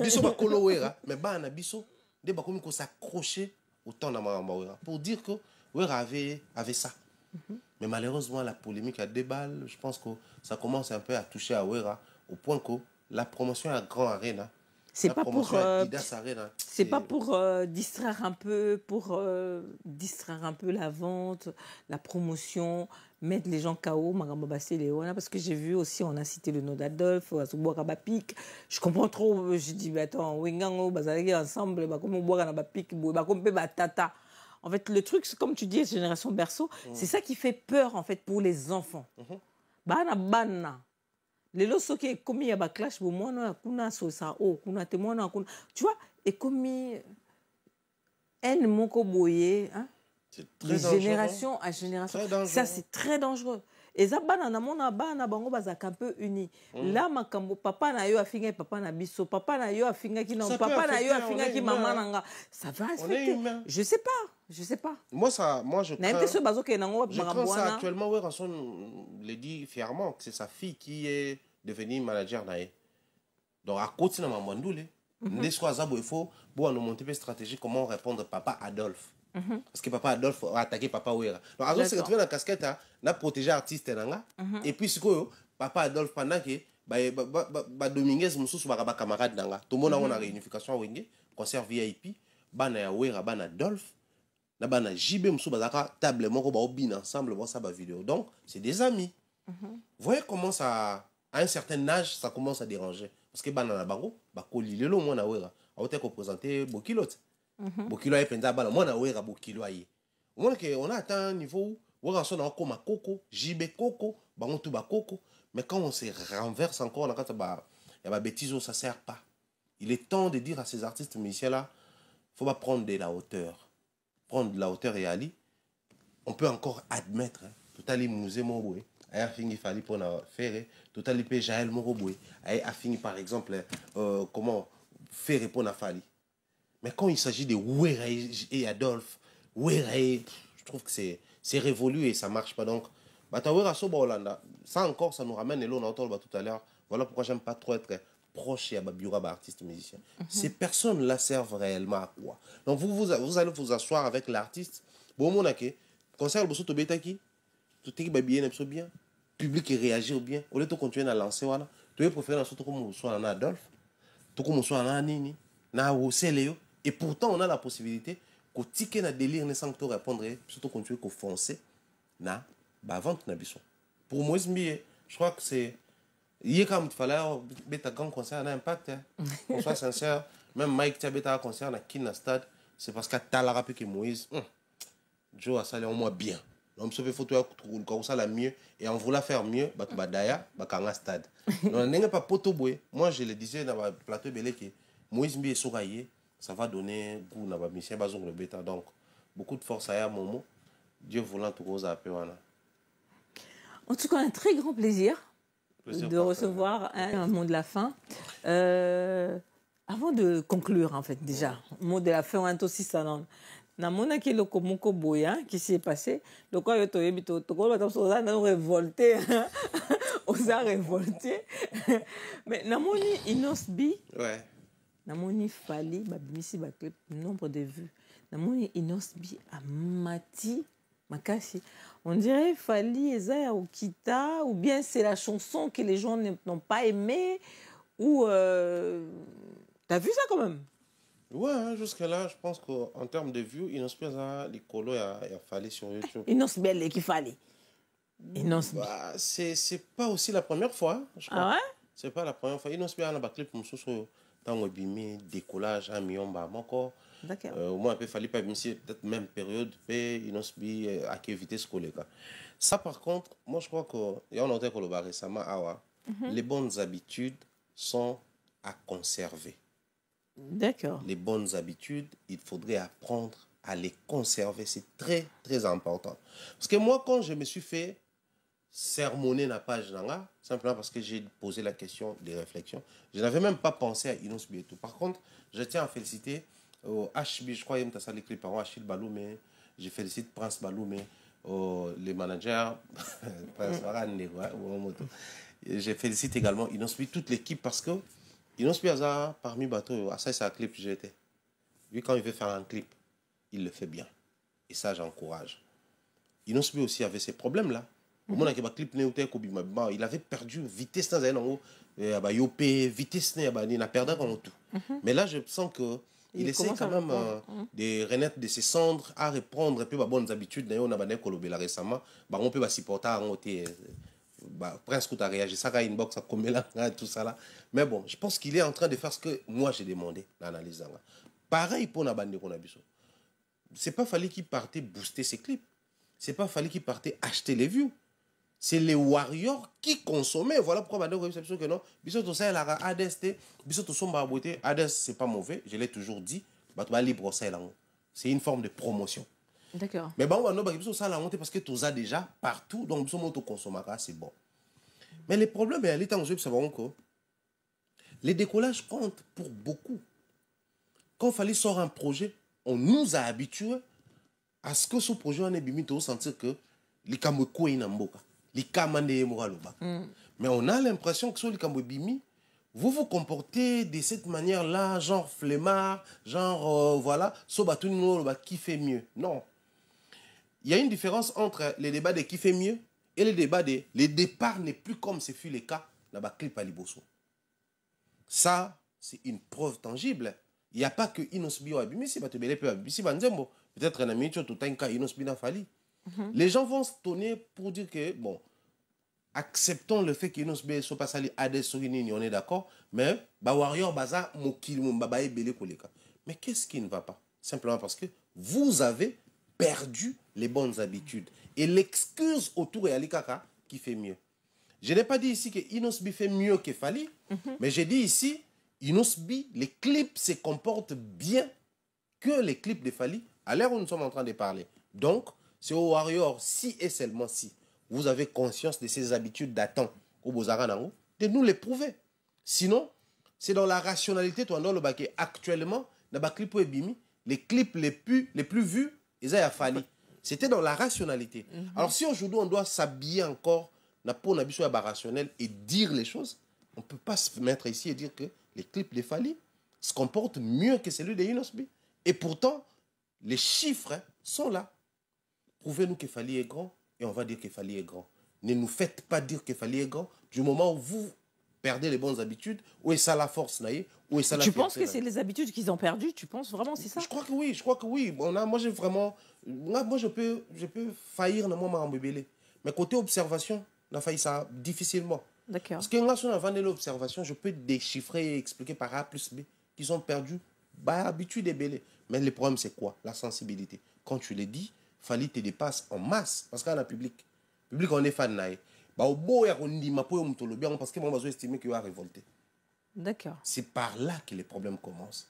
Biso ba kolo Wera, mais na biso, de ba comme s'accrocher au temps de Wera. Pour dire que Wera avait ça. Mais malheureusement, la polémique a déballe. Je pense que ça commence un peu à toucher à Wera, au point que la promotion à Grand Arena, c'est la pas promotion pour, à Didas Arena, c'est pas pour distraire un peu, la vente, la promotion, mettre les gens KO, parce que j'ai vu aussi, on a cité le nom d'Adolphe, je comprends trop, je dis, mais attends, Wengango, ensemble, Tata. En fait, le truc, comme tu dis, génération berceau, c'est ça qui fait peur, en fait, pour les enfants. Bana. Les lots qui commis à clash pour moi kuna sosa o kuna témoin kuna tu vois et commis en moko boye hein de génération à génération ça c'est très dangereux et ça bana na mona bana bango bazaka un peu unis là makambo papa na yo afinga papa na biso papa na yo afinga ki non papa na yo afinga ki maman nanga ça va affecter je sais pas moi je crains ça actuellement ouais Ranson le dit fièrement que c'est sa fille qui est devenue manager nae donc à côté na mamandoule ne soit zabo il faut bon nous monter une stratégie comment répondre papa Adolphe parce que papa Adolphe a attaqué papa Wera donc Azon s'est retrouvé dans la casquette n'a protégé artiste nanga et puis ce que papa Adolphe pendant que ba Dominguez mususu ba camarade nanga tout le monde on a réunification wenge concert VIP bana ya Wera bana Adolphe na bana JB mususu bazaka table moko ba obina ensemble bon ça ba vidéo donc c'est des amis vous voyez comment ça à un certain âge ça commence à déranger parce que bana na bango ba kolilelo mo na Wera a été représenter Bokilote Bokilo est penza bala moi na Wera Bokilo aye on a atteint un niveau où on a comme Coco JB Coco bango tout ba Coco mais quand on se renverse encore là quand il y a ba bêtises ça sert pas il est temps de dire à ces artistes musiciens là faut pas prendre de la hauteur et Ali on peut encore admettre tout à musée mon a fini fali pour faire tout à l'épée Jaël Moroboué a fini par exemple comment faire pour Fali mais quand il s'agit de Wera et Adolphe Wera je trouve que c'est révolu et ça marche pas donc Batawera Soba Hollanda ça encore ça nous ramène et l'on entend tout à l'heure voilà pourquoi j'aime pas trop être proche et à Babiura artiste musicien ces personnes là servent réellement à quoi donc vous allez vous asseoir avec l'artiste bon mon aké concert le bosso betaki tout est bien public et réagir bien au lieu de continuer à lancer voilà tu es préféré surtout comme soit en Adolphe tout comme soit en Nini na Oseleo et pourtant on a la possibilité que ticket na délire ne sans que répondre surtout continuer qu'on foncer na ba vente na biso pour moi je crois que c'est hier comme il fallait beta grand concert un impact on soit sincère même Mike Tiabeta concert na Kina Stade c'est parce que t'as la rappel que Moïse Joe a salé au moins bien donc ce fait photo comme ça la mieux et on voulait faire mieux bah d'ailleurs bah quand stade on n'est pas potoboé moi je le disais dans le plateau belé que Moïse Mbi est souraillé ça va donner goût dans la mission bazong le bêta donc beaucoup de force à Momo Dieu voulant tout rose à Péwana. En tout cas un très grand plaisir de recevoir un mot de la fin avant de conclure en fait déjà mot de la fin on aussi ça non namona ki loko moko boya qui s'est passé le quoi yo toyebi to ko ba to za na révolté on a révolté mais namoni Inosbi ouais namoni Fali ba bimisi ba clip nombre de vues namoni Inosbi a mati makasi on dirait Fali eza okita ou bien c'est la chanson que les gens n'ont pas aimé ou t'as vu ça quand même. Ouais, jusque-là, je pense qu'en termes de vues, Inosbi a les colos a fallu sur YouTube. Inosbi elle qui fallait. Inosbi. Bah, c'est pas aussi la première fois, je crois. Ah ouais? C'est pas la première fois. Inosbi a un clip pour sur tant bimé décollage un million bah encore. D'accord. Au moins il fallait pas bimé peut-être même période puis Inosbi à quelle vitesse coller quoi. Ça par contre, moi je crois que il y a un autre que récemment les bonnes habitudes sont à conserver. D'accord. Les bonnes habitudes, il faudrait apprendre à les conserver. C'est très, très important. Parce que moi, quand je me suis fait sermonner la page Nanga, simplement parce que j'ai posé la question des réflexions, je n'avais même pas pensé à Inosbi et tout. Par contre, je tiens à féliciter HB, je crois que ça l'écrit par Achille Baloumé, je félicite Prince Baloumé, les managers, Prince Varane, je félicite également Inosbi, toute l'équipe parce que Inosbi Aza, parmi bateaux, ça c'est un clip que j'ai été. Lui, quand il veut faire un clip, il le fait bien. Et ça, j'encourage. Inosbi aussi avait ces problèmes-là. Au moment où clip il avait perdu vitesse dans vitesse il a perdu dans tout. Mais là je sens que il essaie quand même de renaître de ses cendres, à reprendre un peu les bonnes habitudes. On a récemment, on peut supporter Prince qui a réagi, ça a inbox, tout ça là. Mais bon, je pense qu'il est en train de faire ce que moi j'ai demandé, l'analyse. Pareil pour Nabande Konabiso. C'est pas fallu qu'il partait booster ses clips. C'est pas fallu qu'il partait acheter les views. C'est les warriors qui consommaient. Voilà pourquoi Bande Konabiso que non. Biso to ça la ADST, biso to somba beauté, ADS c'est pas mauvais, je l'ai toujours dit. Libre ça là. C'est une forme de promotion. D'accord. Mais bon, on a ça la montée parce que tout ça déjà partout, donc nous autoconsommateurs, c'est bon. Mais le problème est que les décollages comptent pour beaucoup. Quand il fallait sortir un projet, on nous a habitués à ce que ce projet on est bimi to sentir que les kamoko inamboka, les kamande moraloba. Mais on a l'impression que sur les kambo bimi, vous vous comportez de cette manière-là, genre flemmard, genre voilà, so batuni qui fait mieux. Non. Il y a une différence entre les débats de qui fait mieux et les débats de les départs n'est plus comme ce fut le cas dans le clip à Liboso. Ça, c'est une preuve tangible. Il n'y a pas que Inosbi ou Abimisi, peut-être un ami, tout un cas Inosbi n'a fallu. Les gens vont se tourner pour dire que, bon, acceptons le fait qu'Inosbi soit pas sali à des soulignes, on est d'accord, mais Warrior Baza, Mokil, Mbabaye, Bele Koleka. Mais qu'est-ce qui ne va pas? Simplement parce que vous avez perdu les bonnes habitudes. Et l'excuse autour est Alikaka qui fait mieux. Je n'ai pas dit ici que Inosbi fait mieux que Fali, mais j'ai dit ici, Inosbi, les clips se comportent bien que les clips de Fali, à l'heure où nous sommes en train de parler. Donc, c'est au Warrior, si et seulement si vous avez conscience de ces habitudes datant au Bozara, de nous les prouver. Sinon, c'est dans la rationalité, toi, dans le baquet. Actuellement, dans le clip Bimi, les clips les plus vus, ils ont Fali. C'était dans la rationalité. Alors, si aujourd'hui, on doit s'habiller encore pour un rationnel et dire les choses, on ne peut pas se mettre ici et dire que les clips de Fali se comportent mieux que celui de Inosbi. Et pourtant, les chiffres sont là. Prouvez-nous que Fali est grand et on va dire que Fali est grand. Ne nous faites pas dire que Fali est grand du moment où vous perdez les bonnes habitudes. Où est ça la force, naïe? Où est ça la Tu penses que c'est les habitudes qu'ils ont perdues? Tu penses vraiment c'est ça? Je crois que oui, je crois que oui. Moi, j'ai vraiment... Moi, je peux faillir dans mon bébé. Mais côté observation, on a failli ça difficilement. D'accord. Parce que quand on a l'observation, je peux déchiffrer et expliquer par A plus B qu'ils ont perdu l'habitude des bélés. Mais le problème, c'est quoi? La sensibilité. Quand tu le dis, Fali te dépasse en masse. Parce qu'on a public. Public, on est fan. Parce que moi, je estime qu'il va révolter. D'accord. C'est par là que les problèmes commencent.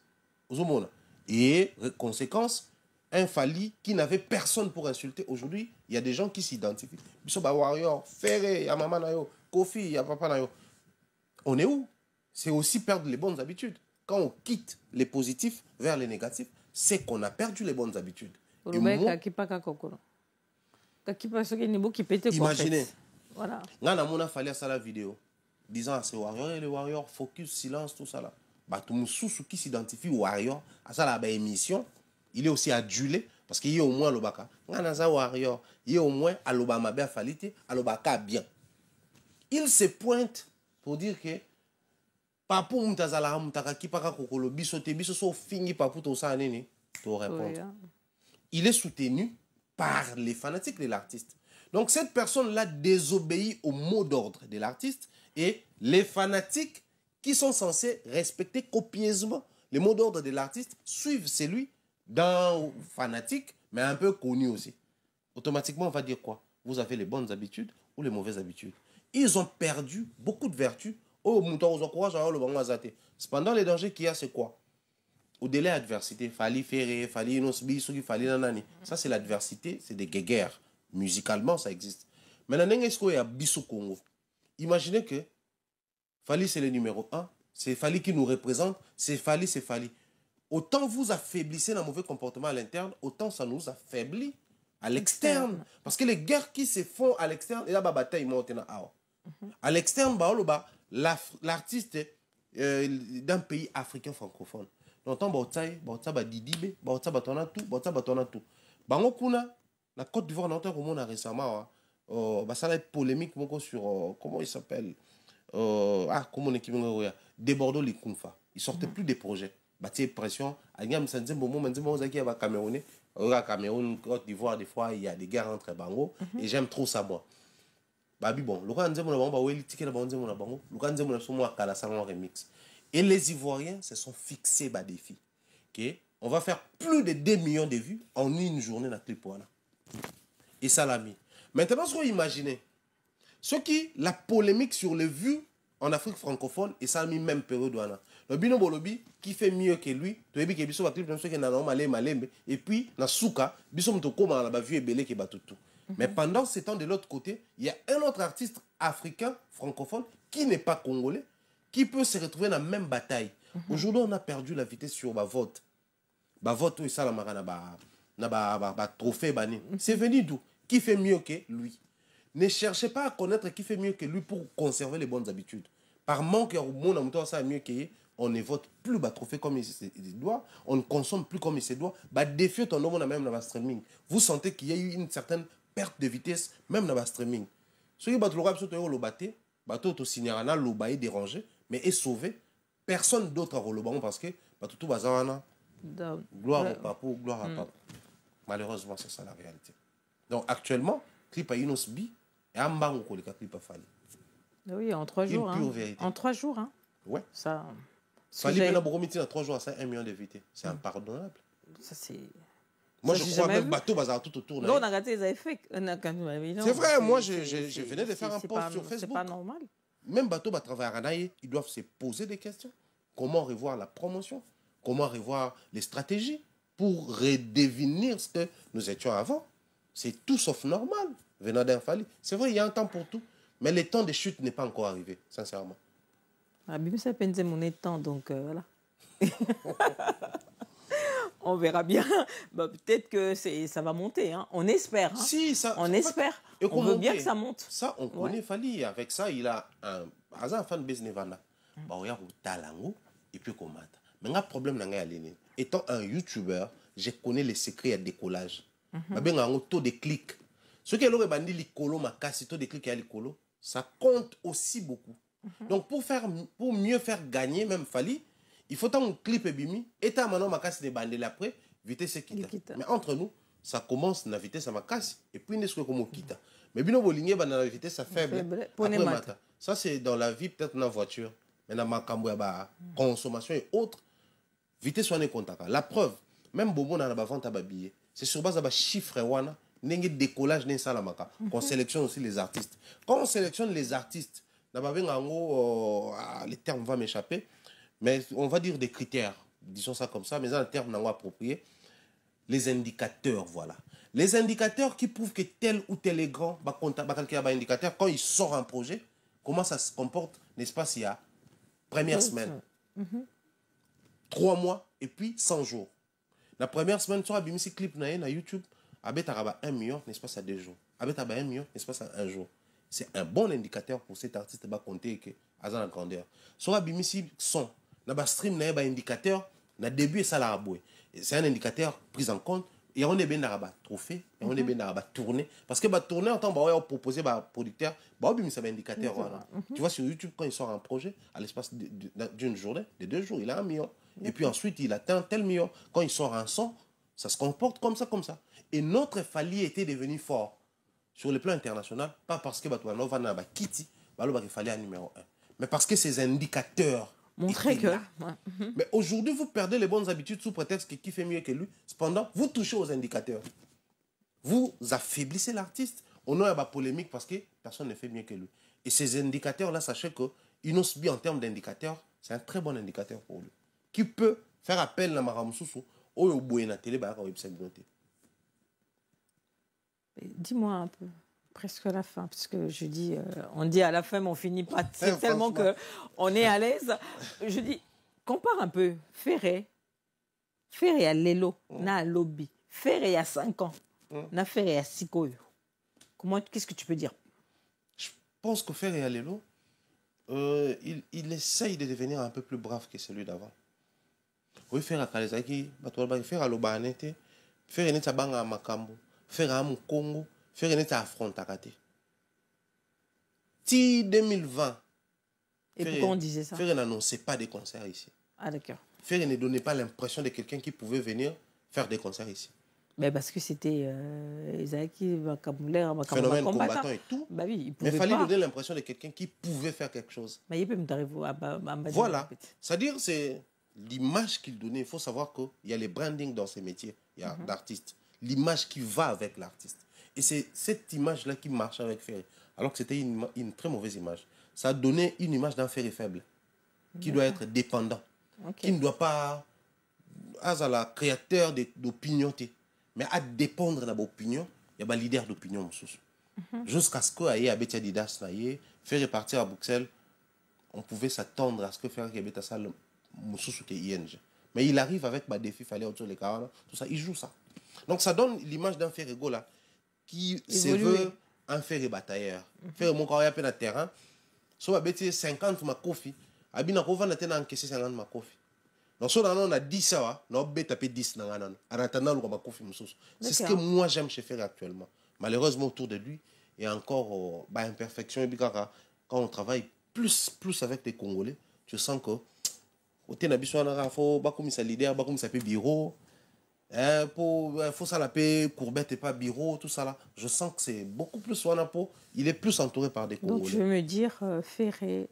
Et, conséquence, un Fali qui n'avait personne pour insulter. Aujourd'hui, il y a des gens qui s'identifient. Warrior, Ferré, Yamama Nayo, Kofi, Yapapa Nayo. On est où? C'est aussi perdre les bonnes habitudes. Quand on quitte les positifs vers les négatifs, c'est qu'on a perdu les bonnes habitudes. Imaginez. Voilà. On a fallu à la vidéo disant à ces warriors, les warriors, focus, silence, tout ça là. Tout le monde qui s'identifie aux warriors, à ça la émission, il est aussi adulé parce qu'il y a au moins le baka. Warrior, il y a au moins à l'obama bien falité, à l'obaka bien. Il se pointe pour dire que Papu mutazala mutaka kipaka kokolo biso te biso so fingi papu to sa nene to répondre. Il est soutenu par les fanatiques de l'artiste. Donc cette personne-là désobéit au mot d'ordre de l'artiste et les fanatiques qui sont censés respecter copieusement les mots d'ordre de l'artiste suivent celui d'un fanatique mais un peu connu aussi. Automatiquement on va dire quoi? Vous avez les bonnes habitudes ou les mauvaises habitudes. Ils ont perdu beaucoup de vertus. Cependant, les dangers qu'il y a, c'est quoi? Au-delà de l'adversité, Fali Ferré, Fali Inosbi, Fali Nanani. Ça, c'est l'adversité, c'est des guéguerres. Musicalement, ça existe. Maintenant, est-ce qu'il y a Bissou Congo? Imaginez que Fali, c'est le numéro 1. C'est Fali qui nous représente. C'est Fali, c'est Fali. Autant vous affaiblissez dans le mauvais comportement à l'interne, autant ça nous affaiblit à l'externe. Parce que les guerres qui se font à l'externe, il y a des batailles à l'externe, l'artiste d'un pays africain francophone. Donc, tout. La Côte d'Ivoire, on a récemment, ça a été polémique sur, comment il s'appelle, comment on est des Bordeaux, les Kounfa. Ils sortaient plus des projets. Bâtir pression. Agnam Sanzem, Cameroun, Cameroun, Côte d'Ivoire, des fois, il y a des guerres entre Bango. Et j'aime trop ça, moi. Babi bon, remix. Et les Ivoiriens se sont fixés bas défi. Okay? On va faire plus de 2 millions de vues en une journée dans clip. Et ça l'a mis. Maintenant, ce qu'on imagine, ce qui, la polémique sur les vues en Afrique francophone, et ça a mis même période. Le Bino Bolobi, qui fait mieux que lui, et puis, dans Souka, la vue est belle qui bat tout. Mais pendant ce temps, de l'autre côté, il y a un autre artiste africain, francophone, qui n'est pas congolais, qui peut se retrouver dans la même bataille. Aujourd'hui, on a perdu la vitesse sur ma vote. Ma vote, oui, ça, la trophée. C'est venu d'où? Qui fait mieux que lui? Ne cherchez pas à connaître qui fait mieux que lui pour conserver les bonnes habitudes. Par manque, on ne vote plus le trophée comme il doit, on ne consomme plus comme il se doit. Défier ton nom même dans le streaming. Vous sentez qu'il y a eu une certaine perte de vitesse même dans le streaming. Ceux qui battent le rap, le batté, bateau signalana, le bail dérangé, mais est sauvé. Personne d'autre a le ballon parce que tout bazana. Gloire au papa, gloire à papa. Malheureusement, c'est ça la réalité. Donc actuellement, clip à Inos B et un banc au clip à Fali. Oui, en 3 jours. Une pure vérité. En 3 jours, hein. Ouais. Ça. Fali Bena Boromiti dans 3 jours, ça 1 million de VT. C'est impardonnable. Ça, c'est. Moi, je crois que le bateau bazar tout autour. Non, on a raté les effets. C'est vrai, moi, je venais de faire un post sur Facebook. C'est pas normal. Même bateau va travailler à Ranaï, ils doivent se poser des questions. Comment revoir la promotion? Comment revoir les stratégies pour redéfinir ce que nous étions avant? C'est tout sauf normal, venant d'un Fali. C'est vrai, il y a un temps pour tout. Mais le temps de chute n'est pas encore arrivé, sincèrement. Bim, ça peine mon temps, donc voilà. On verra bien. Peut-être que ça va monter. Hein. On espère. Hein. Si, ça, on espère. On veut bien que ça monte. Ça, on connaît Fali. Avec ça, il a un fan de Besnevana. Il y a un talango et puis comment. Mais un problème, étant un YouTuber, je connais les secrets à décollage. Il y a un taux de clics. Ce qui est le bandi l'icolo, ma casse, taux de clics à l'icolo, ça compte aussi beaucoup. Donc, pour mieux faire gagner, même Fali, il faut un clip et bimi, et t'as maintenant ma casse de bandé après, vitesse quitte. Mais entre nous, ça commence la vitesse à ma casse, et puis n'est-ce que comme quitte. Mais bino boligné, dans la vitesse à faible. Ça, c'est dans la vie, peut-être dans la voiture, mais dans ma consommation et autres, vitesse on est contact. La preuve, même Bobo dans la vente à babillet, c'est sur base de chiffres wana, n'engue décollage n'est ça la maca. On sélectionne aussi les artistes. Quand on sélectionne les artistes, les termes vont m'échapper, mais on va dire des critères, disons ça comme ça, mais dans le terme approprié, les indicateurs, voilà. Les indicateurs qui prouvent que tel ou tel est grand, quand il sort un projet, comment ça se comporte, n'est-ce pas, s'il y a première semaine, 3 mois, et puis 100 jours. La première semaine, tu as un clip na YouTube, avec 1 million, n'est-ce pas, ça 2 jours. Avec 1 million, n'est-ce pas, ça 1 jour. C'est un bon indicateur pour cet artiste de compter que à la grandeur. Soit bimisi son, na stream na indicateur, na début et ça la aboué. C'est un indicateur pris en compte. Et on est bien dans trophée, et on est bien dans tourner. Parce que tourner en temps on proposer bah producteur, bimisi un indicateur voilà. Tu vois sur YouTube quand il sort un projet à l'espace d'une journée, de 2 jours, il a 1 million. Et puis ensuite il atteint tel million. Quand il sort un son, ça se comporte comme ça. Et notre Fali était devenu fort. Sur le plan international, pas parce que Kitty, il fallait un numéro 1, mais parce que ces indicateurs montraient que. Mais aujourd'hui, vous perdez les bonnes habitudes sous prétexte que qui fait mieux que lui. Cependant, vous touchez aux indicateurs. Vous affaiblissez l'artiste. On a une polémique parce que personne ne fait mieux que lui. Et ces indicateurs-là, sachez que Inosbi, en termes d'indicateurs, c'est un très bon indicateur pour lui. Qui peut faire appel à Maramoussou ou au Bouena Télé, Dis-moi un peu, presque à la fin, parce que je dis, on dit à la fin, mais on finit pas. C'est tellement qu'on est à l'aise. Je dis, compare un peu. Ferré à Lelo, na lobby. Ferré à 5 ans, na Ferré à Sikoyo. Qu'est-ce que tu peux dire? Je pense que Ferré à Lelo, il essaye de devenir un peu plus brave que celui d'avant. Oui, Ferré à Kalezaki, Ferré à Lobanete, Ferré à Banga à Makambo. faire un Congo, faire un affront à côté. Si 2020, et pourquoi on disait ça? Faire n'annonçait pas des concerts ici. Ah d'accord. Faire ne donnait pas l'impression de quelqu'un qui pouvait venir faire des concerts ici. Mais parce que c'était Ezaki phénomène combattant et tout. Bah oui, mais il fallait donner l'impression de quelqu'un qui pouvait faire quelque chose. Mais il peut me t'arriver voilà. C'est-à-dire, c'est l'image qu'il donnait. Il faut savoir qu'il y a les branding dans ces métiers. Il y a d'artistes. L'image qui va avec l'artiste. Et c'est cette image-là qui marche avec Ferré. Alors que c'était une très mauvaise image. Ça a donné une image d'un Ferré faible. Qui doit être dépendant. Qui ne doit pas être la créateur d'opinion. Mais à dépendre de l'opinion, il y a un leader d'opinion. Jusqu'à ce qu'il y ait un Didas, faire repartir à Bruxelles, on pouvait s'attendre à ce que faire ça le ING. Mais il arrive avec des défis, il fallait autour des carans, tout ça, il joue ça. Donc ça donne l'image d'un Ferrego là, qui se veut un Ferré batailleur. Ferré mon corps, il y a peu de terrain. Soit 50 ma coffee, abina kova na tena encaissé 50 ma coffee. Donc, si on a 10 ça, on a tapé 10 dans la c'est ce que moi j'aime chez Ferré actuellement. Malheureusement, autour de lui, il y a encore imperfection. Et puis, quand on travaille plus avec les Congolais, tu sens que il faut bureau, faut ça la paix, courbette et pas bureau, tout ça là. Je sens que c'est beaucoup plus il est plus entouré par des Congolais. Donc, je veux me dire, Ferré,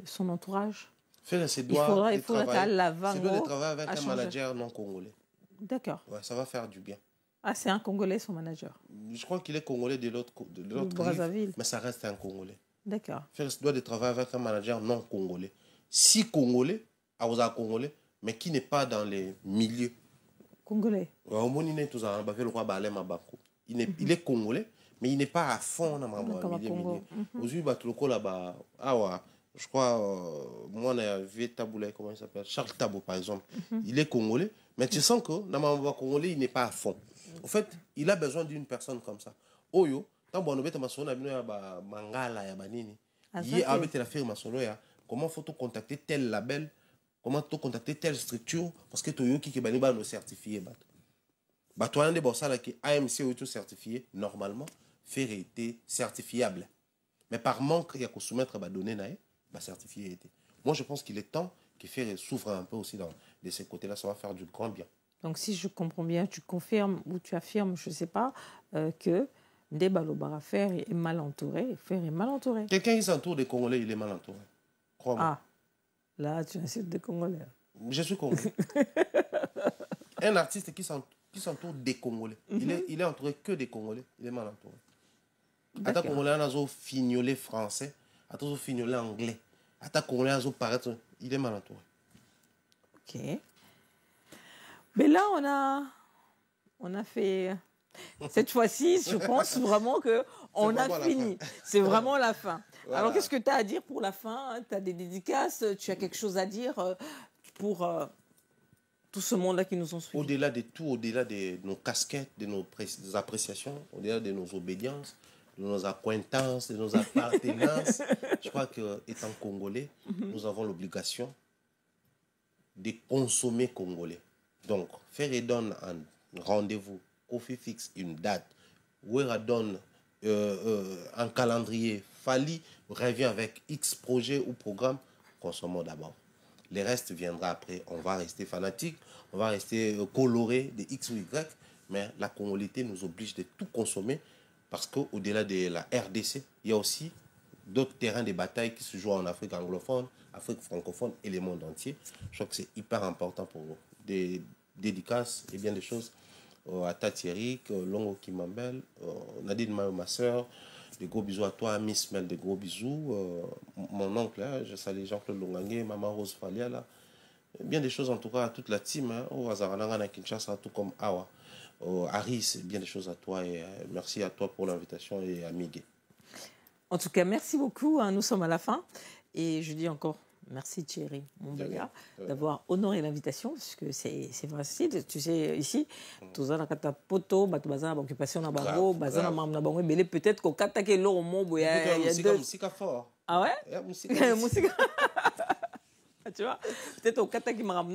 son entourage. Faire ses doigts, il faudra travailler avec un manager non congolais. D'accord. Ouais, ça va faire du bien. Ah, c'est un Congolais, son manager. Je crois qu'il est Congolais de l'autre Brazzaville. Mais ça reste un Congolais. D'accord. Faire doit de travailler avec un manager non congolais. Si Congolais, à Congolais, mais qui n'est pas dans les milieux. Congolais. Il est Congolais, mais il n'est pas à fond dans le milieu. Je crois, moi, on a vu Taboulé, comment il s'appelle? Charles Tabou, par exemple. Il est Congolais, mais tu sens que dans le Congolais, il n'est pas à fond. En fait, il a besoin d'une personne comme ça. Oyo, tant que tu as mangala, comment faut-il contacter tel label? Comment faut-il contacter telle structure? Parce que tu as qui est certifié. Tu as des AMC est certifié, normalement, faire été certifiable. Mais par manque, il y a qu'à soumettre à donner certifié. Moi, je pense qu'il est temps que Ferré souffre un peu aussi de ces côtés-là. Ça va faire du grand bien. Donc, si je comprends bien, tu confirmes ou tu affirmes, je ne sais pas, que Ndebalobara Ferré est mal entouré. Ferré est mal entouré. Quelqu'un qui s'entoure des Congolais, il est mal entouré. Crois-moi. Ah, là, tu insultes des Congolais. Je suis Congolais. Un artiste qui s'entoure des Congolais. Il est entouré que des Congolais. Il est mal entouré. Attaque Congolais, on a fignolé français. Attaque fignolé anglais. Attaque Congolais, on paraître. Il est mal entouré. Ok. Mais là, on a fait... Cette fois-ci, je pense vraiment qu'on a fini. C'est vraiment la fin. Voilà. Alors, qu'est-ce que tu as à dire pour la fin? Tu as des dédicaces? Tu as quelque chose à dire pour tout ce monde-là qui nous ont suivis? Au-delà de tout, au-delà de nos casquettes, de nos appréciations, au-delà de nos obédiences, de nos acquaintances, de nos appartenances, je crois qu'étant Congolais, nous avons l'obligation de consommer Congolais. Donc, Ferré donne un rendez-vous, Kofi fixe une date, Ouera donne un calendrier, Fali revient avec X projet ou programme, consommons d'abord. Le reste viendra après. On va rester fanatique, on va rester coloré de X ou Y, mais la congolité nous oblige de tout consommer parce qu'au-delà de la RDC, il y a aussi d'autres terrains de bataille qui se jouent en Afrique anglophone, Afrique francophone et le monde entier. Je crois que c'est hyper important pour nous. Des dédicaces et bien des choses à Tati Eric, Longo Kimambel, Nadine Mayo, ma soeur. Des gros bisous à toi, Miss Mel, des gros bisous. Mon oncle, là, je salue Jean-Claude Longangé, Maman Rose Falia, là. Bien des choses en tout cas à toute la team, au Hazarananga, Kinshasa, tout comme Awa. Aris, bien des choses à toi et merci à toi pour l'invitation et à Miguel. En tout cas, merci beaucoup. Nous sommes à la fin et je dis encore merci Thierry Mombaya d'avoir honoré l'invitation parce que c'est facile. Tu sais, ici, tous les gens poto, bazana occupation na bango, bazana mam na bango, belé peut-être qu'au katake lo au mot, il y a deux. Musique fort. Ah ouais? Musique. Tu vois, peut-être au Kataki Maram,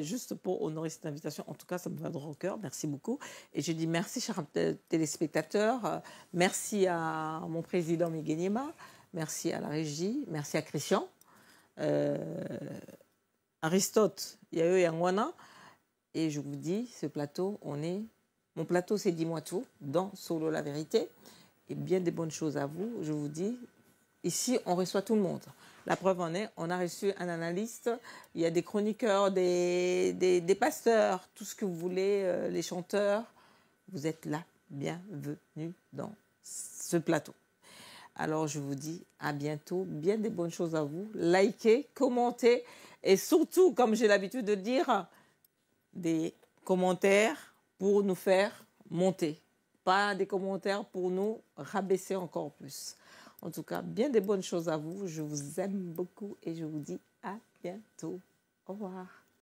juste pour honorer cette invitation. En tout cas, ça me va droit au cœur. Merci beaucoup. Et je dis merci, chers téléspectateurs. Merci à mon président Miguel, merci à la régie, merci à Christian, Aristote, Yayo Yangwana. Et je vous dis, ce plateau, mon plateau, c'est Dis-moi tout, dans Solo la vérité. Et bien des bonnes choses à vous. Je vous dis, ici, on reçoit tout le monde. La preuve en est, on a reçu un analyste, il y a des chroniqueurs, des pasteurs, tout ce que vous voulez, les chanteurs. Vous êtes là, bienvenue dans ce plateau. Alors, je vous dis à bientôt, bien des bonnes choses à vous. Likez, commentez et surtout, comme j'ai l'habitude de dire, des commentaires pour nous faire monter. Pas des commentaires pour nous rabaisser encore plus. En tout cas, bien des bonnes choses à vous. Je vous aime beaucoup et je vous dis à bientôt. Au revoir.